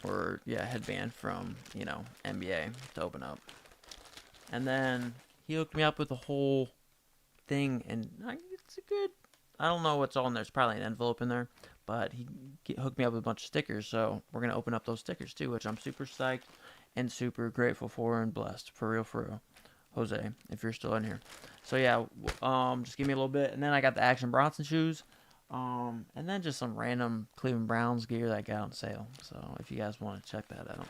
Or, yeah, headband from, NBA to open up. And then he hooked me up with the whole thing, and it's a good... I don't know what's all in there. It's probably an envelope in there. But he hooked me up with a bunch of stickers, so we're going to open up those stickers too, which I'm super psyched and super grateful for and blessed. For real. Jose, if you're still in here. So yeah, just give me a little bit. And then I got the Action Bronson shoes. And then just some random Cleveland Browns gear that I got on sale. So if you guys want to check that out.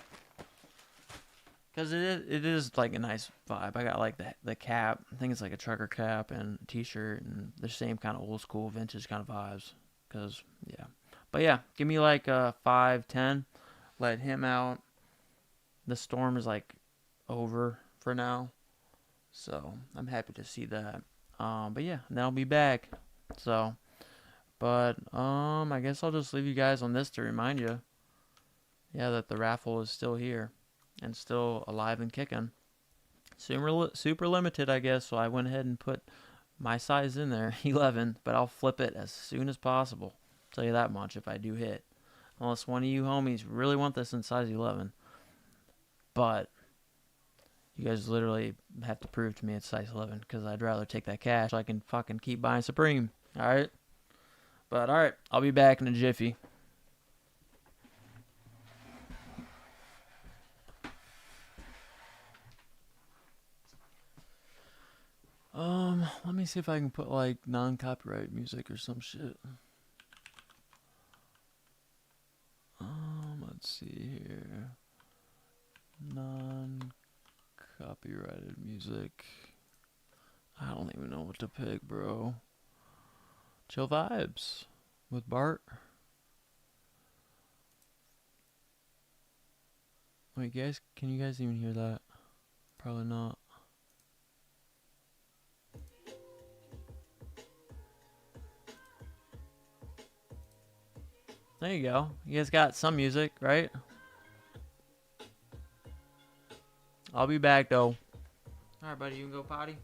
Because it is like a nice vibe. I got like the cap. I think it's like a trucker cap and a t-shirt and the same kind of old school vintage kind of vibes. Because, yeah. But yeah, give me like 5-10. Let him out. The storm is like over for now. So I'm happy to see that. But yeah, then I'll be back. So, but I guess I'll just leave you guys on this to remind you. Yeah, that the raffle is still here. And still alive and kicking. Super limited, I guess. So I went ahead and put My size in there, 11, but I'll flip it as soon as possible. Tell you that much if I do hit. Unless one of you homies really want this in size 11. But you guys literally have to prove to me it's size 11 because I'd rather take that cash so I can fucking keep buying Supreme. Alright? But alright, I'll be back in a jiffy. Let me see if I can put like non-copyright music or some shit. Let's see here. Non-copyrighted music. I don't even know what to pick, bro. Chill Vibes with Bart. Wait, guys, can you guys even hear that? Probably not. There you go. You guys got some music, right? I'll be back, though. Alright, buddy, you can go potty.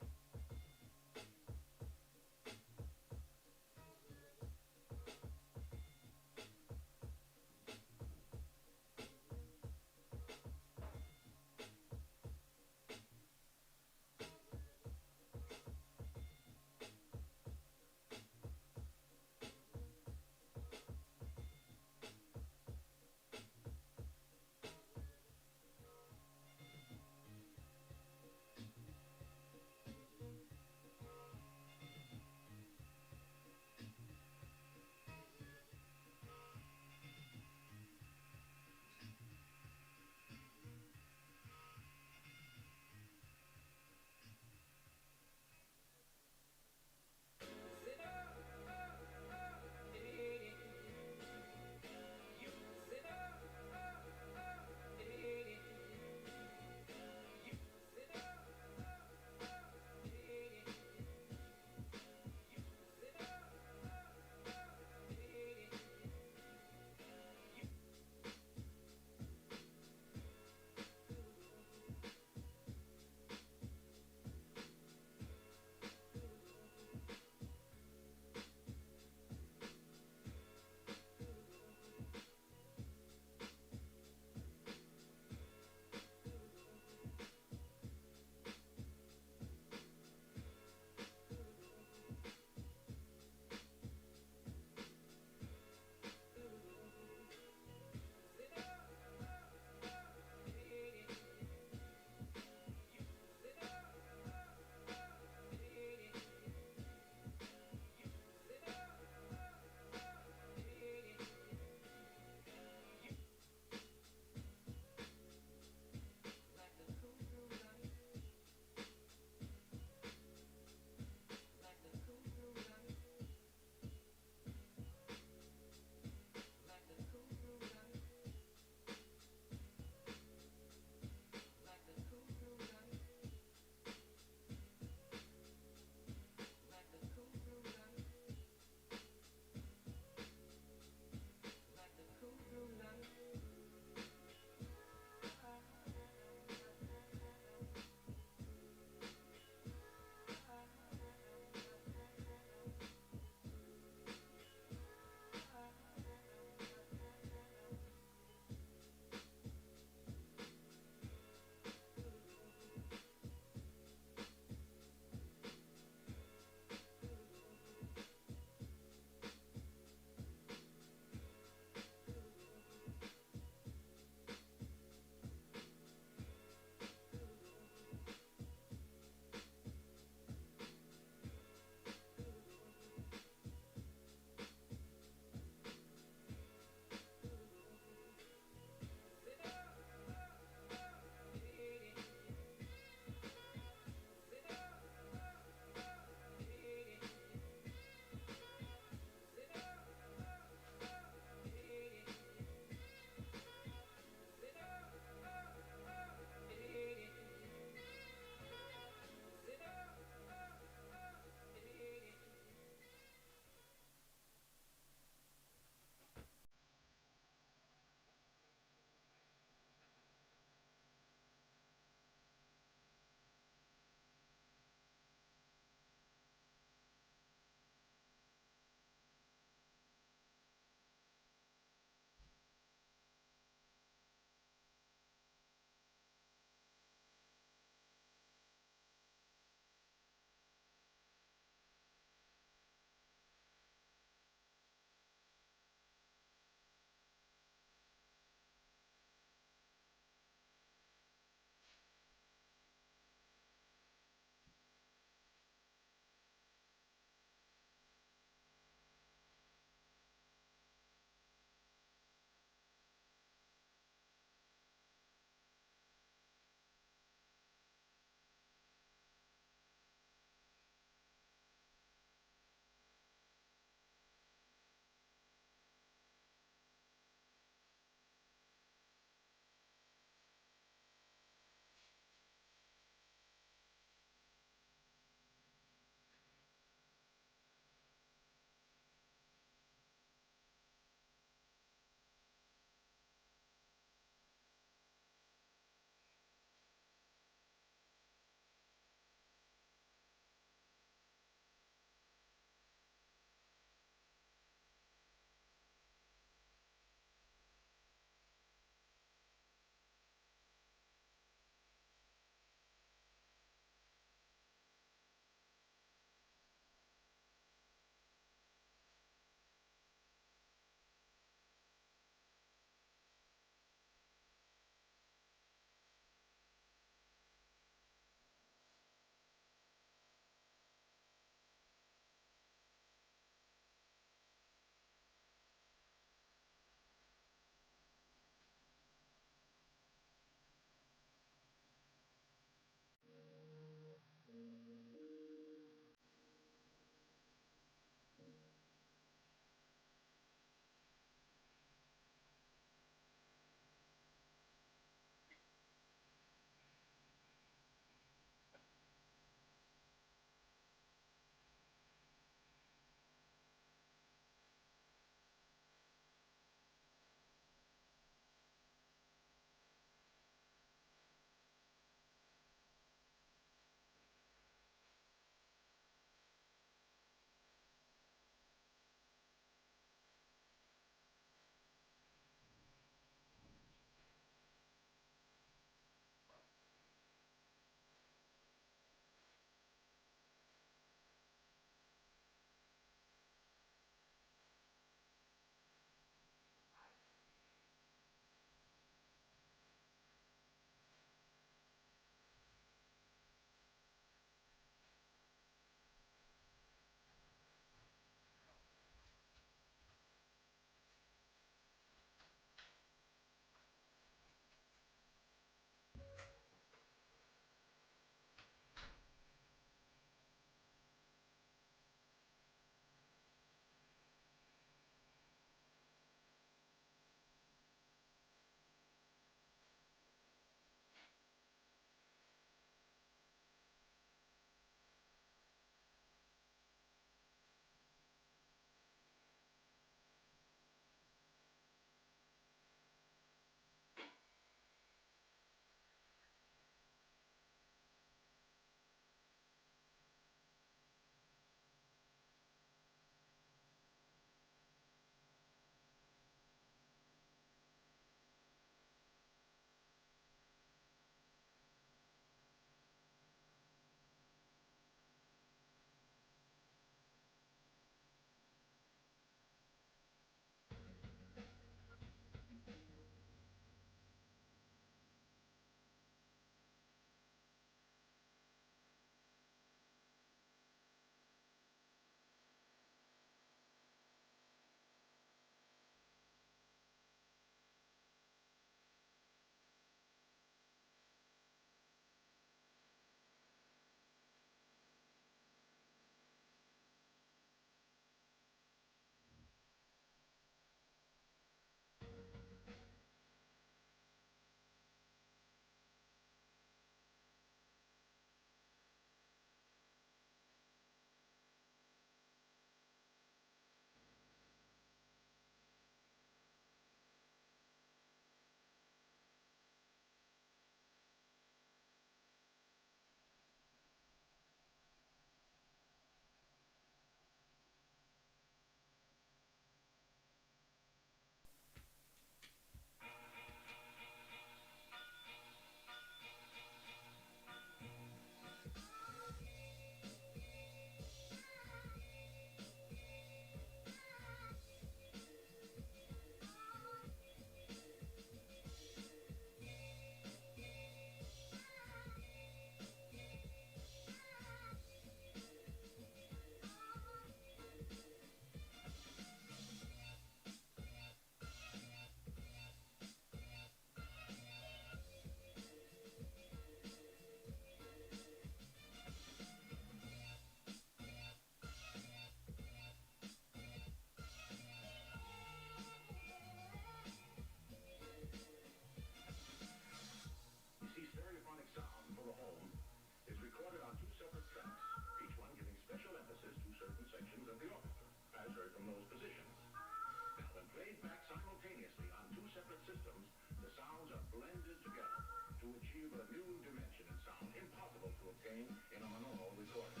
those positions. Now, when played back simultaneously on two separate systems, the sounds are blended together to achieve a new dimension in sound impossible to obtain in a monaural recording.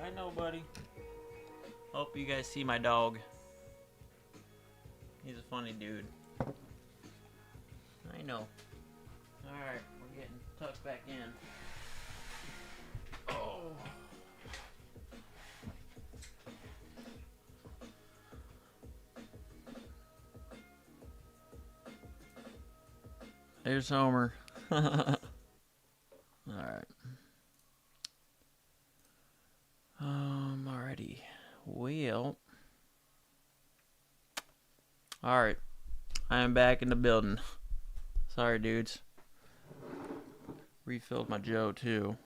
I know, buddy. Hope you guys see my dog. He's a funny dude. I know. Alright, we're getting tucked back in. Oh. There's Homer. Alright. Alrighty. Well. Alright. I am back in the building. Sorry, dudes. Refilled my Joe, too.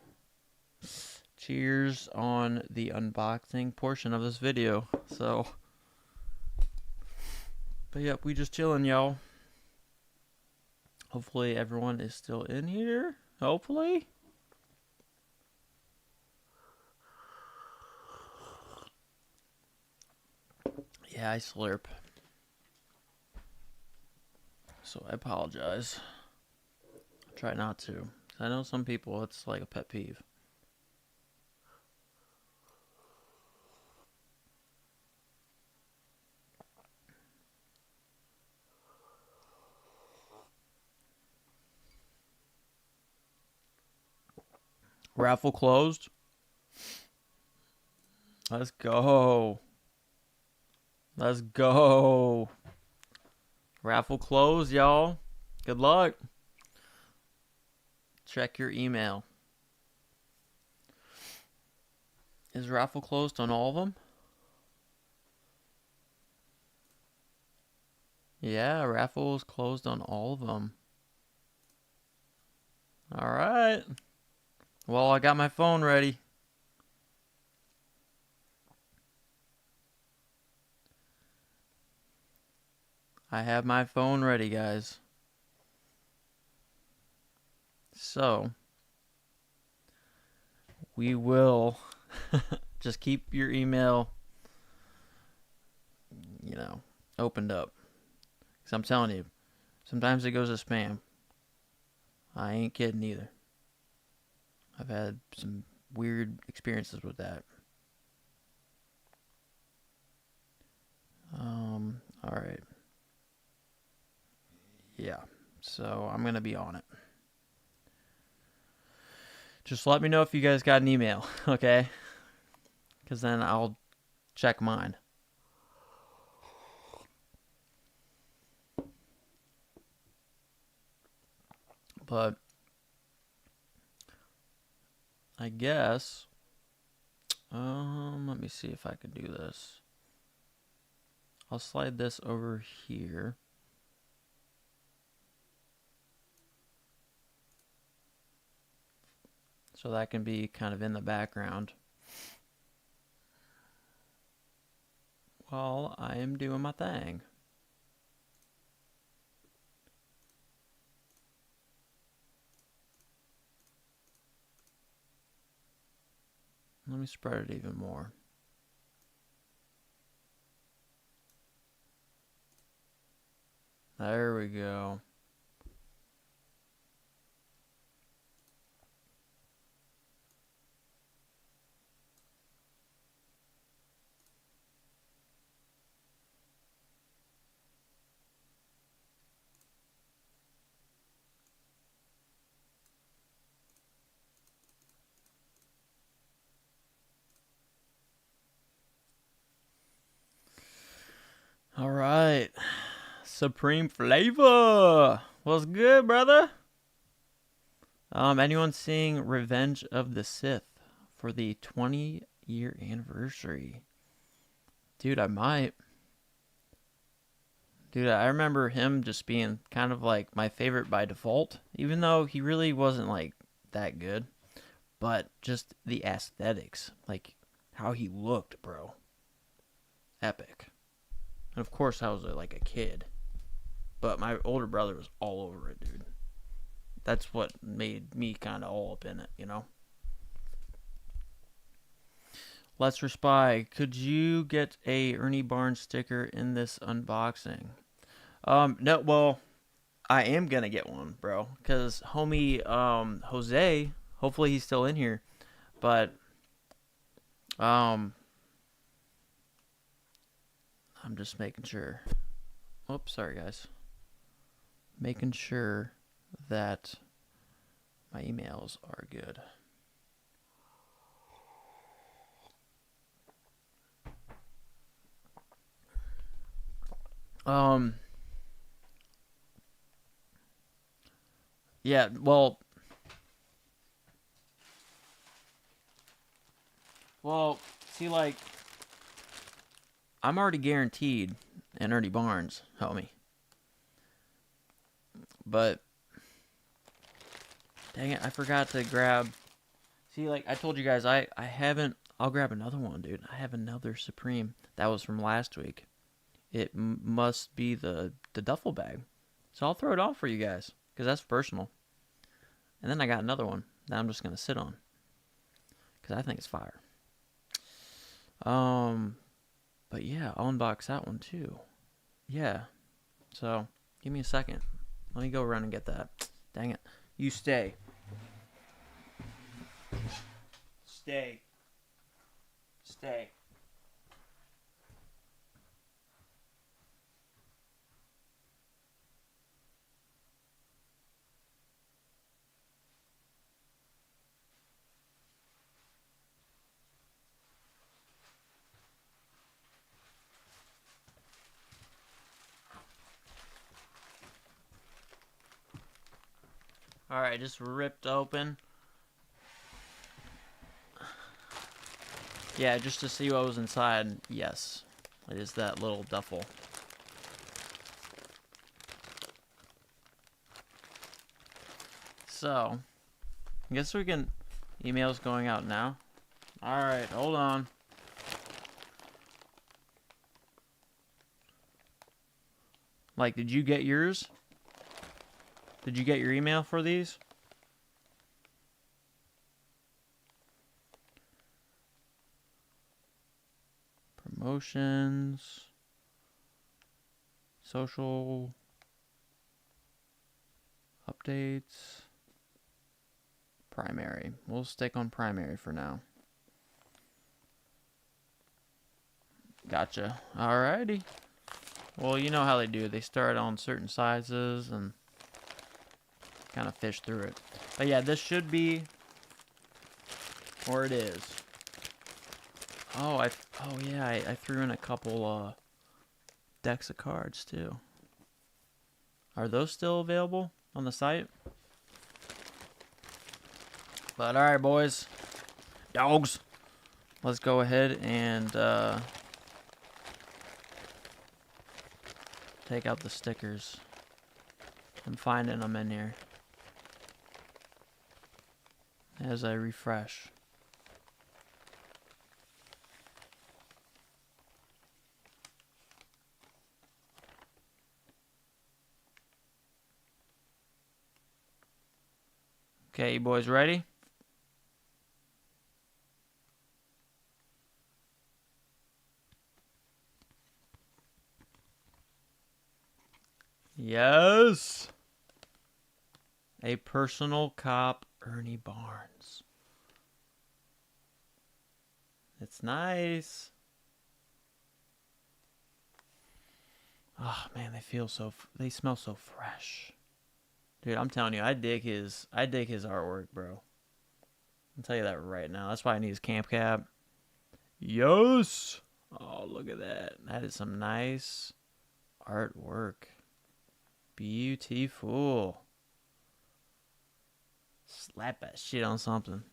Cheers on the unboxing portion of this video. So. But yep, we just chilling, y'all. Hopefully everyone is still in here. Hopefully. Yeah, I slurp. So I apologize. I'll try not to. I know some people, it's like a pet peeve. Raffle closed. Let's go. Let's go. Raffle closed, y'all. Good luck. Check your email. Is raffle closed on all of them? Yeah, raffle is closed on all of them. All right. Well, I got my phone ready. I have my phone ready, guys. So, we will just keep your email, opened up. Because I'm telling you, sometimes it goes to spam. I ain't kidding either. I've had some weird experiences with that. All right. Yeah. So I'm going to be on it. Just let me know if you guys got an email, okay? Because then I'll check mine. But I guess, let me see if I can do this. I'll slide this over here. So that can be kind of in the background while I am doing my thing. Let me spread it even more. There we go. All right. Supreme Flavor. What's good, brother? Anyone seeing Revenge of the Sith for the 20-year anniversary? Dude, I might. Dude, I remember him just being kind of like my favorite by default, even though he really wasn't like that good. But just the aesthetics, like how he looked, bro. Epic. And of course, I was like a kid. But my older brother was all over it, dude. That's what made me kind of all up in it, Lester Spy, could you get a Ernie Barnes sticker in this unboxing? No, well, I am gonna get one, bro, because homie, Jose, hopefully he's still in here, but, I'm just making sure. Oops, sorry guys. Making sure that my emails are good. Yeah, well, see, like, I'm already guaranteed an Ernie Barnes, homie. But, dang it, I forgot to grab. See, like, I told you guys, I haven't. I'll grab another one, dude. I have another Supreme. That was from last week. It must be the duffel bag. So I'll throw it off for you guys, because that's personal. And then I got another one that I'm just going to sit on, because I think it's fire. But yeah, I'll unbox that one too. Yeah. So, give me a second. Let me go around and get that. Dang it. You stay. Stay. Stay. Alright, just ripped open. Yeah, just to see what was inside. Yes, it is that little duffel. So, I guess we can... Emails going out now. Alright, hold on. Like, did you get yours? Did you get your email for these? Promotions. Social. Updates. Primary. We'll stick on primary for now. Gotcha. Alrighty. Well, you know how they do. They start on certain sizes and kind of fish through it. But yeah, this should be, or it is. Oh, I threw in a couple decks of cards too. Are those still available on the site? But alright, boys. Dogs. Let's go ahead and take out the stickers. I'm finding them in here as I refresh. Okay, you boys ready? Yes. A personal cop, Ernie Barnes. It's nice. Oh man, they smell so fresh. Dude, I'm telling you, I dig his artwork, bro. I'll tell you that right now. That's why I need his camp cap. Yes. Oh, look at that. That is some nice artwork. Beautiful. Slap that shit on something.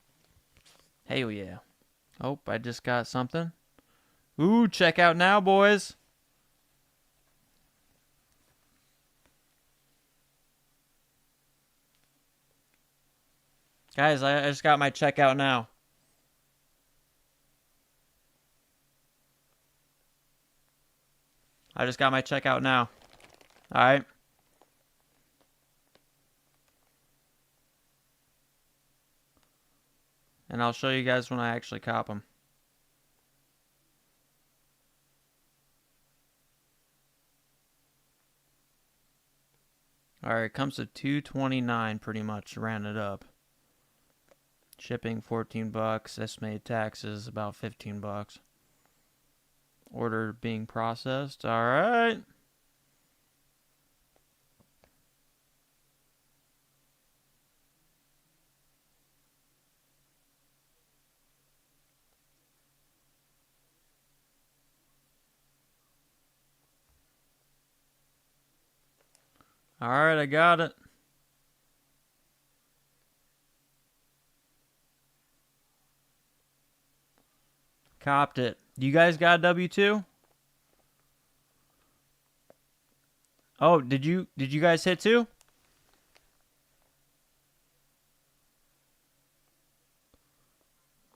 Hell yeah. Oh, I just got something. Ooh, check out now, boys. Guys, I just got my checkout now. I just got my checkout now. Alright. And I'll show you guys when I actually cop them. Alright, it comes to $229 pretty much, rounded up. Shipping $14, estimated taxes about $15. Order being processed. Alright. Alright, I got it. Copped it. You guys got a W-2? Oh, did you guys hit too?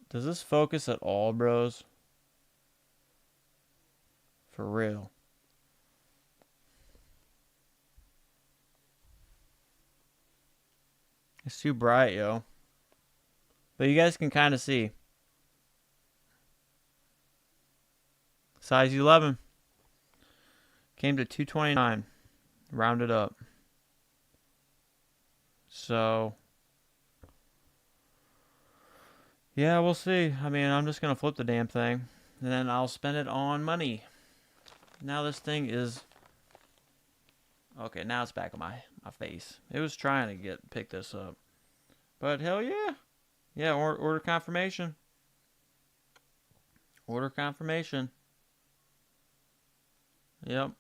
Does this focus at all, bros? For real. It's too bright, yo. But you guys can kind of see. Size 11. Came to $229. Rounded up. So, Yeah, we'll see. I mean, I'm just gonna flip the damn thing, and then I'll spend it on money. Now this thing is okay. Now it's back on my face. It was trying to pick this up, but hell yeah, yeah. Order confirmation. Order confirmation. Yep.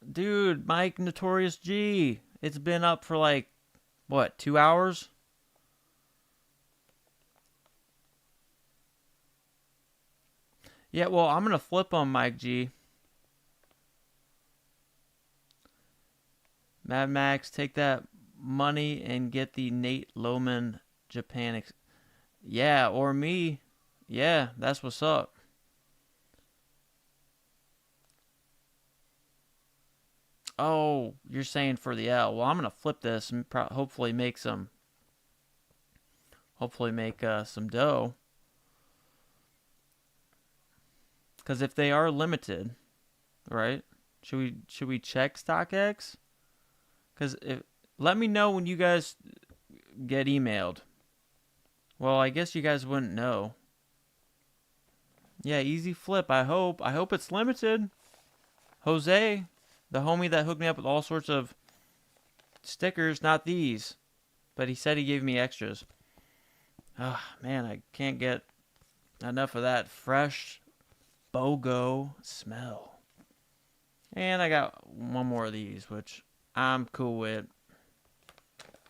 Dude, Mike Notorious G. It's been up for like what, 2 hours? Yeah, well, I'm gonna flip on Mike G. Mad Max, take that money and get the Nate Loman Japan. Yeah, or me. Yeah, that's what's up. Oh, you're saying for the L. Well, I'm gonna flip this and hopefully make some. Hopefully make some dough. Because if they are limited, right? Should we check StockX? Because if let me know when you guys get emailed. Well, I guess you guys wouldn't know. Yeah, easy flip. I hope. I hope it's limited. Jose, the homie that hooked me up with all sorts of stickers, not these, but he said he gave me extras. Ah, oh, man, I can't get enough of that fresh BOGO smell. And I got one more of these, which I'm cool with.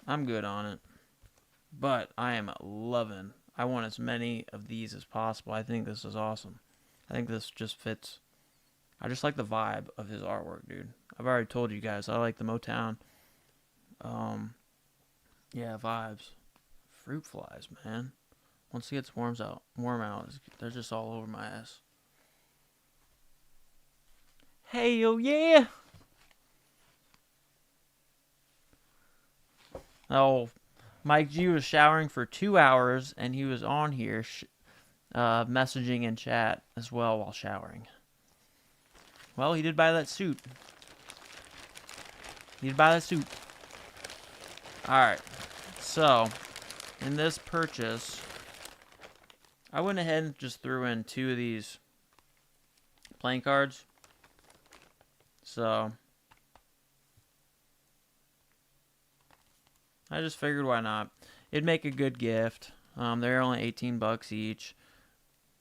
I'm good on it. But I am loving. I want as many of these as possible. I think this is awesome. I think this just fits. I just like the vibe of his artwork, dude. I've already told you guys I like the Motown. Yeah, vibes. Fruit flies, man. Once it gets warm out, they're just all over my ass. Hell yeah! Oh, Mike G was showering for 2 hours, and he was on here messaging in chat as well while showering. Well, he did buy that suit. He did buy that suit. Alright, so, in this purchase, I went ahead and just threw in 2 of these playing cards. So, I just figured why not. It'd make a good gift. They're only $18 each.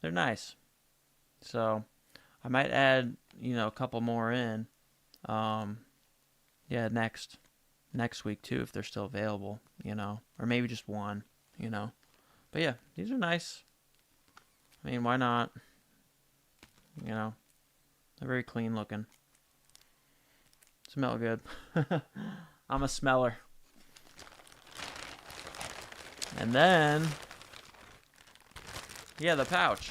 They're nice. So, I might add, a couple more in. Yeah, next week too, if they're still available, or maybe just one, But yeah, these are nice. I mean, why not? They're very clean looking. Smell good. I'm a smeller. And then, yeah, the pouch,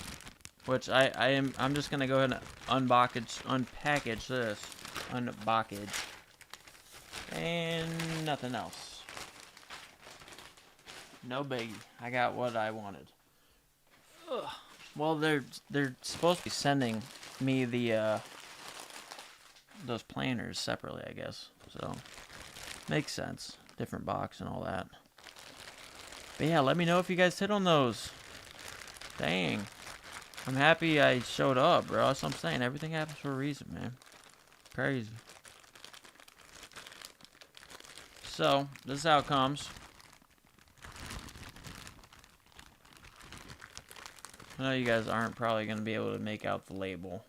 which I'm just gonna go ahead and unpackage this, and nothing else. No biggie. I got what I wanted. Ugh. Well, they're supposed to be sending me the those planners separately, I guess. So makes sense. Different box and all that. But yeah, let me know if you guys hit on those. Dang. I'm happy I showed up, bro. That's what I'm saying. Everything happens for a reason, man. Crazy. So, this is how it comes. I know you guys aren't probably going to be able to make out the label.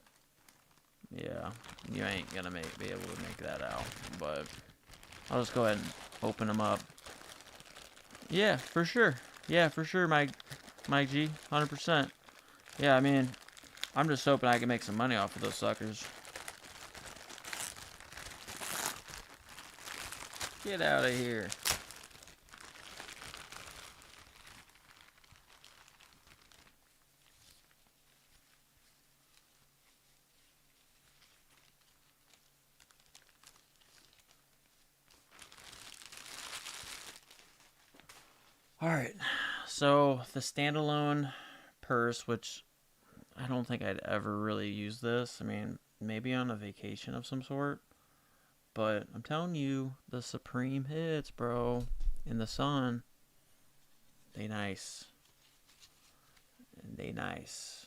Yeah, you ain't going to be able to make that out. But I'll just go ahead and open them up. Yeah, for sure. Yeah, for sure, Mike G. 100%. Yeah, I mean, I'm just hoping I can make some money off of those suckers. Get out of here. Alright, so the standalone purse, which I don't think I'd ever really use this. I mean, maybe on a vacation of some sort. But I'm telling you, the Supreme hits, bro, in the sun, they nice. They nice.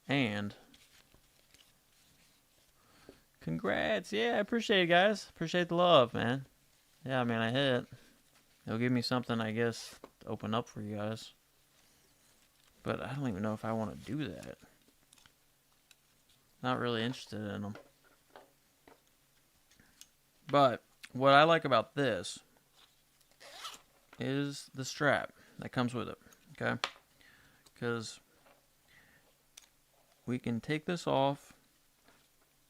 And congrats. Yeah, I appreciate it, guys. Appreciate the love, man. Yeah, man, I hit. It'll give me something, I guess, to open up for you guys. But I don't even know if I want to do that. Not really interested in them. But what I like about this is the strap that comes with it. Okay? Because we can take this off,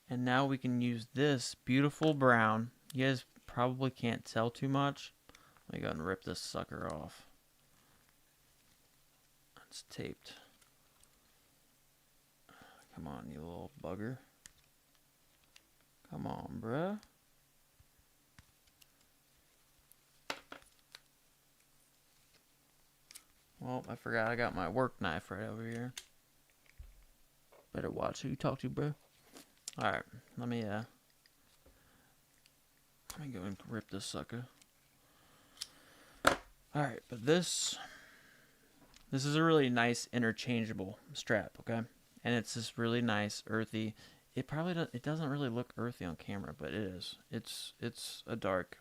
and now we can use this beautiful brown. You guys probably can't tell too much. Let me go and rip this sucker off. It's taped. Come on, you little bugger. Come on, bruh. Well, I forgot I got my work knife right over here. Better watch who you talk to, bro. Alright, let me go and rip this sucker. Alright, but this is a really nice interchangeable strap, okay? And it's this really nice earthy. It doesn't really look earthy on camera, but it is. It's a dark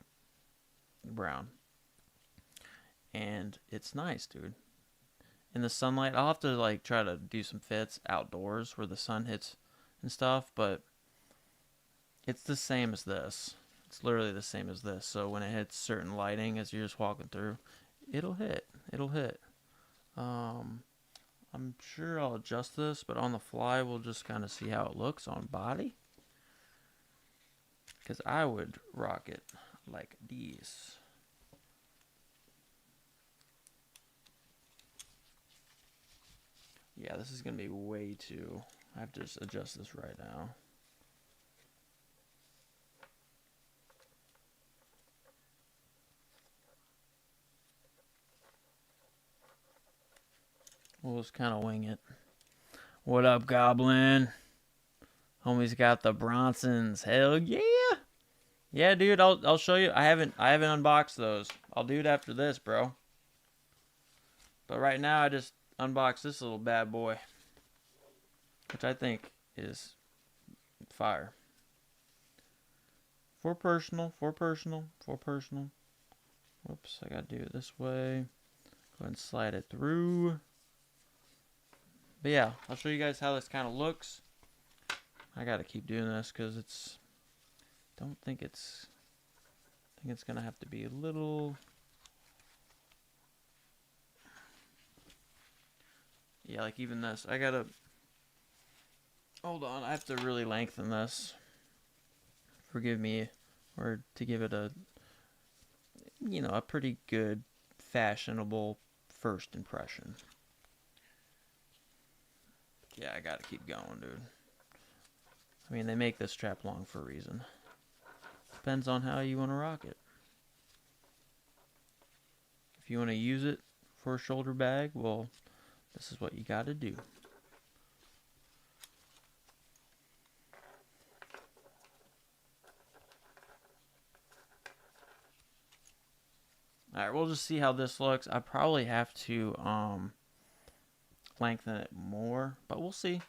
brown. And it's nice, dude. In the sunlight, I'll have to like try to do some fits outdoors where the sun hits and stuff, but it's the same as this. It's literally the same as this. So when it hits certain lighting as you're just walking through, it'll hit. It'll hit. I'm sure I'll adjust this, but on the fly, we'll just kind of see how it looks on body. Because I would rock it like these. Yeah, this is going to be way too... I have to just adjust this right now. We'll just kind of wing it. What up, Goblin? Homie's got the Bronsons. Hell yeah! Yeah, dude, I'll show you. I haven't unboxed those. I'll do it after this, bro. But right now, I just unboxed this little bad boy, which I think is fire. For personal. Whoops, I gotta do it this way. Go ahead and slide it through. But yeah, I'll show you guys how this kind of looks. I gotta keep doing this because it's... I think it's gonna have to be a little... Yeah, like even this. I gotta... Hold on, I have to really lengthen this. Forgive me. Or to give it a... You know, a pretty good, fashionable first impression. Yeah, I gotta keep going, dude. I mean, they make this strap long for a reason. Depends on how you want to rock it. If you want to use it for a shoulder bag, well, this is what you gotta do. Alright, we'll just see how this looks. I probably have to lengthen it more, but we'll see.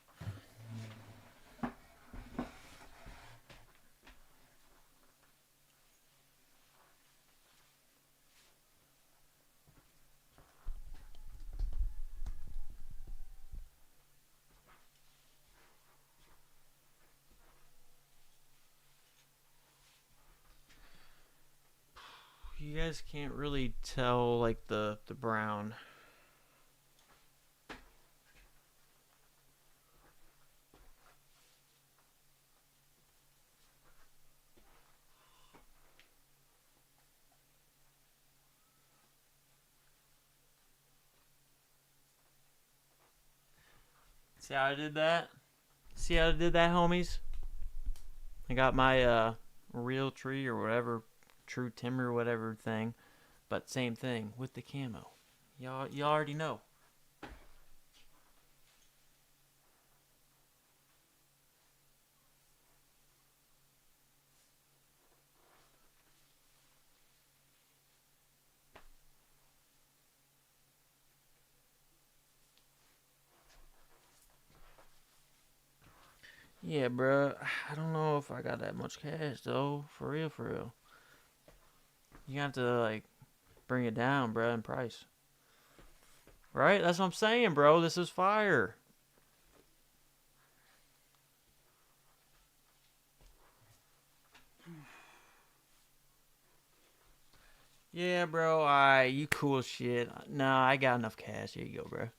You guys can't really tell like the brown. See how I did that? See how I did that, homies? I got my real tree or whatever, true timber, whatever thing, but same thing with the camo. Y'all already know. Yeah, bro. I don't know if I got that much cash though. For real, for real. You have to like bring it down, bro, in price. Right? That's what I'm saying, bro. This is fire. Yeah, bro. Alright, you cool shit. Nah, I got enough cash. Here you go, bro.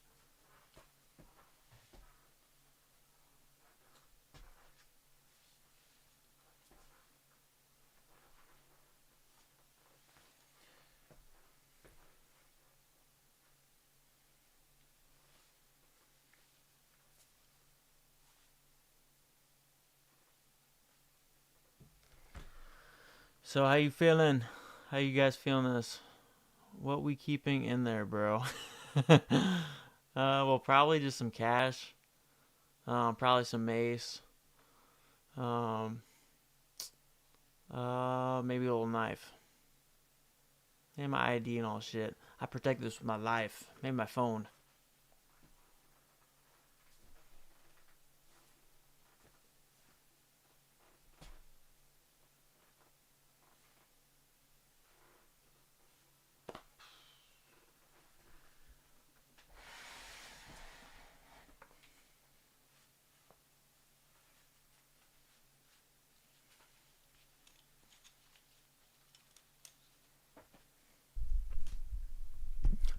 So how you feeling? How you guys feeling this? What we keeping in there, bro? Well, probably just some cash. Probably some mace. Um, maybe a little knife. And my ID and all shit. I protected this with my life. Maybe my phone.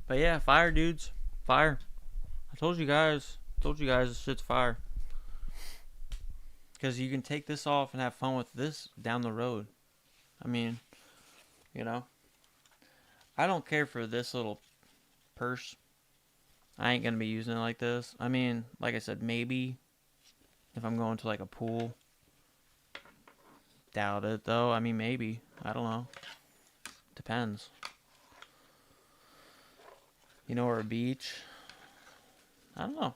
But yeah, fire, dudes. Fire. I told you guys. Told you guys this shit's fire. Because you can take this off and have fun with this down the road. I mean, you know. I don't care for this little purse. I ain't going to be using it like this. I mean, like I said, maybe if I'm going to like a pool. Doubt it, though. I mean, maybe. I don't know. Depends. You know, or a beach. I don't know.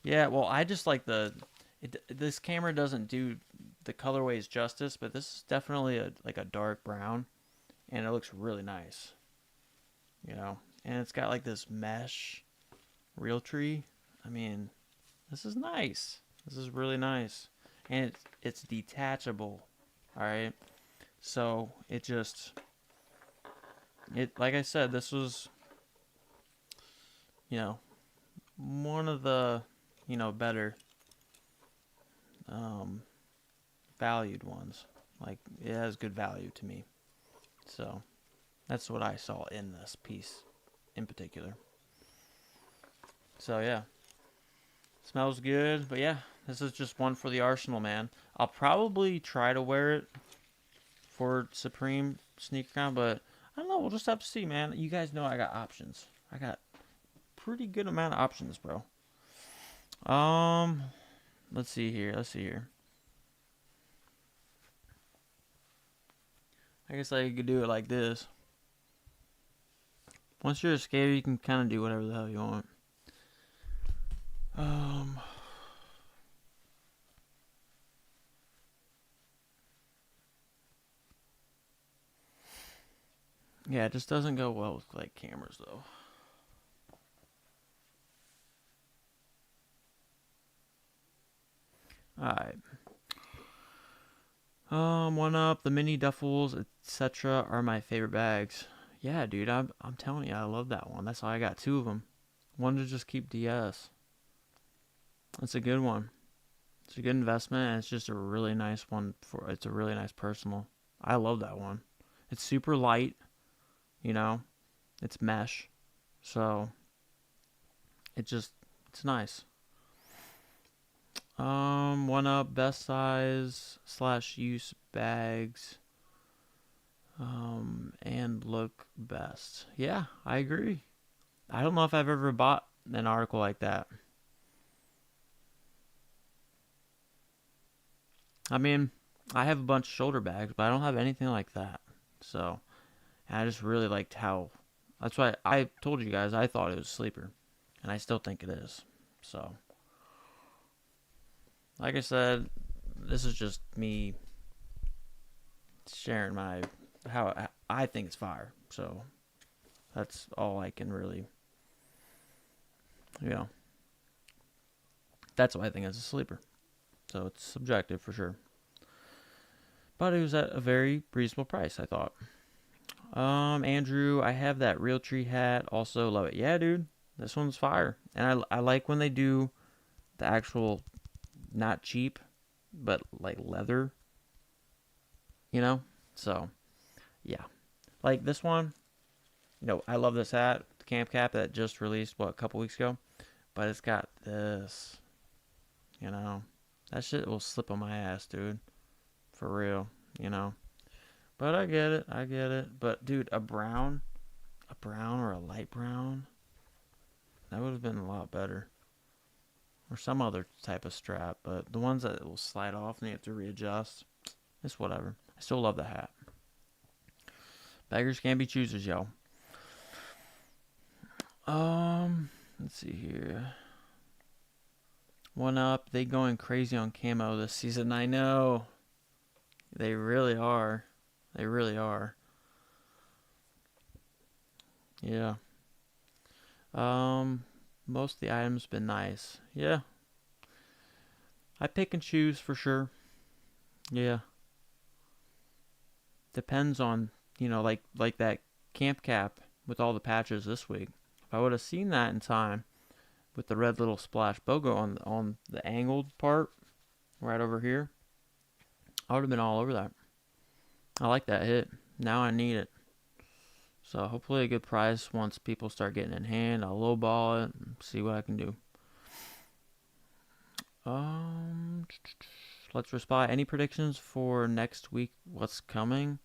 Yeah, well, I just like this camera doesn't do the colorways justice, but this is definitely like a dark brown, and it looks really nice, you know. And it's got like this mesh real tree. I mean, this is nice. This is really nice, and it's detachable. All right, so it like I said, this was you know one of the better um valued ones. Like it has good value to me. So that's what I saw in this piece in particular. So yeah, smells good. But yeah, this is just one for the arsenal, man. I'll probably try to wear it for Supreme SneakerCon, but I don't know. We'll just have to see, man. You guys know I got options. I got pretty good amount of options, bro. Um, let's see here. Let's see here. I guess I could do it like this. Once you're a skater, you can kind of do whatever the hell you want. Um, yeah, it just doesn't go well with like cameras though. All right. One up. The mini duffels, etc., are my favorite bags. Yeah, dude, I'm telling you, I love that one. That's why I got two of them. One to just keep DS. It's a good one. It's a good investment, and it's just a really nice one for. It's a really nice personal. I love that one. It's super light. You know, it's mesh, so it's nice. One up, best size slash use bags. And look best. Yeah, I agree. I don't know if I've ever bought an article like that. I mean, I have a bunch of shoulder bags, but I don't have anything like that. So, and I just really liked how. That's why I told you guys I thought it was a sleeper, and I still think it is. So, like I said, this is just me sharing my how I think it's fire. So that's all I can really You know, that's why I think it's a sleeper. So it's subjective for sure. But it was at a very reasonable price, I thought. Andrew, I have that Realtree hat. Also love it. Yeah, dude, this one's fire. And I like when they do the actual, not cheap, but like leather, you know? So, yeah. Like this one, I love this hat, the camp cap that just released, a couple weeks ago? But it's got this, you know? That shit will slip on my ass, dude. For real, you know? But I get it. I get it. But, dude, a brown or a light brown, that would have been a lot better. Or some other type of strap. But the ones that will slide off and you have to readjust, it's whatever. I still love the hat. Beggars can't be choosers, yo. Let's see here. One Up, they going crazy on camo this season. I know. They really are. They really are. Yeah. Most of the items been nice. Yeah. I pick and choose for sure. Yeah. Depends on, like that camp cap with all the patches this week. If I would have seen that in time with the red little splash BOGO on the angled part right over here, I would have been all over that. I like that hit. Now I need it. So hopefully a good price once people start getting in hand. I'll lowball it and see what I can do. Um, let's respond. Any predictions for next week? What's coming?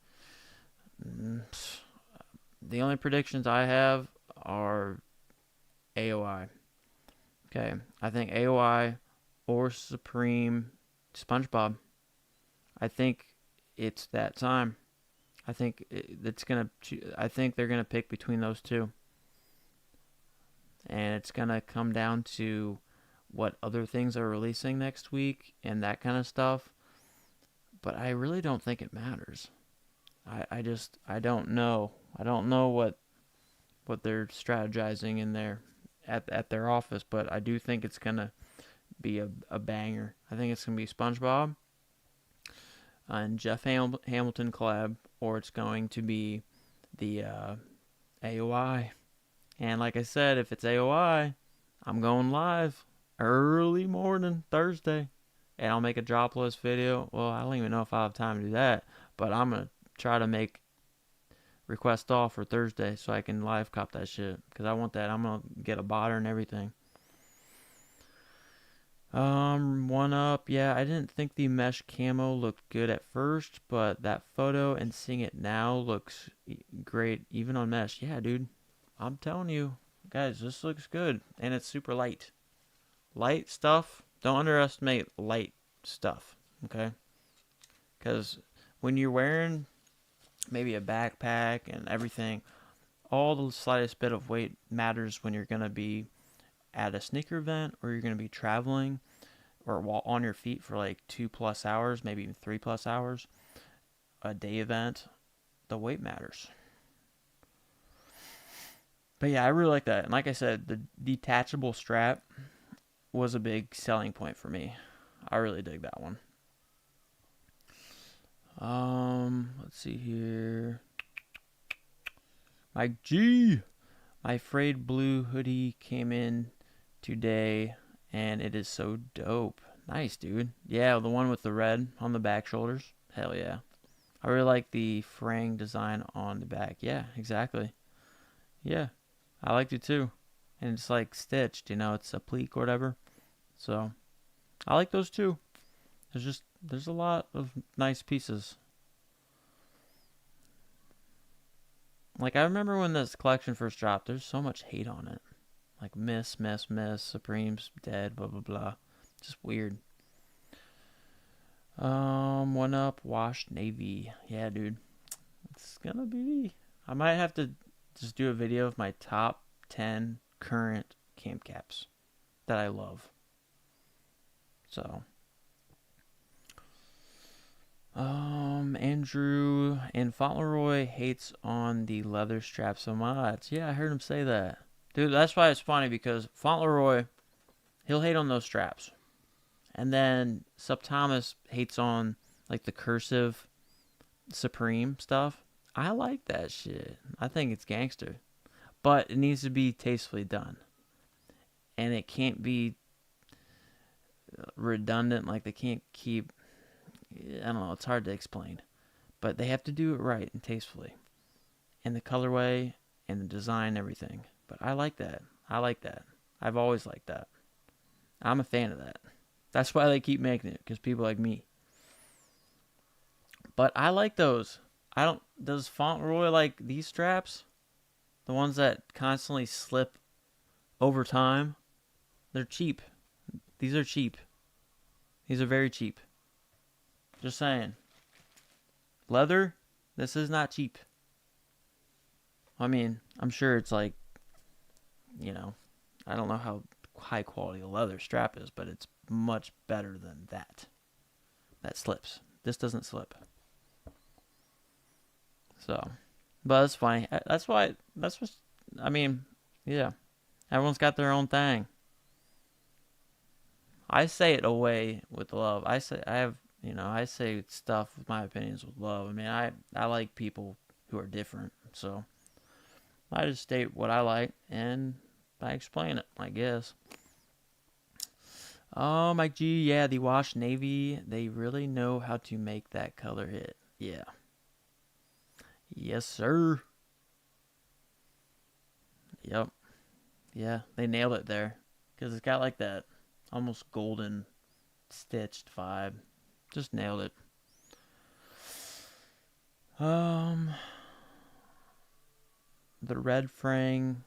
The only predictions I have are AOI. Okay, I think AOI or Supreme SpongeBob. I think it's that time. I think it's gonna. I think they're gonna pick between those two, and it's gonna come down to what other things are releasing next week and that kind of stuff. But I really don't think it matters. I don't know. I don't know what they're strategizing in there at their office, but I do think it's gonna be a banger. I think it's gonna be SpongeBob and Jeff Hamilton collab, or it's going to be the AOI. And like I said, if it's AOI, I'm going live early morning Thursday, and I'll make a dropless video. Well, I don't even know if I'll have time to do that, but I'm gonna try to make request off for Thursday so I can live cop that shit because I want that. I'm gonna get a botter and everything. One Up, yeah, I didn't think the mesh camo looked good at first, but that photo and seeing it now looks great, even on mesh. Yeah, dude, I'm telling you, guys, this looks good, and it's super light. Light stuff, don't underestimate light stuff, okay? Because when you're wearing maybe a backpack and everything, all the slightest bit of weight matters when you're going to be at a sneaker event or you're going to be traveling or on your feet for like 2+ hours, maybe even 3+ hours, a day event. The weight matters. But yeah, I really like that. And like I said, the detachable strap was a big selling point for me. I really dig that one. Let's see here. Mike G. My frayed blue hoodie came in today, and it is so dope. Nice, dude. Yeah, the one with the red on the back shoulders. Hell yeah. I really like the fraying design on the back. Yeah, exactly. Yeah, I liked it too. And it's like stitched, it's a pleat or whatever. So, I like those too. There's a lot of nice pieces. Like, I remember when this collection first dropped, there's so much hate on it. Like, miss, Supreme's dead, blah, blah, blah. Just weird. One Up, washed navy. Yeah, dude. It's gonna be... I might have to just do a video of my top 10 current camp caps that I love. So... Andrew and Fauntleroy hates on the leather strap so much. Yeah, I heard him say that. Dude, that's why it's funny because Fauntleroy, he'll hate on those straps. And then Sup Thomas hates on like the cursive Supreme stuff. I like that shit. I think it's gangster. But it needs to be tastefully done. And it can't be redundant. Like they can't keep. I don't know. It's hard to explain. But they have to do it right and tastefully. And the colorway and the design, everything. But I like that. I like that. I've always liked that. I'm a fan of that. That's why they keep making it, because people like me. But I like those. I don't. Does Fauntleroy like these straps? The ones that constantly slip over time? They're cheap. These are cheap. These are very cheap. Just saying. Leather? This is not cheap. I mean, I'm sure it's like, I don't know how high quality a leather strap is, but it's much better than that. That slips. This doesn't slip. So, but that's funny. That's why, that's what, I mean, yeah. Everyone's got their own thing. I say it away with love. I say stuff with my opinions with love. I mean, I like people who are different. So, I just state what I like and I explain it, I guess. Oh, Mike G, yeah, the Wash Navy, they really know how to make that color hit. Yeah. Yes, sir. Yep. Yeah, they nailed it there. Because it's got like that almost golden stitched vibe. Just nailed it. Um, the red frang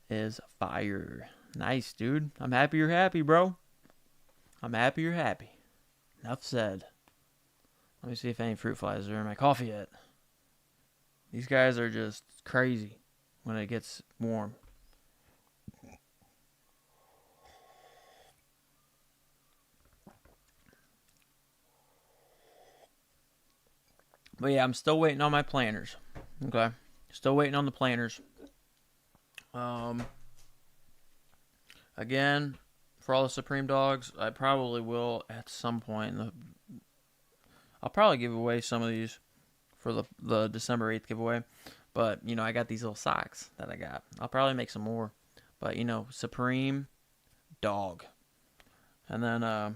is fire. Nice, dude. I'm happy you're happy, bro. I'm happy you're happy. Enough said. Let me see if any fruit flies are in my coffee yet. These guys are just crazy when it gets warm. But yeah, I'm still waiting on my planners. Okay. Still waiting on the planners. Um, Again, for all the Supreme dogs, I probably will at some point. I'll probably give away some of these for the December 8th giveaway. But, I got these little socks that I got. I'll probably make some more. But, Supreme dog. And then, and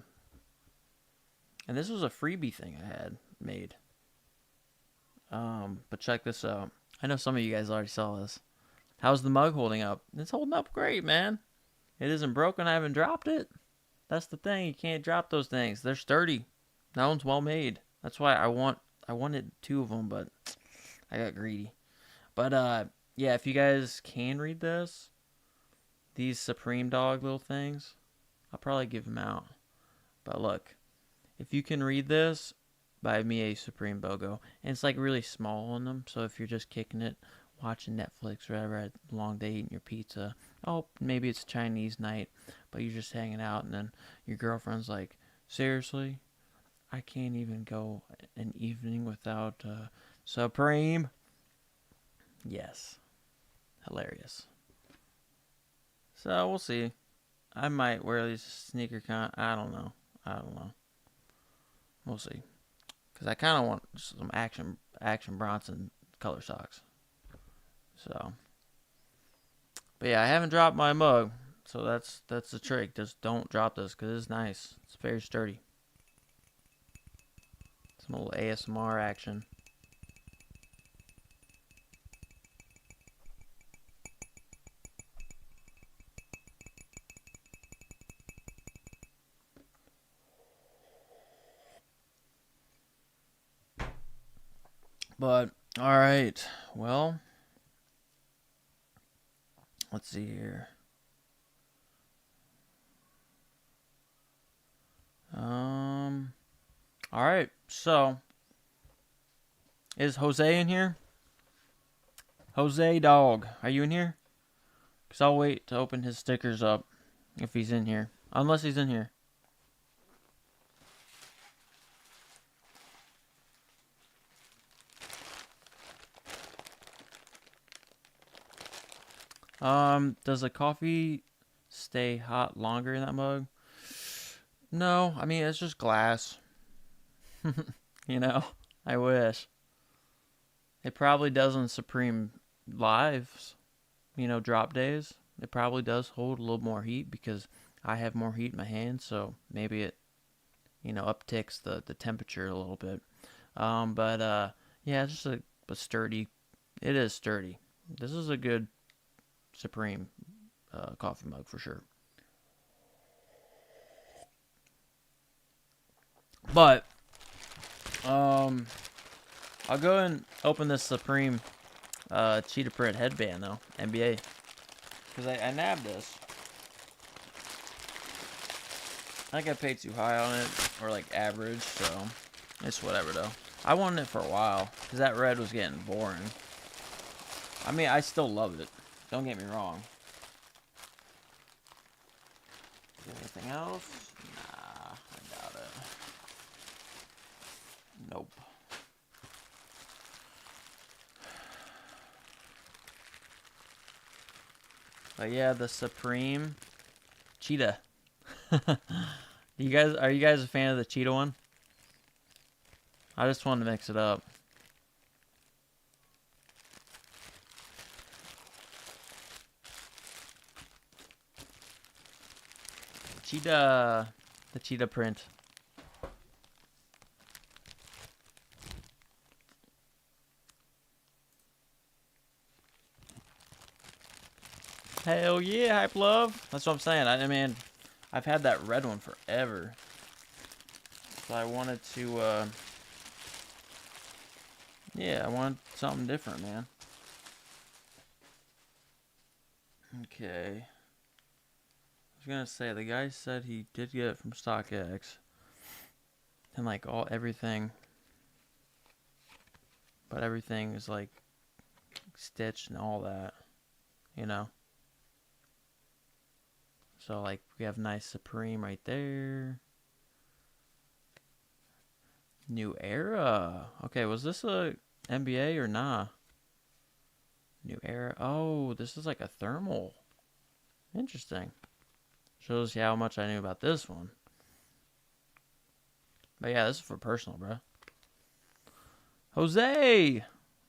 this was a freebie thing I had made. But check this out. I know some of you guys already saw this. How's the mug holding up? It's holding up great, man. It isn't broken. I haven't dropped it. That's the thing. You can't drop those things. They're sturdy. That one's well made. That's why I wanted two of them, but I got greedy. But yeah, if you guys can read this, these Supreme Dog little things, I'll probably give them out. But look, if you can read this, buy me a Supreme BOGO. And it's like really small on them, so if you're just kicking it, watching Netflix or whatever, a long day eating your pizza, maybe it's Chinese night, but you're just hanging out, and then your girlfriend's like, seriously? I can't even go an evening without Supreme? Yes. Hilarious. So, we'll see. I might wear these sneaker I don't know. We'll see. Because I kind of want some action Bronson color socks. So, but yeah, I haven't dropped my mug, so that's the trick. Just don't drop this because it's nice. It's very sturdy. Some little ASMR action. But all right, well, let's see here. All right, so is Jose in here? Jose dog, are you in here? Because I'll wait to open his stickers up if he's in here. Unless he's in here. Does the coffee stay hot longer in that mug? No, I mean it's just glass. You know, I wish. It probably does on Supreme Lives, drop days. It probably does hold a little more heat because I have more heat in my hands, so maybe it, upticks the temperature a little bit. But yeah, it's just a sturdy. It is sturdy. This is a good Supreme coffee mug for sure. But um, I'll go and open this Supreme cheetah print headband though, NBA, because I nabbed this. I think I paid too high on it, or like average, so it's whatever though. I wanted it for a while because that red was getting boring. I mean, I still love it. Don't get me wrong. Is there anything else? Nah, I doubt it. Nope. But yeah, the Supreme Cheetah. Are you guys a fan of the Cheetah one? I just wanted to mix it up. Cheetah, the Cheetah print. Hell yeah, hype love. That's what I'm saying. I mean, I've had that red one forever. So I wanted to, yeah, I wanted something different, man. Okay. I was gonna say, the guy said he did get it from StockX. And like everything. But everything is like stitched and all that. You know? So like we have nice Supreme right there. New Era. Okay, was this a NBA or nah? New Era. Oh, this is like a thermal. Interesting. Shows you how much I knew about this one. But yeah, this is for personal, bro. Jose!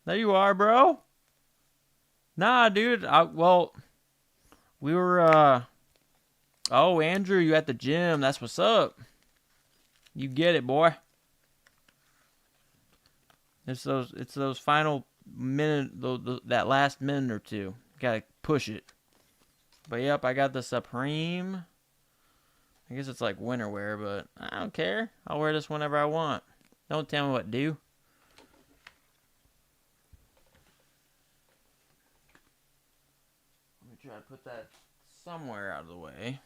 There you are, bro. Nah, dude. Well, we were, oh, Andrew, you at the gym. That's what's up. You get it, boy. It's those final minute, that last minute or two. Gotta push it. But yep, I got the Supreme. I guess it's like winter wear, but I don't care. I'll wear this whenever I want. Don't tell me what to do. Let me try to put that somewhere out of the way.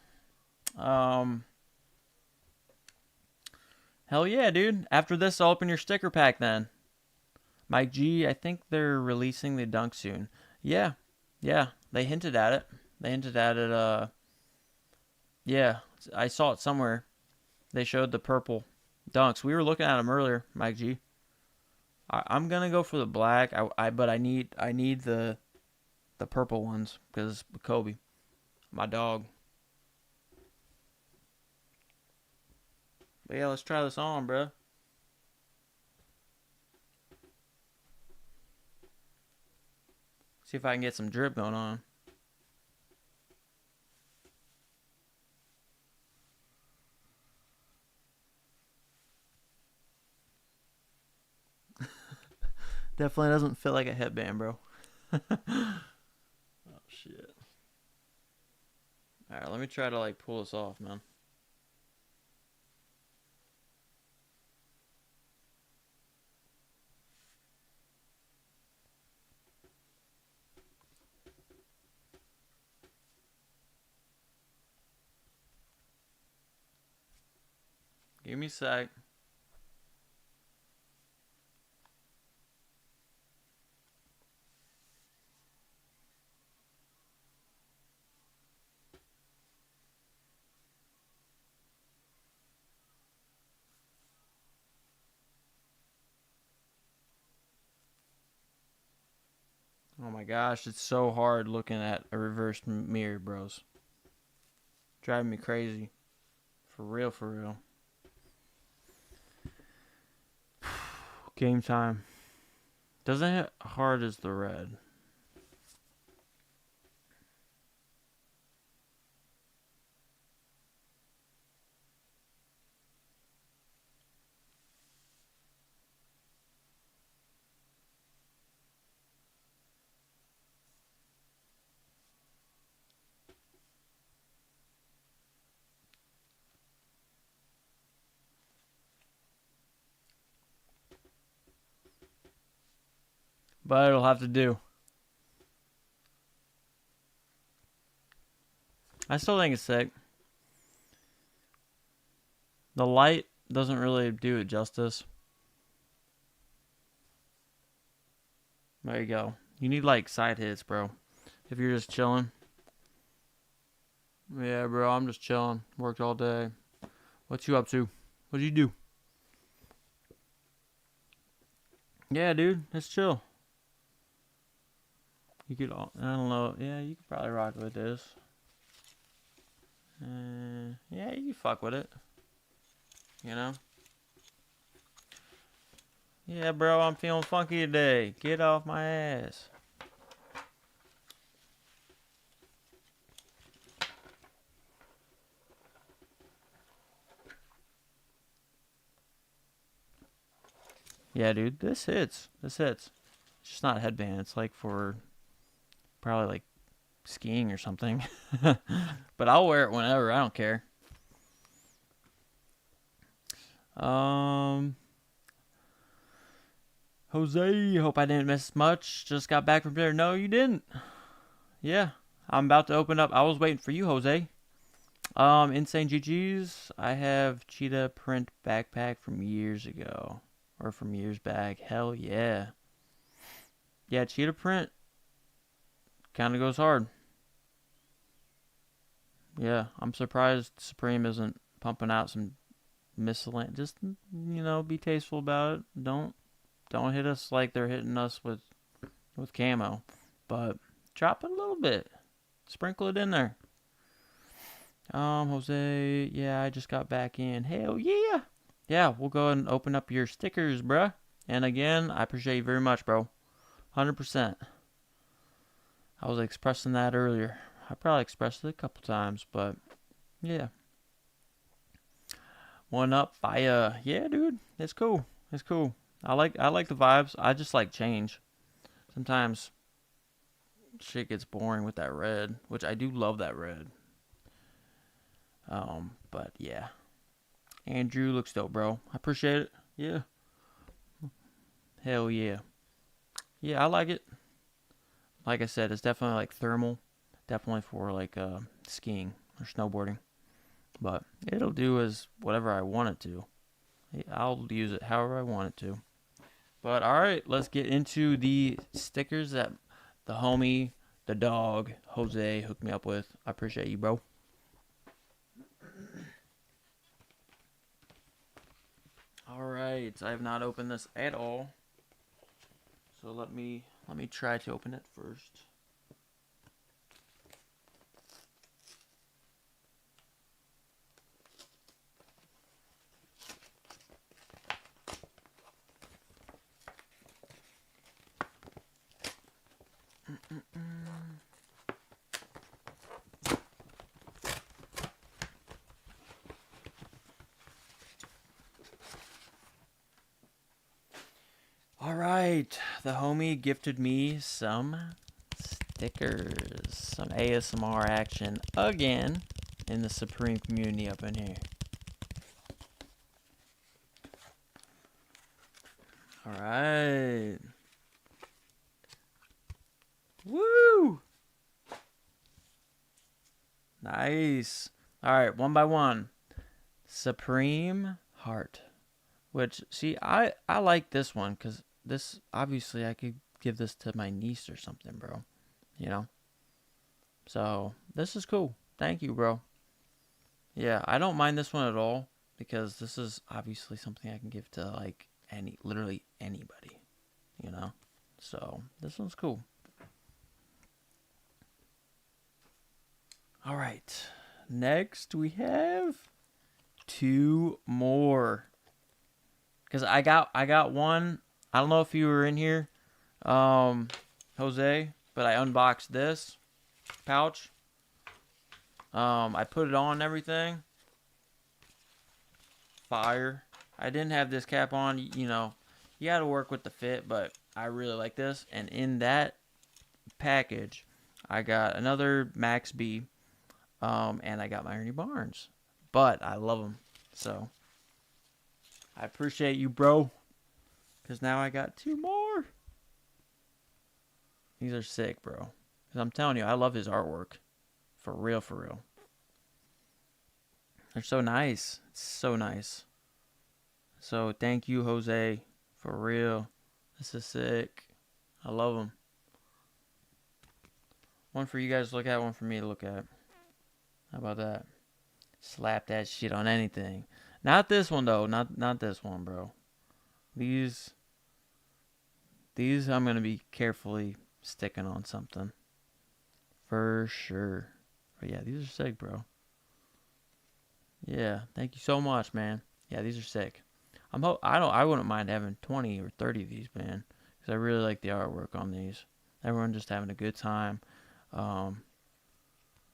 Hell yeah, dude. After this, I'll open your sticker pack then. Mike G, I think they're releasing the dunk soon. Yeah. Yeah. They hinted at it. Yeah. I saw it somewhere. They showed the purple dunks. We were looking at them earlier, Mike G. I'm gonna go for the black. But I need the purple ones because Kobe, my dog. But yeah, let's try this on, bro. See if I can get some drip going on. Definitely doesn't feel like a headband, bro. Oh shit. Alright, let me try to like pull this off, man. Give me a sec. Oh my gosh, it's so hard looking at a reverse mirror, bros. Driving me crazy. For real, for real. Game time. Doesn't hit hard as the red. But it'll have to do. I still think it's sick. The light doesn't really do it justice. There you go. You need like side hits, bro. If you're just chilling. Yeah, bro, I'm just chilling. Worked all day. What you up to? What'd you do? Yeah, dude, let's chill. You could, I don't know. Yeah, you could probably rock with this. Yeah, you can fuck with it. You know? Yeah, bro, I'm feeling funky today. Get off my ass. Yeah, dude, this hits. This hits. It's just not a headband. It's like for probably like skiing or something. But I'll wear it whenever. I don't care. Jose, hope I didn't miss much. Just got back from there. No, you didn't. Yeah, I'm about to open up. I was waiting for you, Jose. Insane GG's. I have cheetah print backpack from years ago. Or from years back. Hell yeah. Yeah, cheetah print kind of goes hard. Yeah, I'm surprised Supreme isn't pumping out some miscellaneous. Just, be tasteful about it. Don't hit us like they're hitting us with camo. But drop it a little bit. Sprinkle it in there. Jose, yeah, I just got back in. Hell yeah. Yeah, we'll go ahead and open up your stickers, bruh. And again, I appreciate you very much, bro. 100%. I was expressing that earlier. I probably expressed it a couple times, but yeah. One up by yeah, dude. It's cool. It's cool. I like the vibes. I just like change. Sometimes shit gets boring with that red, which I do love that red. But yeah. Andrew looks dope, bro. I appreciate it. Yeah. Hell yeah. Yeah, I like it. Like I said, it's definitely like thermal. Definitely for like skiing or snowboarding. But it'll do as whatever I want it to. I'll use it however I want it to. But alright, let's get into the stickers that the homie, the dog, Jose hooked me up with. I appreciate you, bro. Alright, I have not opened this at all. So let me try to open it first. Alright, the homie gifted me some stickers. Some ASMR action again in the Supreme community up in here. Alright. Woo! Nice. Alright, one by one. Supreme Heart. Which, see, I like this one because this, obviously, I could give this to my niece or something, bro. You know? So, this is cool. Thank you, bro. Yeah, I don't mind this one at all because this is obviously something I can give to, like, literally anybody. You know? So, this one's cool. All right. Next we have two more. Cause I got one. I don't know if you were in here, Jose, but I unboxed this pouch. I put it on and everything. Fire. I didn't have this cap on. You know, you got to work with the fit, but I really like this. And in that package, I got another Max B, and I got my Ernie Barnes. But I love them, so I appreciate you, bro. Cause now I got two more. These are sick, bro. Cause I'm telling you, I love his artwork, for real, for real. They're so nice. It's so nice. So thank you, Jose, for real. This is sick. I love them. One for you guys to look at, one for me to look at. How about that? Slap that shit on anything. Not this one though. Not this one, bro. These I'm gonna be carefully sticking on something for sure. But yeah, these are sick, bro. Yeah, thank you so much, man. Yeah, these are sick. I wouldn't mind having 20 or 30 of these, man, because I really like the artwork on these. Everyone just having a good time. Um,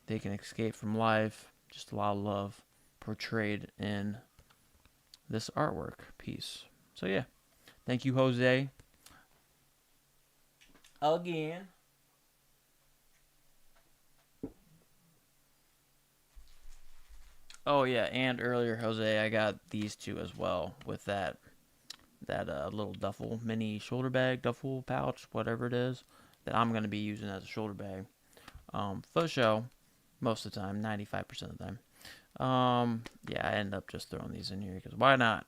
they can escape from life. Just a lot of love portrayed in this artwork piece. So yeah, thank you, Jose. Again. Oh yeah, and earlier, Jose, I got these two as well with that little duffel mini shoulder bag, duffel pouch, whatever it is, that I'm gonna be using as a shoulder bag. For show, most of the time, 95% of the time. Yeah, I end up just throwing these in here because why not?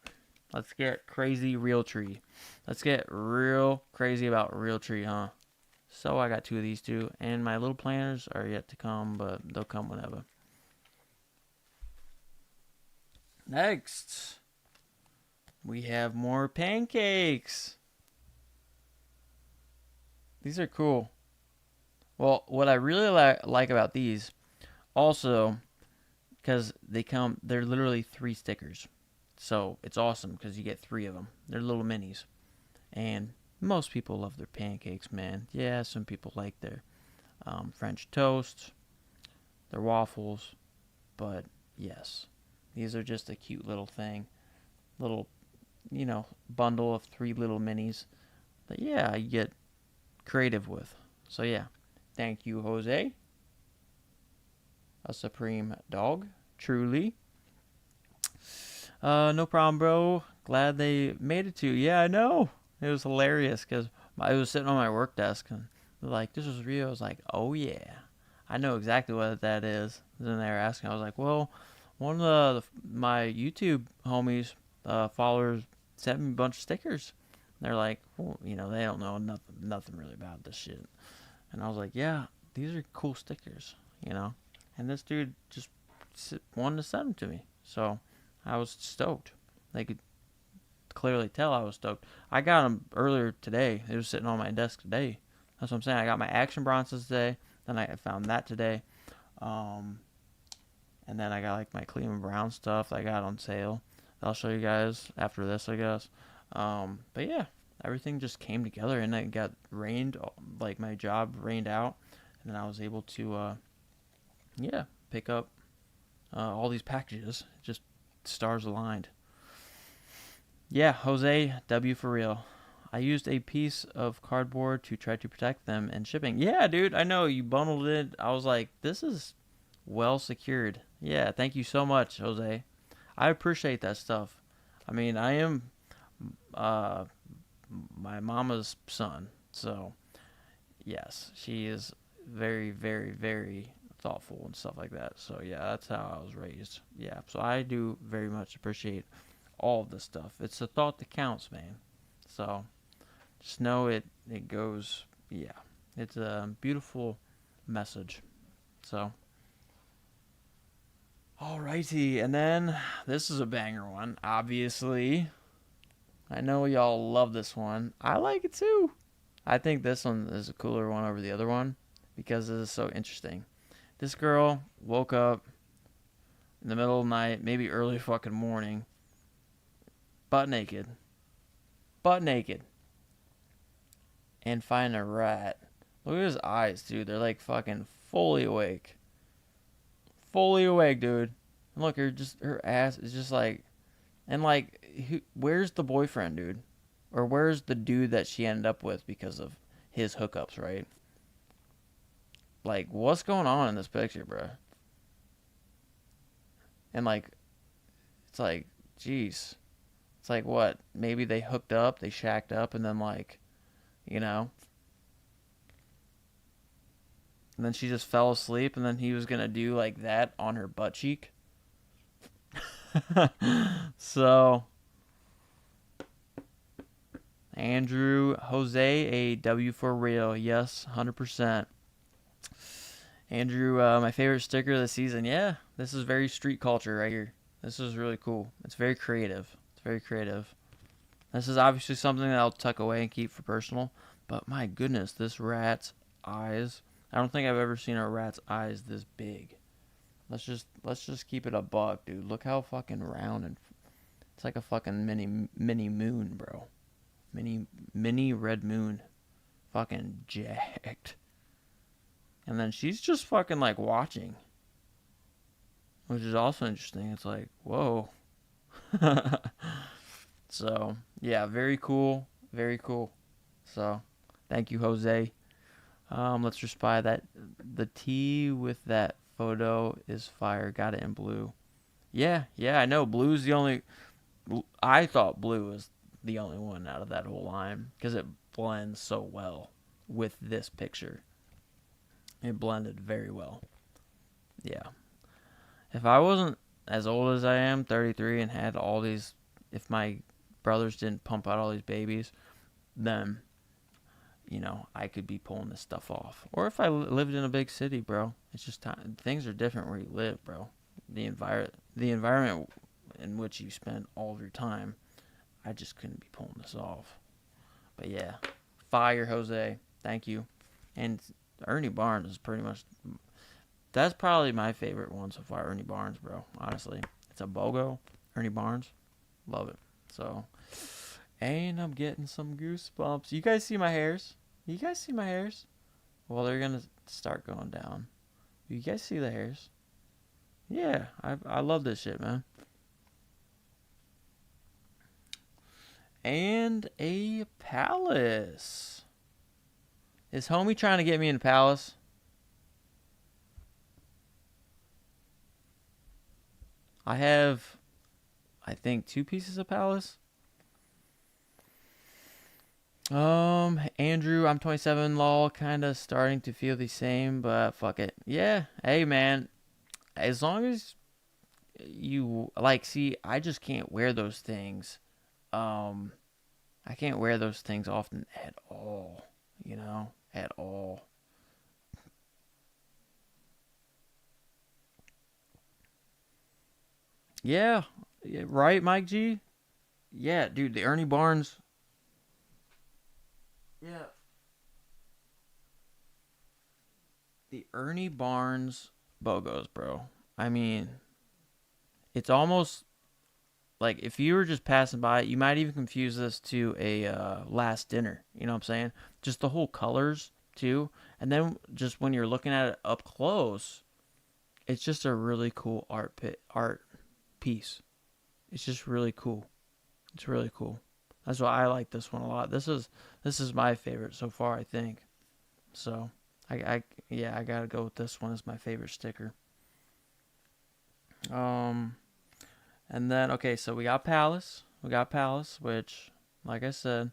Let's get crazy real tree. Let's get real crazy about real tree, huh? So I got two of these two, and my little planners are yet to come, but they'll come whenever. Next, we have more pancakes. These are cool. Well, what I really like about these, also, because they're literally 3 stickers. So it's awesome because you get 3 of them. They're little minis. And most people love their pancakes, man. Yeah, some people like their French toast, their waffles. But yes, these are just a cute little thing. Little, bundle of 3 little minis that, yeah, you get creative with. So yeah, thank you, Jose. A supreme dog, truly. No problem, bro. Glad they made it to. Yeah, I know. It was hilarious because I was sitting on my work desk and they're like, "This was real." I was like, "Oh yeah, I know exactly what that is." And then they were asking. I was like, "Well, one of my YouTube homies, followers, sent me a bunch of stickers." They're like, well, they don't know nothing really about this shit. And I was like, "Yeah, these are cool stickers, you know." And this dude just wanted to send them to me, so I was stoked. They could clearly tell I was stoked. I got them earlier today. It was sitting on my desk today. That's what I'm saying. I got my Action Bronsons today. Then I found that today. Um, and then I got like my Cleveland Brown stuff I got on sale. I'll show you guys after this, I guess. But yeah, everything just came together and it got rained. Like my job rained out, and then I was able to, yeah, pick up all these packages. Just stars aligned. Yeah, Jose, W for real. I used a piece of cardboard to try to protect them in shipping. Yeah, dude, I know you bundled it. I was like, this is well secured. Yeah, thank you so much, Jose. I appreciate that stuff. I mean, I am uh, my mama's son, so yes, she is very, very, very thoughtful and stuff like that. So yeah, that's how I was raised. Yeah, so I do very much appreciate all of this stuff. It's the thought that counts, man. So just know it goes. Yeah, it's a beautiful message. So alrighty, and then this is a banger one. Obviously, I know y'all love this one. I like it too. I think this one is a cooler one over the other one because it is so interesting. This girl woke up in the middle of the night, maybe early fucking morning, butt naked, butt naked, and find a rat. Look at his eyes, dude. They're like fucking fully awake. Fully awake, dude. And look, her ass is just like, and like, where's the boyfriend, dude? Or where's the dude that she ended up with because of his hookups, right? Like, what's going on in this picture, bro? And like, it's like, jeez. It's like what? Maybe they hooked up, they shacked up, and then like, you know, and then she just fell asleep, and then he was gonna do like that on her butt cheek. So, Andrew Jose, a W for real. Yes, 100%. Andrew, my favorite sticker of the season. Yeah, this is very street culture right here. This is really cool. It's very creative. It's very creative. This is obviously something that I'll tuck away and keep for personal. But my goodness, this rat's eyes. I don't think I've ever seen a rat's eyes this big. Let's just keep it a buck, dude. Look how fucking round and it's like a fucking mini moon, bro. Mini red moon. Fucking jacked. And then she's just fucking like watching. Which is also interesting. It's like, whoa. So, yeah, very cool. Very cool. So, thank you, Jose. Let's respy that. The T with that photo is fire. Got it in blue. Yeah, I know. Blue's the only. I thought blue was the only one out of that whole line because it blends so well with this picture. It blended very well. Yeah. If I wasn't as old as I am, 33, and had all these, if my brothers didn't pump out all these babies, then, I could be pulling this stuff off. Or if I lived in a big city, bro. It's just time. Things are different where you live, bro. The environment in which you spend all of your time, I just couldn't be pulling this off. But yeah, fire, Jose. Thank you. And Ernie Barnes is pretty much. That's probably my favorite one so far, Ernie Barnes, bro. Honestly. It's a BOGO. Ernie Barnes. Love it. So, and I'm getting some goosebumps. You guys see my hairs? You guys see my hairs? Well, they're going to start going down. You guys see the hairs? Yeah, I love this shit, man. And a palace. Is homie trying to get me in the palace? I have, I think, 2 pieces of palace. Andrew, I'm 27, lol, kind of starting to feel the same, but fuck it. Yeah, hey, man, as long as you, like, see, I just can't wear those things. Um, I can't wear those things often at all, at all. Yeah, yeah, right, Mike G? Yeah, dude, the Ernie Barnes. Yeah, the Ernie Barnes BOGOs, bro. I mean, it's almost like if you were just passing by, you might even confuse this to a last dinner. You know what I'm saying? Just the whole colors too, and then just when you're looking at it up close, it's just a really cool art piece. It's just really cool. It's really cool. That's why I like this one a lot. This is my favorite so far, I think. So I gotta go with this one as my favorite sticker. Um, and then okay, so we got Palace. We got Palace, which, like I said,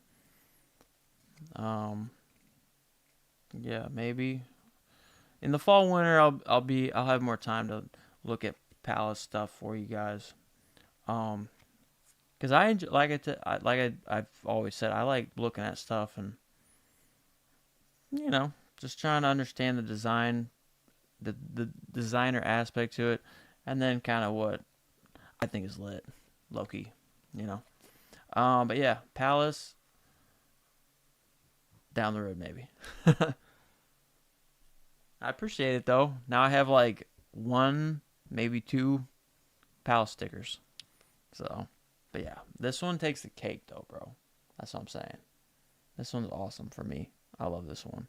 um, yeah, maybe in the fall winter I'll have more time to look at Palace stuff for you guys. Um, because I enjoy, I've always said, I like looking at stuff and just trying to understand the design, the designer aspect to it, and then kind of what I think is lit, Loki, you know. But yeah, Palace down the road maybe. I appreciate it though. Now I have like one, maybe two pal stickers. So, but yeah, this one takes the cake though, bro. That's what I'm saying. This one's awesome for me. I love this one.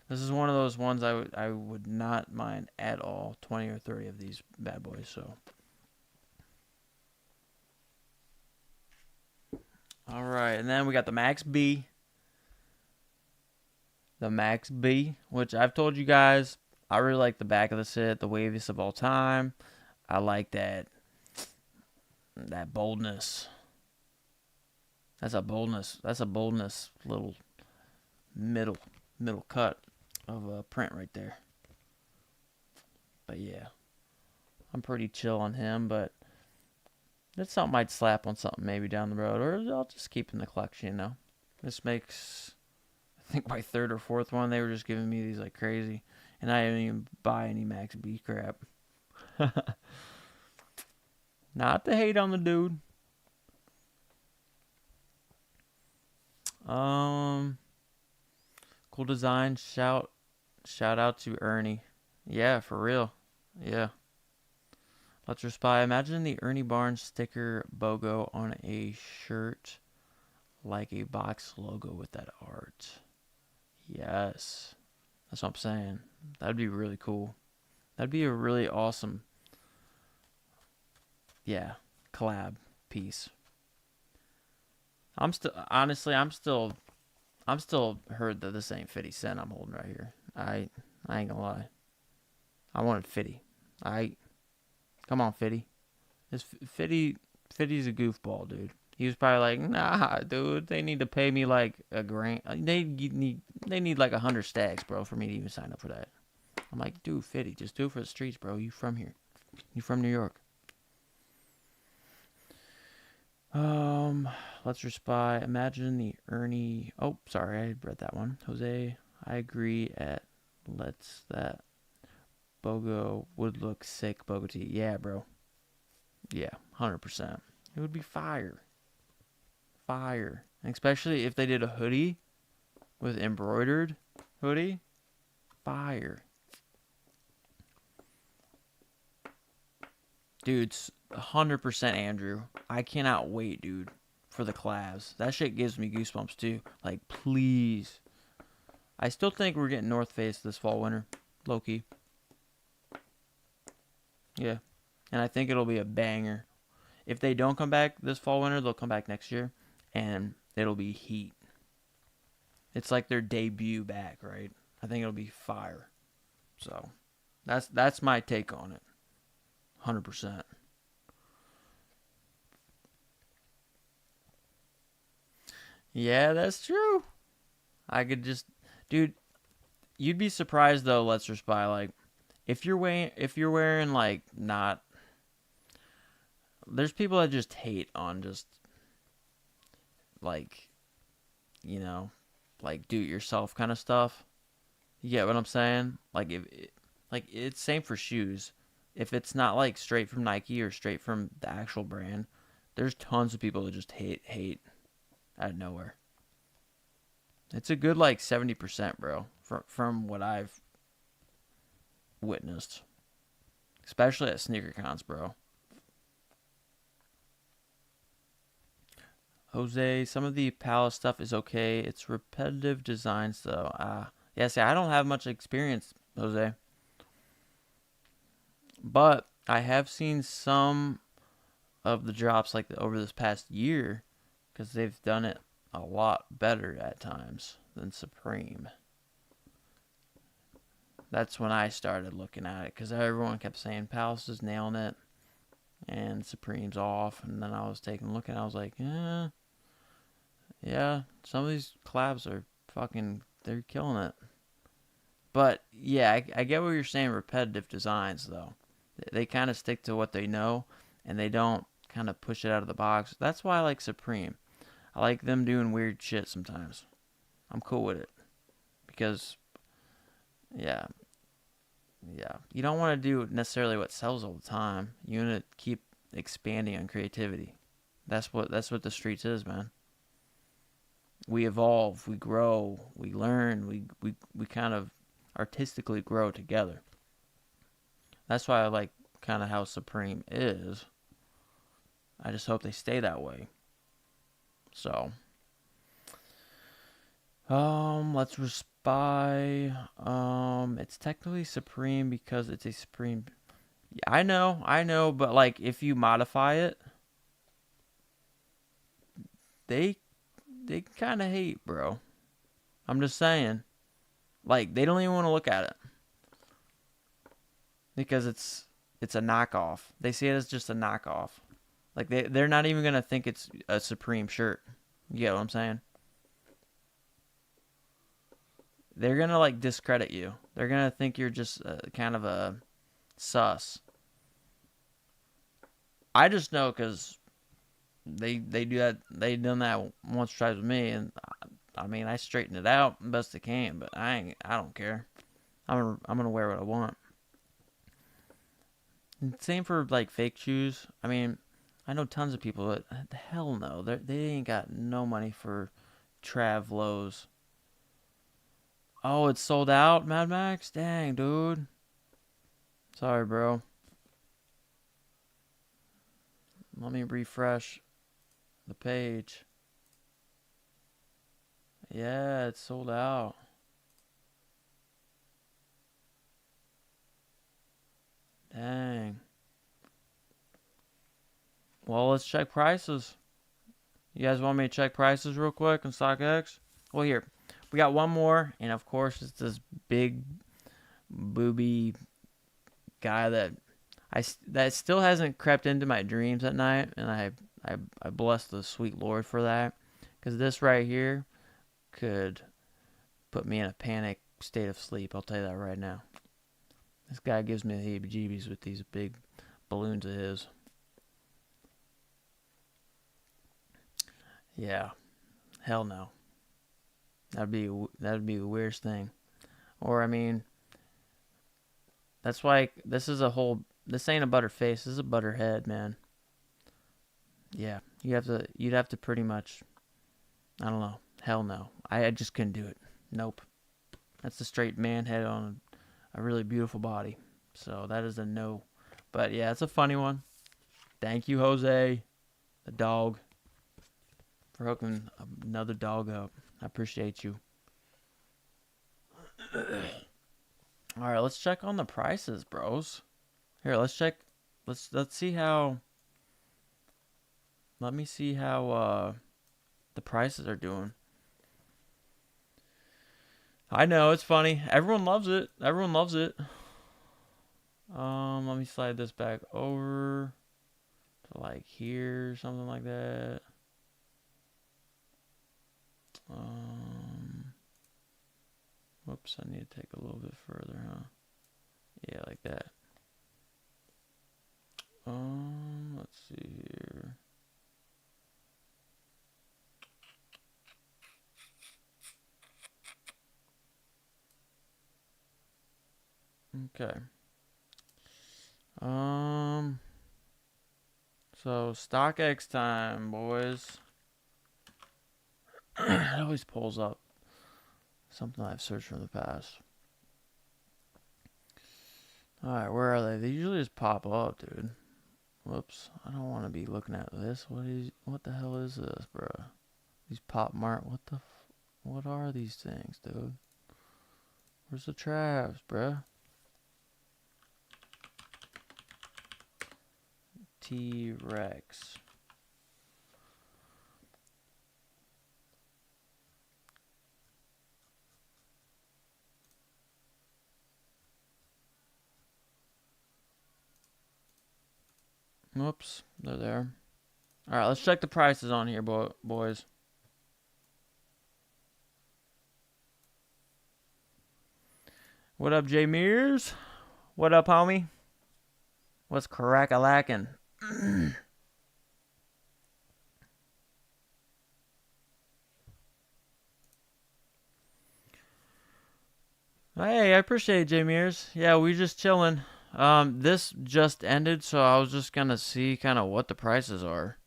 This is one of those ones I would not mind at all. 20 or 30 of these bad boys. So, all right, and then we got the Max B. The Max B, which I've told you guys, I really like the back of the set, the waviest of all time. I like that boldness. That's a boldness. That's a boldness little middle cut of a print right there. But yeah, I'm pretty chill on him, but that's something I'd slap on something maybe down the road, or I'll just keep in the collection, you know. This makes, I think my third or fourth one, they were just giving me these like crazy, and I didn't even buy any Max B crap. Not to hate on the dude. Cool design. Shout out to Ernie. Yeah, for real. Yeah. Let's Spy. Imagine the Ernie Barnes sticker BOGO on a shirt like a box logo with that art. Yes. That's what I'm saying. That'd be really cool. That'd be a really awesome, yeah, collab piece. I'm still, honestly, I'm still hurt that this ain't 50 Cent I'm holding right here. I ain't gonna lie. I wanted 50. Come on, 50. This 50's a goofball, dude. He was probably like, nah, dude. They need to pay me like a grand. They need like 100 stacks, bro, for me to even sign up for that. I'm like, dude, 50. Just do it for the streets, bro. You from here? You from New York? Let's Spy. Imagine the Ernie. Oh, sorry, I read that one. Jose, I agree. At Let's that BOGO would look sick. BOGO tee. Yeah, bro. Yeah, 100%. It would be fire. Fire. And especially if they did a hoodie with embroidered hoodie. Fire. Dude, 100% Andrew. I cannot wait, dude, for the collabs. That shit gives me goosebumps, too. Like, please. I still think we're getting North Face this fall, winter. Low-key. Yeah. And I think it'll be a banger. If they don't come back this fall, winter, they'll come back next year. And it'll be heat. It's like their debut back, right? I think it'll be fire. So, that's my take on it. 100%. Yeah, that's true. I could just, dude. You'd be surprised though. Let's just buy like, if you're wearing like not. There's people that just hate on just like, you know, like do it yourself kind of stuff. You get what I'm saying? Like like it's same for shoes. If it's not like straight from Nike or straight from the actual brand, there's tons of people that just hate out of nowhere. It's a good like 70%, bro, from what I've witnessed, especially at sneaker cons, bro. Jose, some of the Palace stuff is okay. It's repetitive designs though. Yeah, see, I don't have much experience, Jose, but I have seen some of the drops like over this past year because they've done it a lot better at times than Supreme. That's when I started looking at it because everyone kept saying Palace is nailing it and Supreme's off. And then I was taking a look and I was like, yeah, some of these collabs are they're killing it. But yeah, I get what you're saying. Repetitive designs though, they kind of stick to what they know and they don't kind of push it out of the box. That's why I like Supreme. I like them doing weird shit sometimes. I'm cool with it because yeah, you don't want to do necessarily what sells all the time. You want to keep expanding on creativity. That's what the streets is, man. We evolve, we grow, we learn, we kind of artistically grow together. That's why I like kind of how Supreme is. I just hope they stay that way. So, let's respy. It's technically Supreme because it's a Supreme. Yeah, I know, but like if you modify it, they they kind of hate, bro. I'm just saying. Like they don't even want to look at it because it's a knockoff. They see it as just a knockoff. Like they're not even gonna think it's a Supreme shirt. You get what I'm saying? They're gonna like discredit you. They're gonna think you're just kind of a sus. I just know because they do that. They done that once or twice with me, and I mean I straightened it out best I can. But I don't care. I'm gonna wear what I want. And same for like fake shoes. I mean, I know tons of people that hell no, they ain't got no money for Trav lows. Oh, it's sold out, Mad Max. Dang, dude. Sorry, bro. Let me refresh the page. Yeah, it's sold out. Dang. Well, let's check prices. You guys want me to check prices real quick on StockX? Well, here. We got one more, and of course, it's this big booby guy that still hasn't crept into my dreams at night, and I bless the sweet Lord for that, because this right here could put me in a panic state of sleep. I'll tell you that right now. This guy gives me the heebie-jeebies with these big balloons of his. Yeah, hell no. That'd be the weirdest thing. Or I mean, that's why this is a whole. This ain't a butter face. This is a butter head, man. Yeah, you'd have to pretty much. I don't know. Hell no. I just couldn't do it. Nope. That's a straight man head on a really beautiful body. So that is a no. But yeah, it's a funny one. Thank you, Jose, the dog, for hooking another dog up. I appreciate you. All right, let's check on the prices, bros. Here, let's check. Let's see how. Let me see how the prices are doing. I know it's funny. Everyone loves it. Everyone loves it. Let me slide this back over to like here, something like that. Whoops, I need to take a little bit further, huh? Yeah, like that. Let's see here. Okay. So StockX time, boys. It always pulls up something I've searched from the past. Alright, where are they? They usually just pop up, dude. Whoops. I don't want to be looking at this. What the hell is this, bro? These Pop Mart. What are these things, dude? Where's the Travs, bruh? T-Rex. Whoops, they're there. Alright, let's check the prices on here, boys. What up, Jay Mears? What up, homie? What's crack-a-lackin'? Hey, I appreciate it, Jay Mears. Yeah, we just chilling. This just ended, so I was just gonna see kind of what the prices are.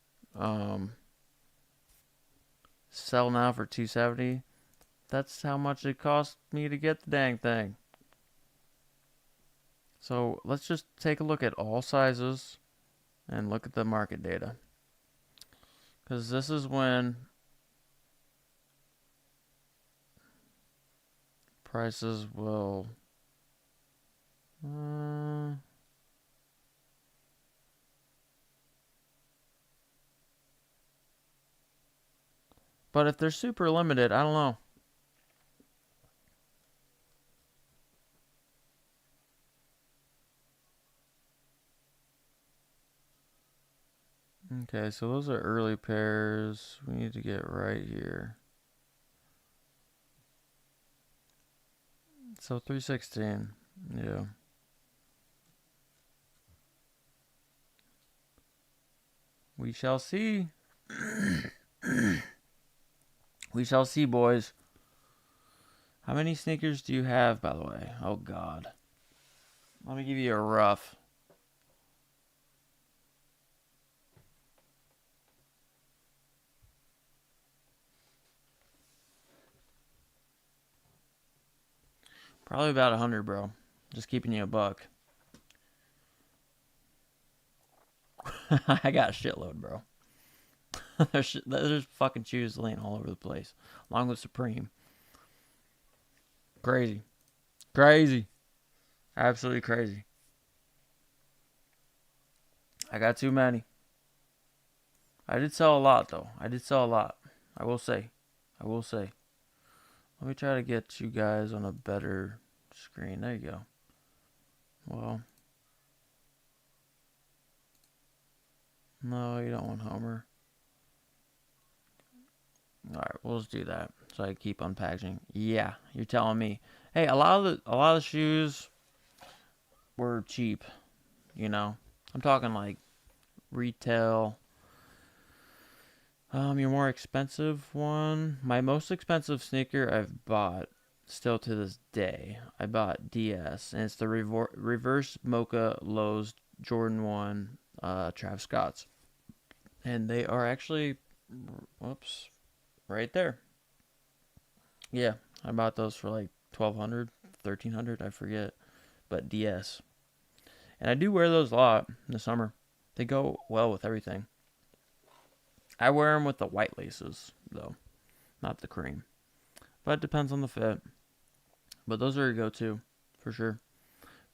Sell now for $270. That's how much it cost me to get the dang thing. So let's just take a look at all sizes and look at the market data. Because this is when prices will... but if they're super limited, I don't know. Okay, so those are early pairs. We need to get right here. So 316. Yeah. We shall see. We shall see, boys. How many sneakers do you have, by the way? Oh, God. Let me give you a rough. Probably about 100, bro. Just keeping you a buck. I got a shitload, bro. There's fucking shoes laying all over the place, along with Supreme. Crazy. Crazy. Absolutely crazy. I got too many. I did sell a lot, though. I did sell a lot. I will say. I will say. Let me try to get you guys on a better screen. There you go. Well. No, you don't want Homer. Alright, we'll just do that. So I keep unpackaging. Yeah, you're telling me. Hey, a lot of the shoes were cheap, you know. I'm talking like retail. Your more expensive one. My most expensive sneaker I've bought still to this day. I bought DS, and it's the reverse Mocha Lows Jordan 1 Travis Scott's. And they are actually, whoops, right there. Yeah, I bought those for like 1200, 1300, I forget. But DS. And I do wear those a lot in the summer. They go well with everything. I wear them with the white laces, though, not the cream. But it depends on the fit. But those are your go-to, for sure.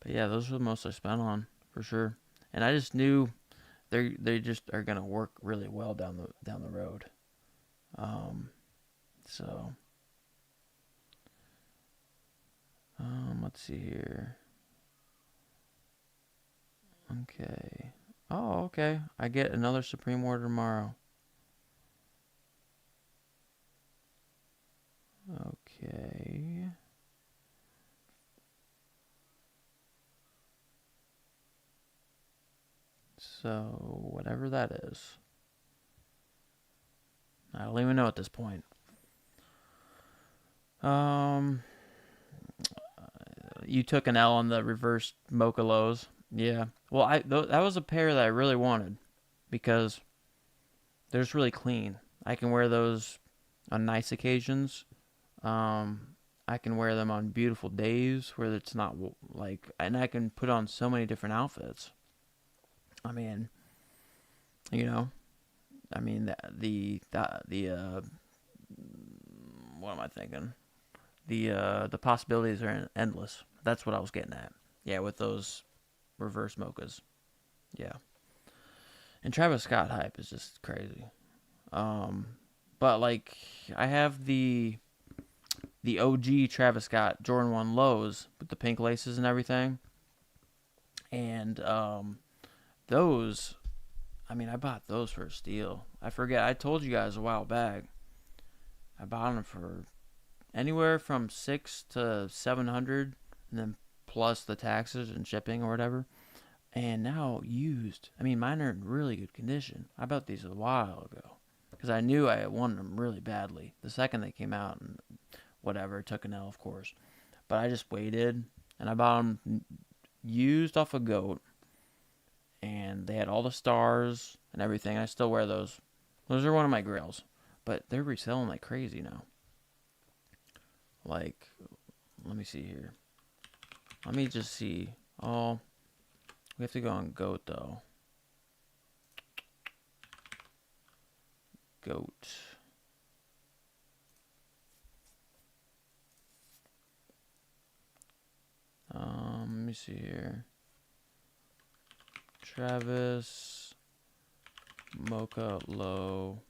But yeah, those are the most I spent on, for sure. And I just knew they just are gonna work really well down the road. So let's see here. Okay. Oh, okay. I get another Supreme order tomorrow. Okay. So, whatever that is. I don't even know at this point. You took an L on the reverse Mocha Lows. Yeah. Well, that was a pair that I really wanted because they're just really clean. I can wear those on nice occasions. I can wear them on beautiful days where it's not like, and I can put on so many different outfits. I mean, you know, I mean the what am I thinking? The possibilities are endless. That's what I was getting at. Yeah, with those reverse mochas. Yeah. And Travis Scott hype is just crazy. But like I have the OG Travis Scott Jordan 1 lows with the pink laces and everything. And those, I mean, I bought those for a steal. I forget, I told you guys a while back. I bought them for anywhere from 6 to 700, and then plus the taxes and shipping or whatever. And now used. I mean, mine are in really good condition. I bought these a while ago because I knew I wanted them really badly. The second they came out, and whatever, took an L, of course. But I just waited, and I bought them used off a goat, and they had all the stars and everything. I still wear those. Those are one of my grails, but they're reselling like crazy now. Like, let me see here. Let me just see. Oh, we have to go on goat though. Goat. Let me see here. Travis, Mocha Low.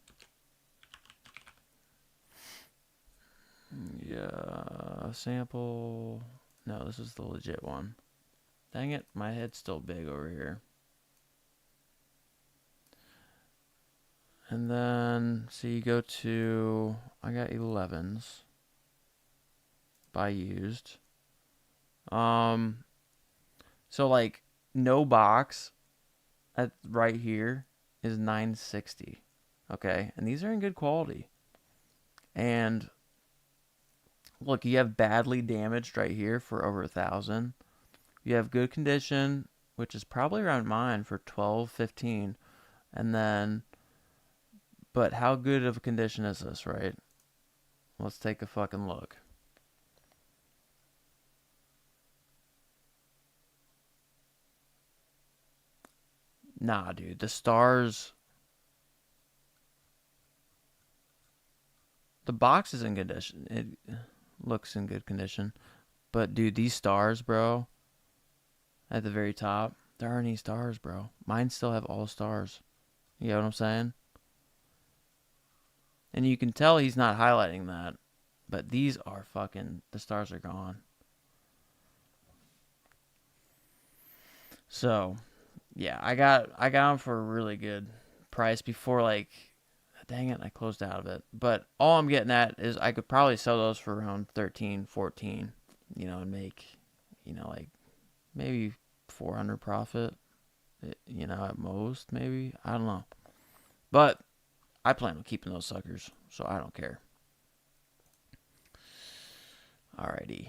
Yeah, sample. No, this is the legit one. Dang it, my head's still big over here. And then, so you go to, I got 11s by used. So like no box at right here is 960. Okay, and these are in good quality. And look, you have badly damaged right here for over 1,000. You have good condition, which is probably around mine for 12, 15. And then, but how good of a condition is this, right? Let's take a fucking look. Nah, dude, the stars. The box is in condition. It looks in good condition. But, dude, these stars, bro, at the very top, there aren't any stars, bro. Mine still have all stars. You know what I'm saying? And you can tell he's not highlighting that. But these are fucking, the stars are gone. So, yeah, I got them for a really good price before, like, dang it, I closed out of it. But all I'm getting at is I could probably sell those for around 13, 14, and make, like maybe 400 profit, at most, maybe. I don't know. But I plan on keeping those suckers, so I don't care. Alrighty.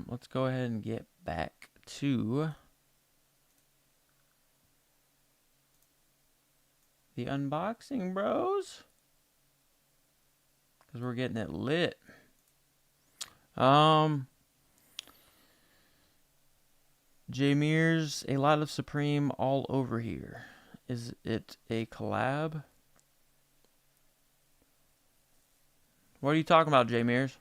Let's go ahead and get back to the unboxing, bros. Because we're getting it lit. Jameer's A Lot of Supreme all over here. Is it a collab? What are you talking about, Jameer's?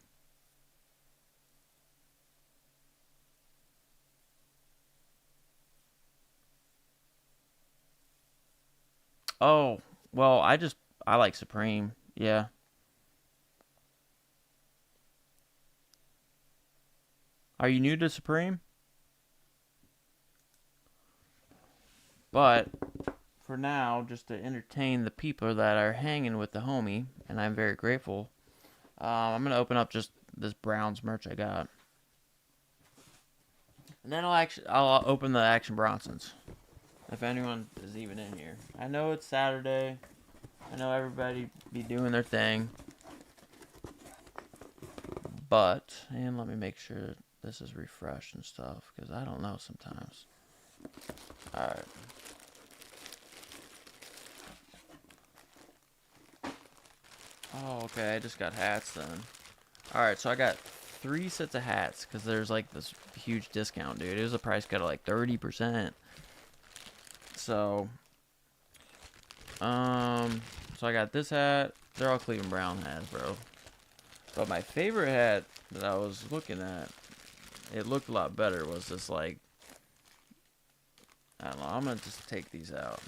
Oh, well, I like Supreme. Yeah. Are you new to Supreme? But for now, just to entertain the people that are hanging with the homie, and I'm very grateful, I'm going to open up just this Browns merch I got. And then I'll open the Action Bronsons. If anyone is even in here. I know it's Saturday. I know everybody be doing their thing. But, and let me make sure this is refreshed and stuff, because I don't know sometimes. Alright. Oh, okay, I just got hats then. Alright, so I got 3 sets of hats, because there's like this huge discount, dude. It was a price cut of like 30%. So, so I got this hat. They're all Cleveland Brown hats, bro. But my favorite hat that I was looking at, it looked a lot better, was this, like, I don't know, I'm going to just take these out.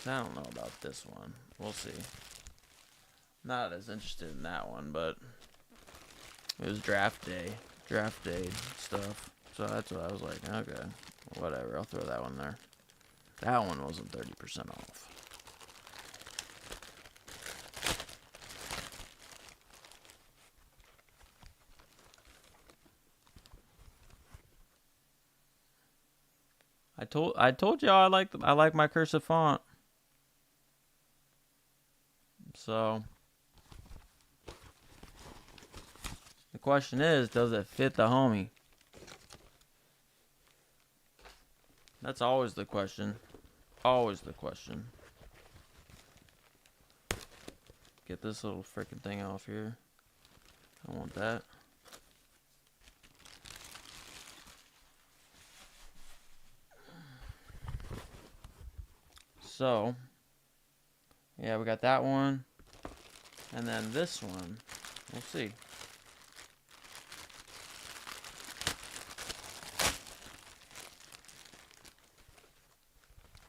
I don't know about this one. We'll see. Not as interested in that one, but it was draft day stuff. So that's what I was like, okay, whatever, I'll throw that one there. That one wasn't 30% off. I told y'all I like my cursive font. So the question is, does it fit the homie? That's always the question. Always the question. Get this little freaking thing off here. I want that. So, yeah, we got that one. And then this one. We'll see.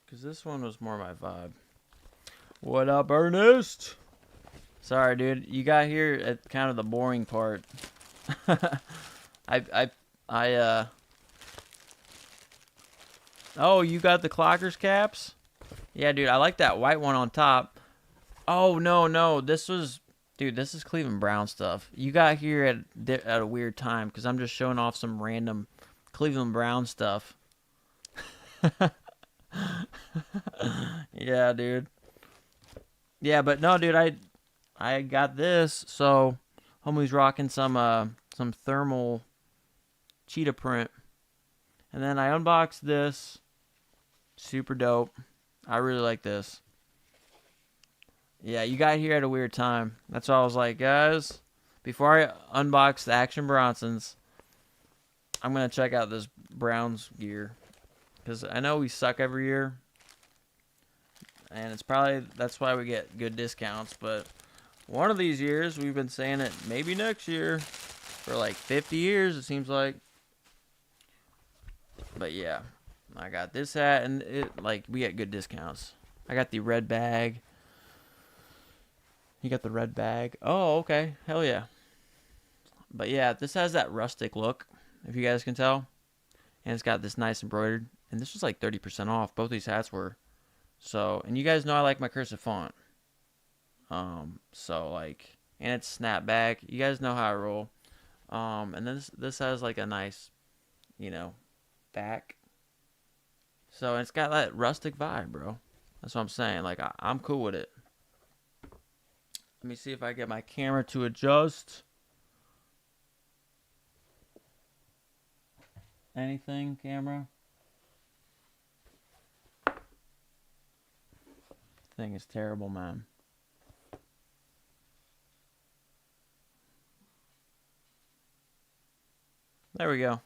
Because this one was more my vibe. What up, Ernest? Sorry, dude. You got here at kind of the boring part. I Oh, you got the Clockers caps? Yeah, dude. I like that white one on top. Oh, no. This was... Dude, this is Cleveland Brown stuff. You got here at a weird time because I'm just showing off some random Cleveland Brown stuff. Yeah, dude. Yeah, but no, dude, I got this. So, homie's rocking some thermal cheetah print. And then I unboxed this. Super dope. I really like this. Yeah, you got here at a weird time. That's why I was like, guys, before I unbox the Action Bronsons, I'm going to check out this Browns gear. Because I know we suck every year. And it's probably, that's why we get good discounts. But one of these years, we've been saying it, maybe next year. For like 50 years, it seems like. But yeah, I got this hat, and we get good discounts. I got the red bag. You got the red bag. Oh, okay. Hell yeah. But yeah, this has that rustic look, if you guys can tell. And it's got this nice embroidered. And this was like 30% off. Both these hats were. So, and you guys know I like my cursive font. So like, and it's snapback. You guys know how I roll. And then this has like a nice, back. So it's got that rustic vibe, bro. That's what I'm saying. Like, I'm cool with it. Let me see if I get my camera to adjust. Anything, camera? Thing is terrible, man. There we go.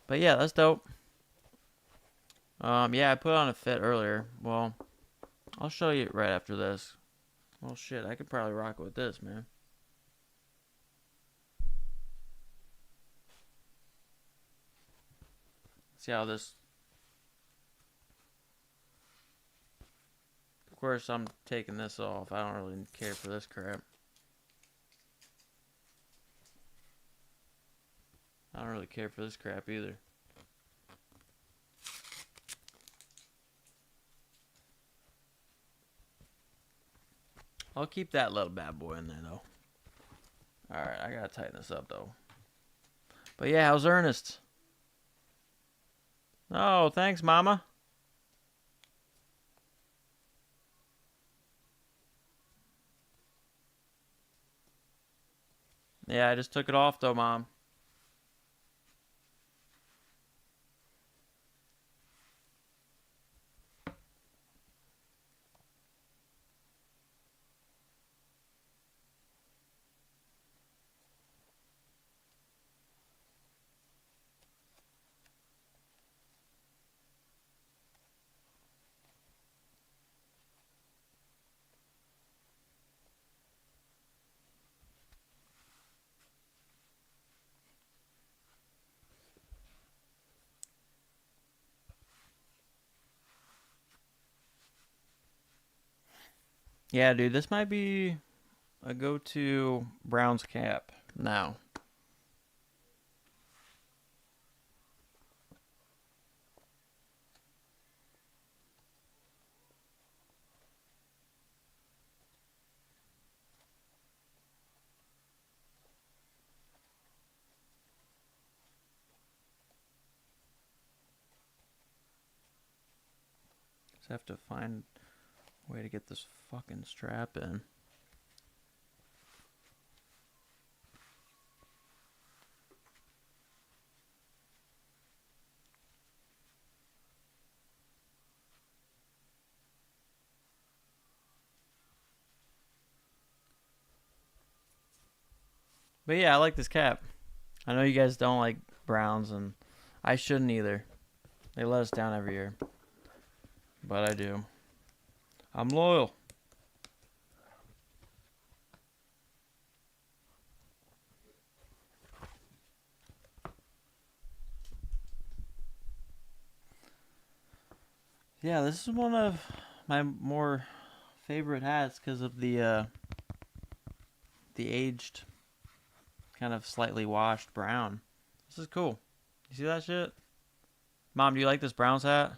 But yeah, that's dope. Yeah, I put on a fit earlier. Well, I'll show you right after this. Well, shit, I could probably rock it with this, man. See how this... Of course, I'm taking this off. I don't really care for this crap. I don't really care for this crap either. I'll keep that little bad boy in there, though. Alright, I gotta tighten this up, though. But yeah, how's Ernest? Oh, thanks, Mama. Yeah, I just took it off, though, Mom. Yeah, dude, this might be a go-to Browns cap now. Just have to find a way to get this fucking strap in. But yeah, I like this cap. I know you guys don't like Browns, and I shouldn't either. They let us down every year. but I do. I'm loyal. Yeah, this is one of my more favorite hats because of the aged, kind of slightly washed brown. This is cool. You see that shit? Mom, do you like this Browns hat?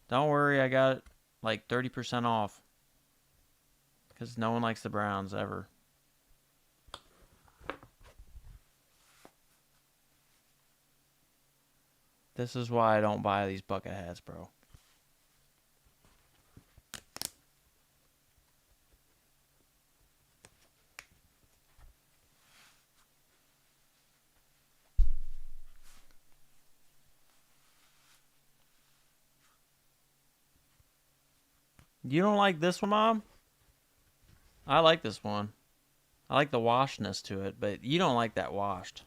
Don't worry, I got it like 30% off. Because no one likes the Browns ever. This is why I don't buy these bucket hats, bro. You don't like this one, Mom? I like this one. I like the washness to it, but you don't like that washed.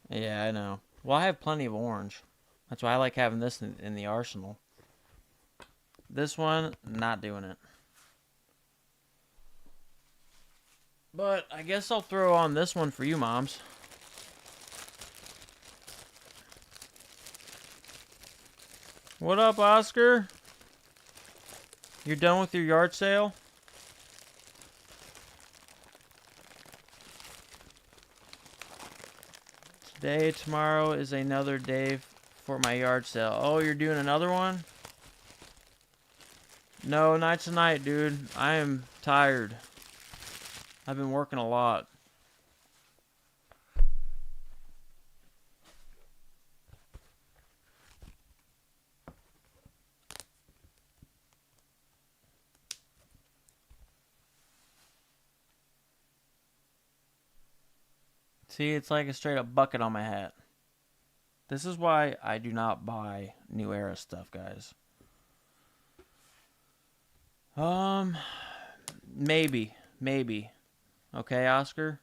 Yeah, I know. Well, I have plenty of orange. That's why I like having this in the arsenal. This one, not doing it. But I guess I'll throw on this one for you, Moms. What up, Oscar? You're done with your yard sale? Today, tomorrow is another day for my yard sale. Oh, you're doing another one? No, not tonight, dude. I am tired. I've been working a lot. See, it's like a straight up bucket on my hat. This is why I do not buy New Era stuff, guys. Maybe. Okay, Oscar?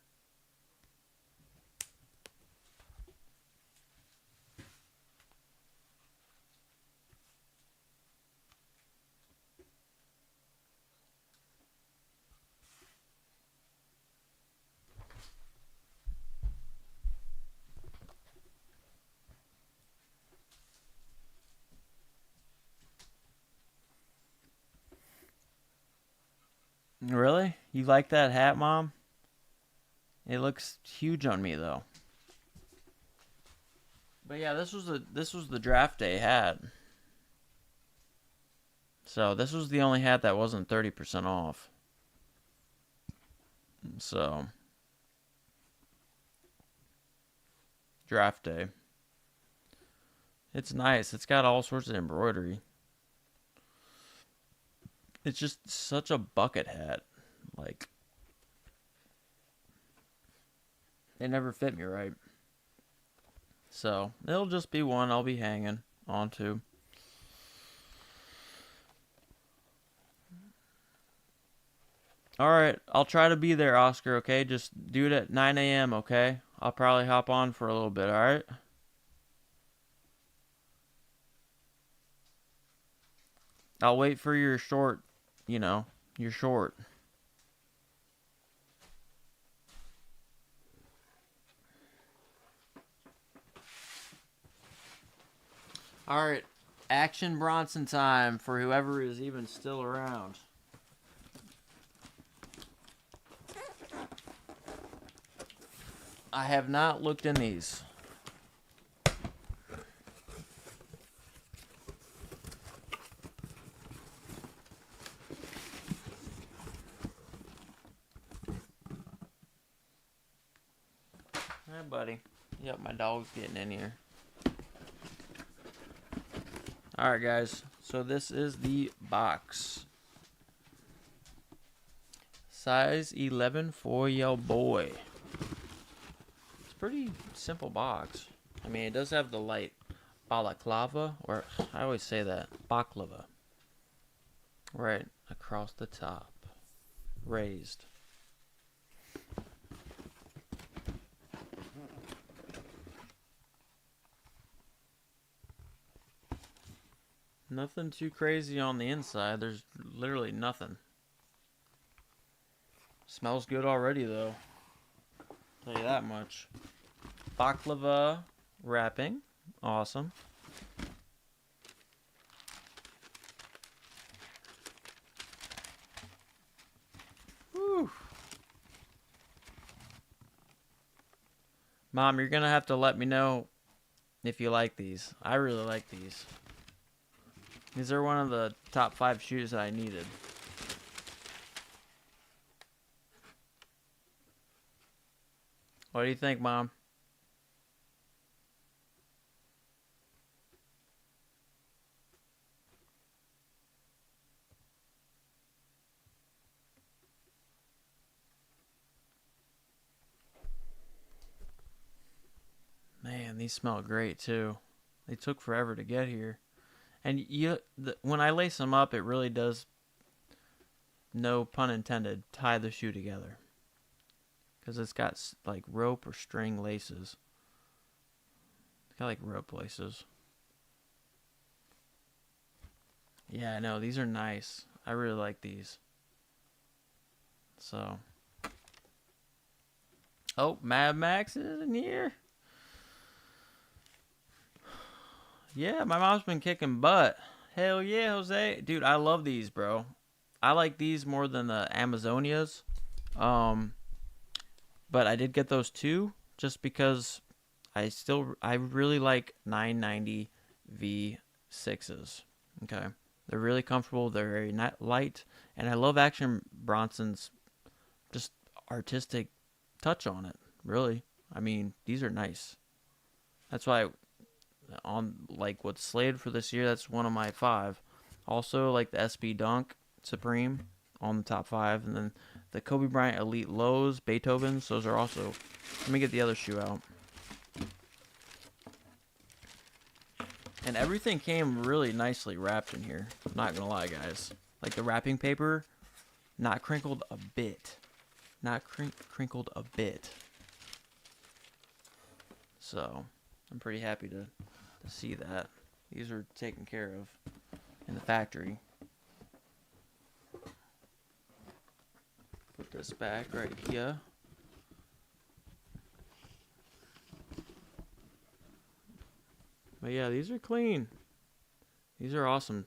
Really? You like that hat, Mom? It looks huge on me, though. But yeah, this was the draft day hat. So this was the only hat that wasn't 30% off. So draft day. It's nice. It's got all sorts of embroidery. It's just such a bucket hat. Like, it never fit me right. So it'll just be one I'll be hanging onto. All right, I'll try to be there, Oscar. Okay, just do it at 9 a.m. Okay, I'll probably hop on for a little bit. All right. I'll wait for your short. Your short. All right, action Bronson time for whoever is even still around. I have not looked in these. Hi, buddy. Yep, my dog's getting in here. Alright, guys. So this is the box. Size 11 for your boy. It's a pretty simple box. I mean, it does have the light balaclava, or I always say that, baklava. Right across the top. Raised. Nothing too crazy on the inside. There's literally nothing. Smells good already, though. Tell you that much. Baklava wrapping. Awesome. Whew. Mom, you're going to have to let me know if you like these. I really like these. These are one of the top 5 shoes that I needed. What do you think, Mom? Man, these smell great too. They took forever to get here. And when I lace them up, it really does, no pun intended, tie the shoe together. Because it's got like rope or string laces. It's got like rope laces. Yeah, I know. These are nice. I really like these. So. Oh, Mad Max is in here. Yeah, my mom's been kicking butt. Hell yeah, Jose. Dude, I love these, bro. I like these more than the Amazonias. Um, but I did get those too, just because I really like 990 V6s. Okay. They're really comfortable. They're very light. And I love Action Bronson's just artistic touch on it, really. I mean, these are nice. That's why on like what's slated for this year, that's one of my 5. Also, like the SB Dunk Supreme on the top 5, and then the Kobe Bryant Elite Lows Beethovens. Those are also. Let me get the other shoe out. And everything came really nicely wrapped in here. I'm not gonna lie, guys. Like the wrapping paper, not crinkled a bit. Not crinkled a bit. So, I'm pretty happy to see that. These are taken care of in the factory. Put this back right here. But yeah, these are clean. These are awesome.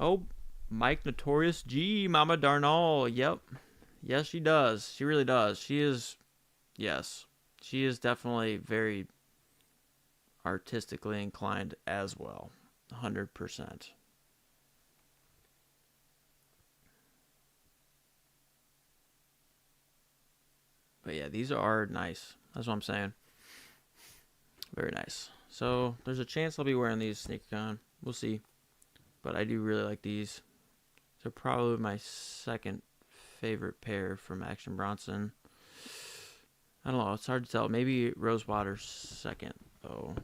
Oh, Mike Notorious G, Mama Darnall. Yep. Yes, she does. She really does. She is, yes. She is definitely very artistically inclined as well. 100%. But yeah, these are nice. That's what I'm saying. Very nice. So there's a chance I'll be wearing these SneakerCon. We'll see. But I do really like these. They're probably my second favorite pair from Action Bronson. I don't know. It's hard to tell. Maybe Rosewater's second, though.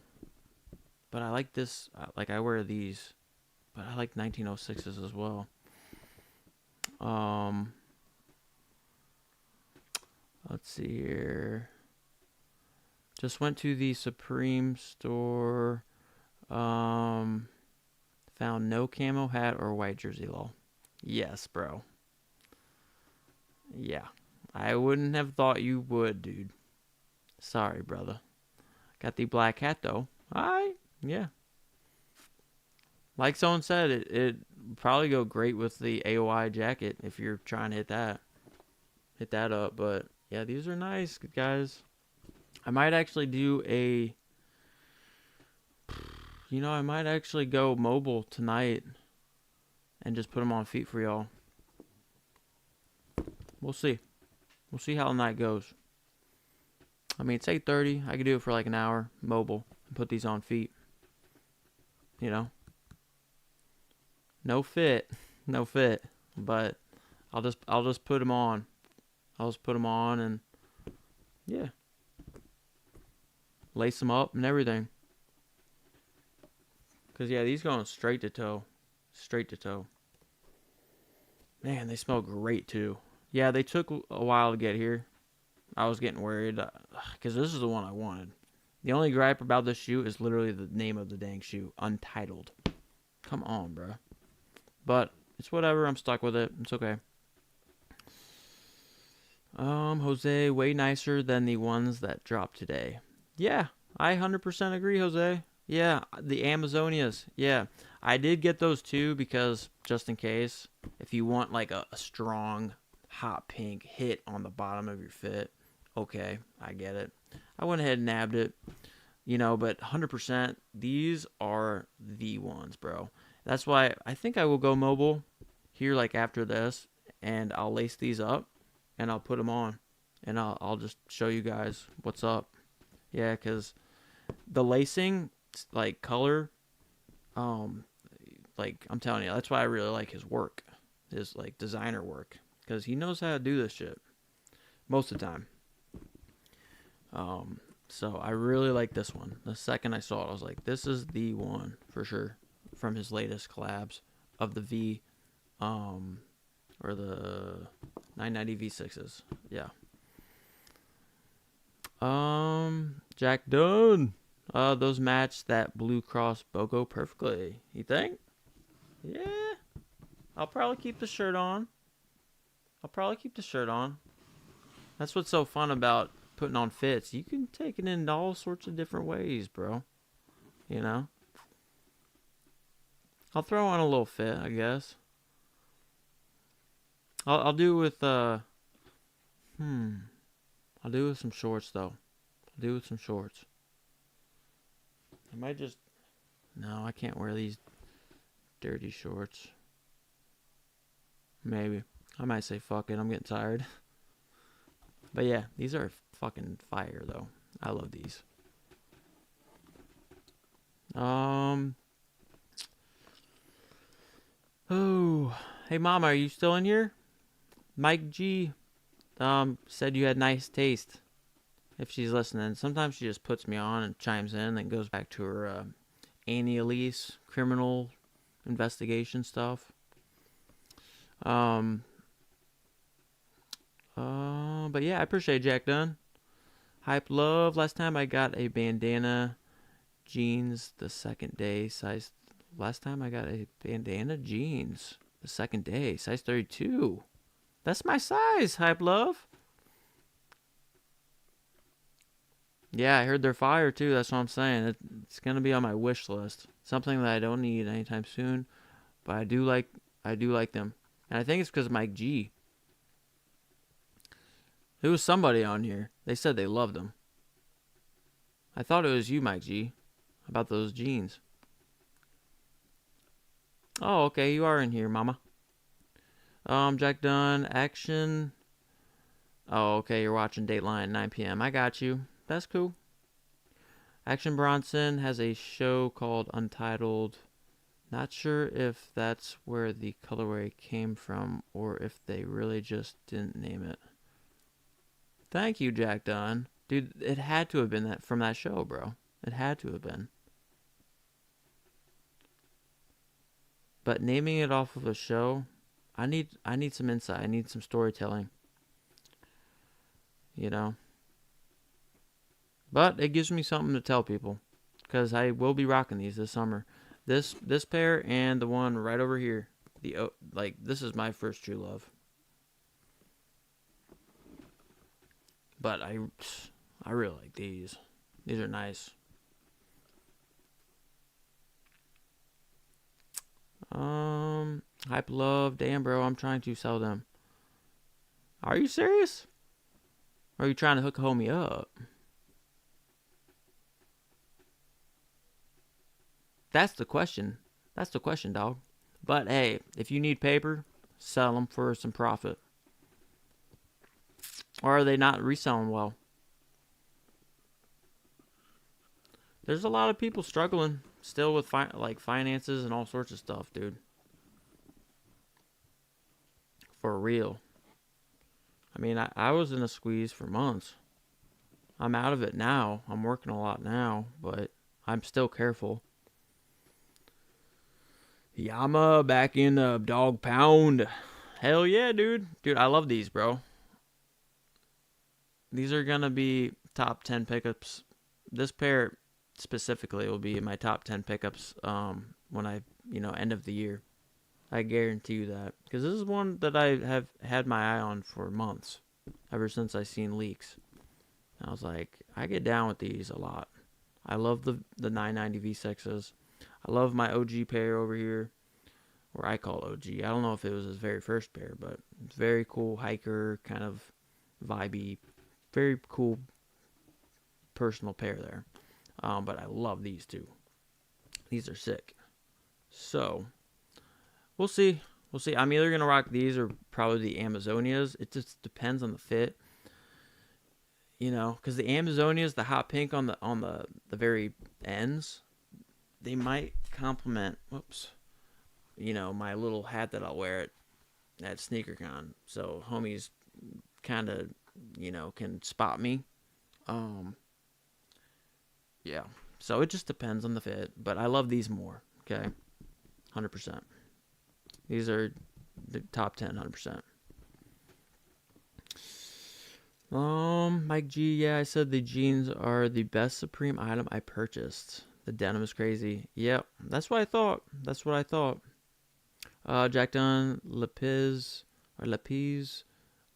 But I like this. Like, I wear these. But I like 1906s as well. Let's see here. Just went to the Supreme store. Found no camo hat or white jersey lol. Yes, bro. Yeah. I wouldn't have thought you would, dude. Sorry, brother. Got the black hat, though. Alright. Yeah. Like someone said, it probably go great with the AOI jacket if you're trying to hit that up. But yeah, these are nice, guys. I might actually do I might actually go mobile tonight and just put them on feet for y'all. We'll see. We'll see how the night goes. I mean, it's 8:30. I could do it for like an hour mobile and put these on feet. You know, no fit, but I'll just put them on. I'll just put them on and yeah, lace them up and everything. Cause yeah, these going straight to toe. Man, they smell great too. Yeah, they took a while to get here. I was getting worried because this is the one I wanted. The only gripe about this shoe is literally the name of the dang shoe, Untitled. Come on, bro. But it's whatever. I'm stuck with it. It's okay. Jose, way nicer than the ones that dropped today. Yeah, I 100% agree, Jose. Yeah, the Amazonias. Yeah, I did get those too because just in case, if you want like a strong hot pink hit on the bottom of your fit, okay, I get it. I went ahead and nabbed it, but 100%, these are the ones, bro. That's why I think I will go mobile here like after this, and I'll lace these up and I'll put them on, and I'll just show you guys what's up. Yeah, because the lacing, like color, um, like I'm telling you, that's why I really like his work, his like designer work, because he knows how to do this shit most of the time. So I really like this one. The second I saw it, I was like, this is the one for sure from his latest collabs of the V, or the 990 V6s. Yeah. Jack Dunn. Those match that Blue Cross BOGO perfectly. You think? Yeah. I'll probably keep the shirt on. That's what's so fun about putting on fits. You can take it in all sorts of different ways, bro. You know? I'll throw on a little fit, I guess. I'll do it with I'll do it with some shorts though. I'll do it with some shorts. I might just no, I can't wear these dirty shorts. Maybe. I might say fuck it, I'm getting tired. But yeah, these are fucking fire though. I love these. Oh, hey mama, are you still in here? Mike G said you had nice taste. If she's listening, sometimes she just puts me on and chimes in, and goes back to her Annie Elise criminal investigation stuff. But yeah, I appreciate Jack Dunn. Hype love. Last time I got a bandana jeans the second day size. Last time I got a bandana jeans the second day size 32. That's my size. Hype love. Yeah, I heard they're fire too. That's what I'm saying. It's gonna be on my wish list. Something that I don't need anytime soon, but I do like them, and I think it's because of Mike G. It was somebody on here. They said they loved them. I thought it was you, Mike G, about those jeans. Oh, okay, you are in here, mama. Jack Dunn, action. Oh, okay, you're watching Dateline, 9 p.m. I got you. That's cool. Action Bronson has a show called Untitled. Not sure if that's where the colorway came from or if they really just didn't name it. Thank you, Jack Dunn. Dude, it had to have been that from that show, bro. It had to have been. But naming it off of a show, I need some insight. I need some storytelling. You know? But it gives me something to tell people, because I will be rocking these this summer. This pair and the one right over here. This is my first true love. But I really like these. These are nice. Hype love. Damn, bro, I'm trying to sell them. Are you serious? Or are you trying to hook homie up? That's the question. That's the question, dog. But hey, if you need paper, sell them for some profit. Or are they not reselling well? There's a lot of people struggling still with finances and all sorts of stuff, dude. For real. I mean, I was in a squeeze for months. I'm out of it now. I'm working a lot now, but I'm still careful. Yama back in the dog pound. Hell yeah, dude. Dude, I love these, bro. these are gonna be top 10 pickups. This pair specifically will be my top 10 pickups when I, end of the year. I guarantee you that, because this is one that I have had my eye on for months, ever since I seen leaks. I was like, I get down with these a lot. I love the 990 V6s. I love my OG pair over here, or I call OG. I don't know if it was his very first pair, but it's very cool hiker, kind of vibey, very cool personal pair there. But I love these two. These are sick. So we'll see. We'll see. I'm either gonna rock these or probably the Amazonias. It just depends on the fit. Because the Amazonias, the hot pink on the very ends, they might complement. Whoops. My little hat that I'll wear at SneakerCon. So homies kind of, can spot me. Yeah. So it just depends on the fit, but I love these more. Okay, 100%. These are the top 10, 100%. Mike G, yeah, I said the jeans are the best Supreme item I purchased. The denim is crazy. Yep, that's what I thought. Jack Dunn, Lepiz,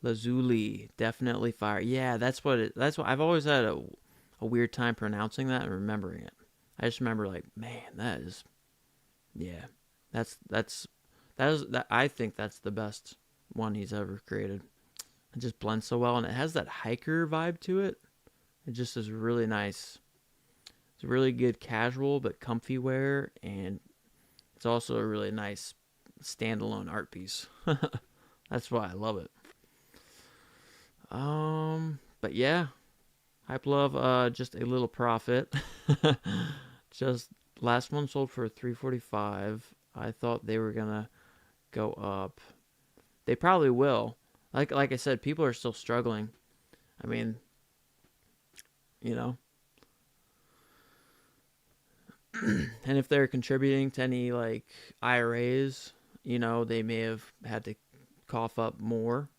Lazuli, definitely fire. Yeah, that's what I've always had a weird time pronouncing that and remembering it. I just remember like, man, that is, yeah, that I think that's the best one he's ever created. It just blends so well, and it has that hiker vibe to it. It just is really nice. It's a really good casual but comfy wear, and it's also a really nice standalone art piece. That's why I love it. But yeah, Hype Love, just a little profit. Just last one sold for $345. I thought they were gonna go up. They probably will. Like I said, people are still struggling. I mean, and if they're contributing to any like IRAs, they may have had to cough up more,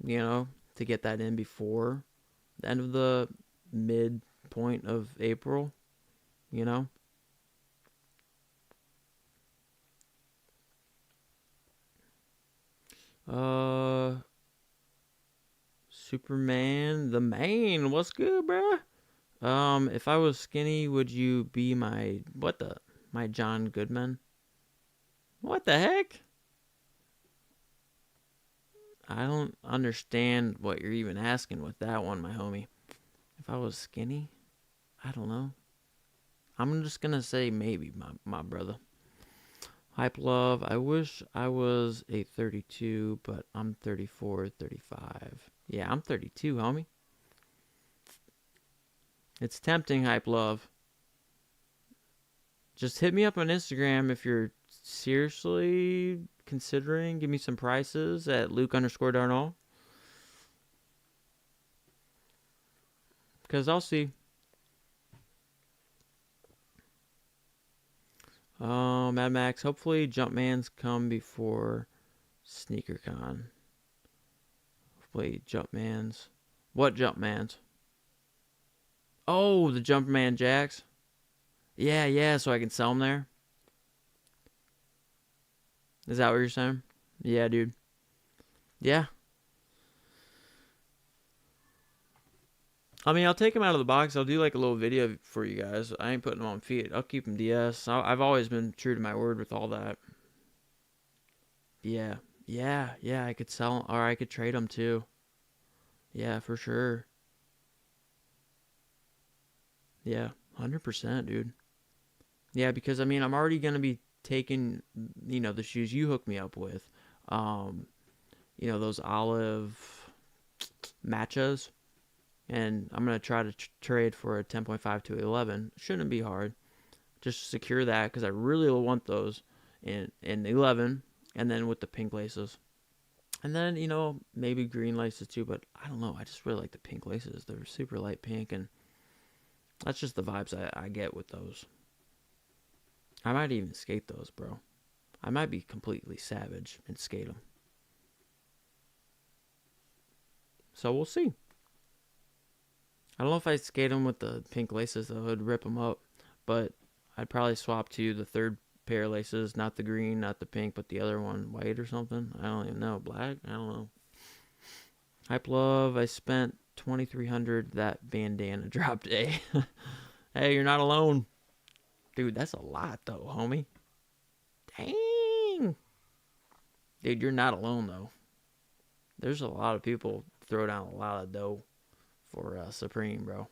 to get that in before the end of the midpoint of April, you know. Superman, the main, what's good, bruh? If I was skinny, would you be my John Goodman? What the heck? I don't understand what you're even asking with that one, my homie. If I was skinny, I don't know. I'm just gonna say maybe, my brother. Hype Love, I wish I was a 32, but I'm 34, 35. Yeah, I'm 32, homie. It's tempting, Hype Love. Just hit me up on Instagram if you're seriously considering. Give me some prices at Luke_Darnall. Because I'll see. Mad Max, hopefully Jumpman's come before SneakerCon. Hopefully Jumpman's. What Jumpman's? Oh, the Jumpman Jacks. Yeah, so I can sell them there. Is that what you're saying? Yeah, dude. Yeah. I mean, I'll take them out of the box. I'll do like a little video for you guys. I ain't putting them on feet. I'll keep them DS. I've always been true to my word with all that. Yeah. I could sell them, or I could trade them too. Yeah, for sure. Yeah, 100%, dude. Yeah, because I mean, I'm already gonna be taking, the shoes you hooked me up with. Those olive matchas. And I'm going to try to trade for a 10.5 to 11. Shouldn't be hard. Just secure that because I really want those in 11 and then with the pink laces. And then, maybe green laces too, but I don't know. I just really like the pink laces. They're super light pink, and that's just the vibes I get with those. I might even skate those, bro. I might be completely savage and skate them. So we'll see. I don't know if I'd skate them with the pink laces though. It'd rip them up. But I'd probably swap to the third pair of laces, not the green, not the pink, but the other one, white or something. I don't even know. Black? I don't know. Hype Love, I spent 2,300. That bandana dropped a. Hey, you're not alone. Dude, that's a lot though, homie. Dang. Dude, you're not alone though. There's a lot of people throw down a lot of dough for Supreme, bro.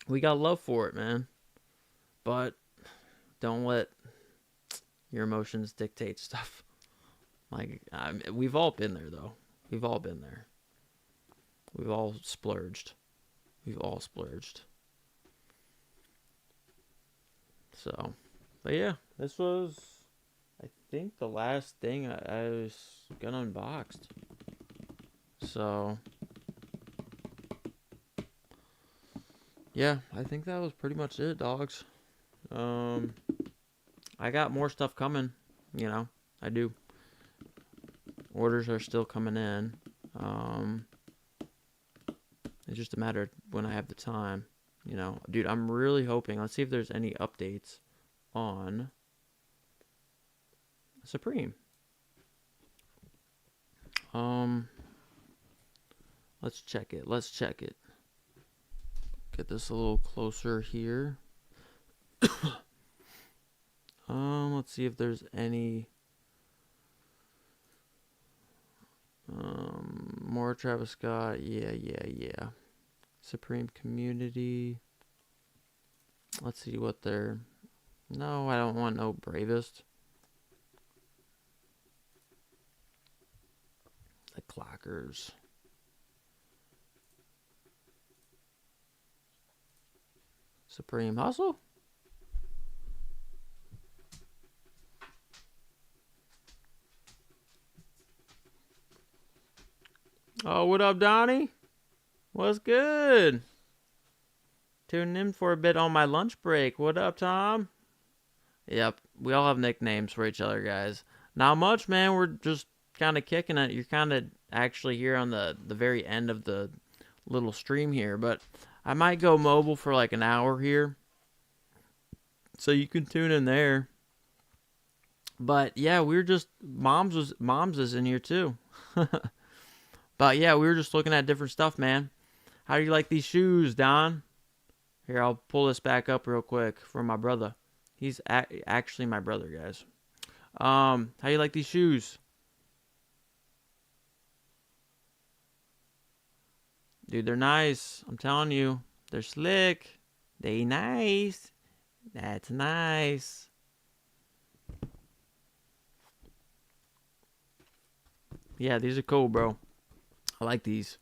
We got love for it, man. But don't let your emotions dictate stuff. Like, we've all been there, though. We've all been there. We've all splurged. We've all splurged. So, but yeah, this was, I think, the last thing I was gonna unboxed. So, yeah, I think that was pretty much it, dogs. I got more stuff coming, you know, I do. Orders are still coming in. It's just a matter of when I have the time, you know. Dude, I'm really hoping. Let's see if there's any updates on Supreme. Let's check it. Let's check it. Get this a little closer here. Let's see if there's any more Travis Scott. Yeah. Supreme Community. Let's see what they're. No, I don't want no Bravest. The Clockers. Supreme Hustle. Oh, what up, Donnie? What's good? Tuning in for a bit on my lunch break. What up, Tom? Yep, we all have nicknames for each other, guys. Not much, man. We're just kind of kicking it. You're kind of actually here on the very end of the little stream here, but I might go mobile for like an hour here, so you can tune in there. But yeah, we were just Moms is in here too. But yeah, we were just looking at different stuff, man. How do you like these shoes, Don? Here, I'll pull this back up real quick for my brother. He's actually my brother, guys. How you like these shoes? Dude, they're nice. I'm telling you. They're slick. They nice. That's nice. Yeah, these are cool, bro. I like these.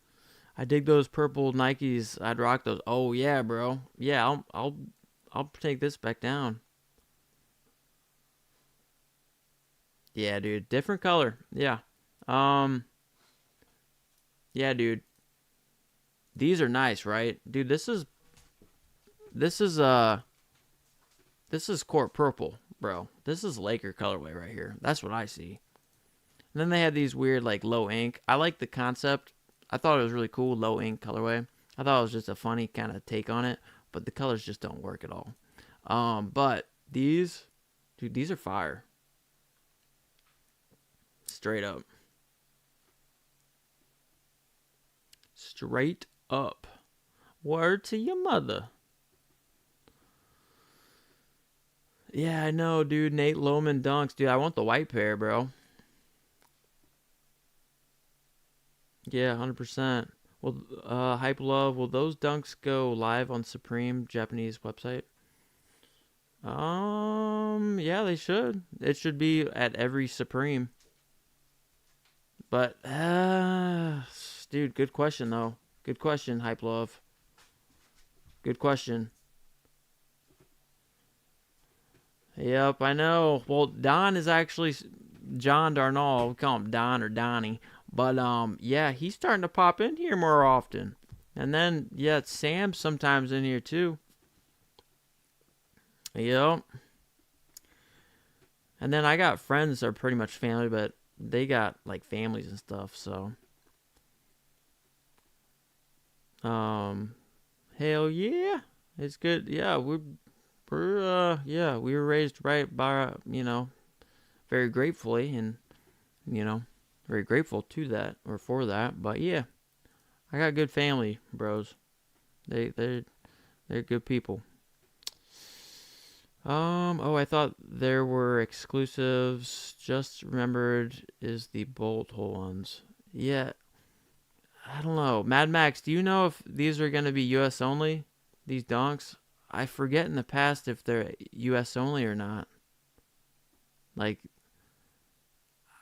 I dig those purple Nikes. I'd rock those. Oh yeah, bro. Yeah, I'll take this back down. Yeah, dude. Different color. Yeah. Yeah, dude. These are nice, right? Dude, this is court purple, bro. This is Laker colorway right here. That's what I see. And then they had these weird like low ink. I like the concept. I thought it was really cool, low ink colorway. I thought it was just a funny kind of take on it, but the colors just don't work at all. But these, dude, these are fire. Straight up. Straight up. Word to your mother. Yeah, I know, dude. Nate Loman dunks. Dude, I want the white pair, bro. Yeah, 100%. Well, Hype Love, will those dunks go live on Supreme Japanese website? Yeah, they should. It should be at every Supreme. But, dude, good question, though. Good question, Hype Love. Good question. Yep, I know. Well, Don is actually John Darnall. We call him Don or Donnie. But, yeah, he's starting to pop in here more often. And then, yeah, Sam's sometimes in here, too. Yep. And then I got friends that are pretty much family, but they got, like, families and stuff, so. Um, hell yeah, it's good. Yeah, we were raised right by very gratefully, and you know very grateful to that or for that. But yeah, I got good family, bros. They're good people. Oh, I thought there were exclusives. Just remembered is the bolt ones. Yeah, I don't know. Mad Max, do you know if these are going to be US only? These donks? I forget in the past if they're US only or not. Like,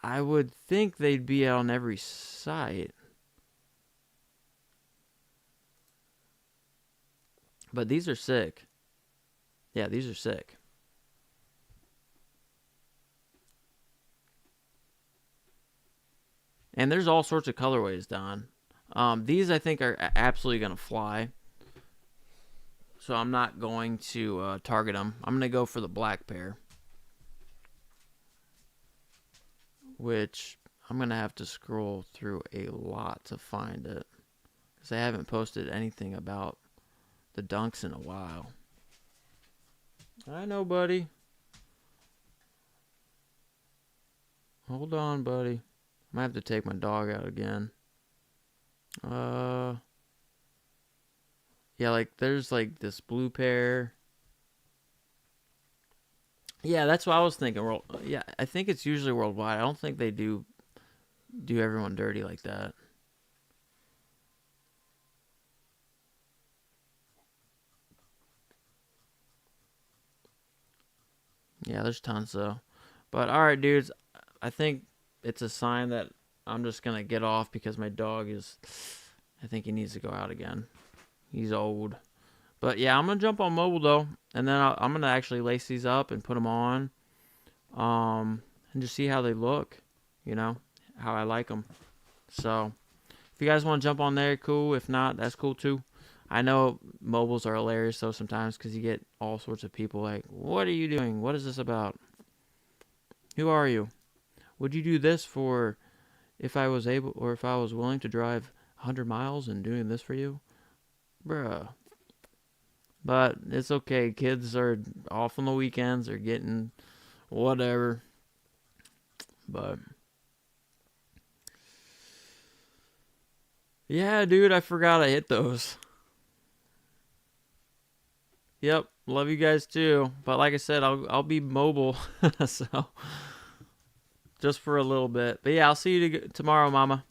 I would think they'd be on every site. But these are sick. Yeah, these are sick. And there's all sorts of colorways, Don. These I think are absolutely going to fly. So I'm not going to target them. I'm going to go for the black pair, which I'm going to have to scroll through a lot to find it because I haven't posted anything about the dunks in a while. I know, buddy. Hold on, buddy. I might have to take my dog out again. Uh, yeah, like there's like this blue pair. Yeah, that's what I was thinking. World, yeah, I think it's usually worldwide. I don't think they do everyone dirty like that. Yeah, there's tons though. But all right, dudes, I think it's a sign that I'm just gonna get off because my dog is. I think he needs to go out again. He's old. But yeah, I'm gonna jump on mobile though, and then I'm gonna actually lace these up and put them on, and just see how they look. You know, how I like them. So if you guys want to jump on there, cool. If not, that's cool too. I know mobiles are hilarious though sometimes because you get all sorts of people like, "What are you doing? What is this about? Who are you? Would you do this for if I was able or if I was willing to drive 100 miles and doing this for you?" Bruh. But it's okay. Kids are off on the weekends. They're getting whatever. But yeah, dude, I forgot I hit those. Yep, love you guys too. But like I said, I'll be mobile, so just for a little bit. But yeah, I'll see you tomorrow, Mama.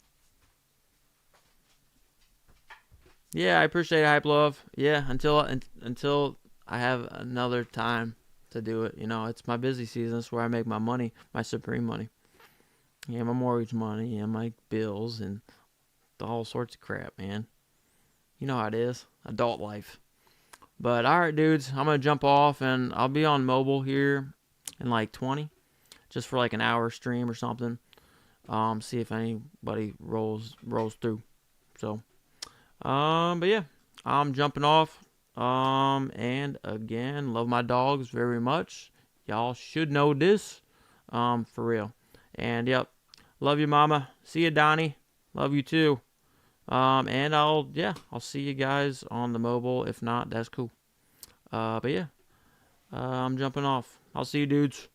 Yeah, I appreciate it, hype love. Yeah, until I have another time to do it. You know, it's my busy season. It's where I make my money, my supreme money. Yeah, my mortgage money and my bills and all sorts of crap, man. You know how it is, adult life. But all right, dudes, I'm gonna jump off and I'll be on mobile here in like 20, just for like an hour stream or something. See if anybody rolls through. So, but yeah, I'm jumping off. And again, love my dogs very much. Y'all should know this. For real. And yep, love you, Mama. See you, Donnie. Love you too. And I'll see you guys on the mobile. If not, that's cool. But yeah, I'm jumping off. I'll see you, dudes.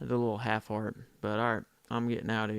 I did a little half heart, but all right, I'm getting out of here.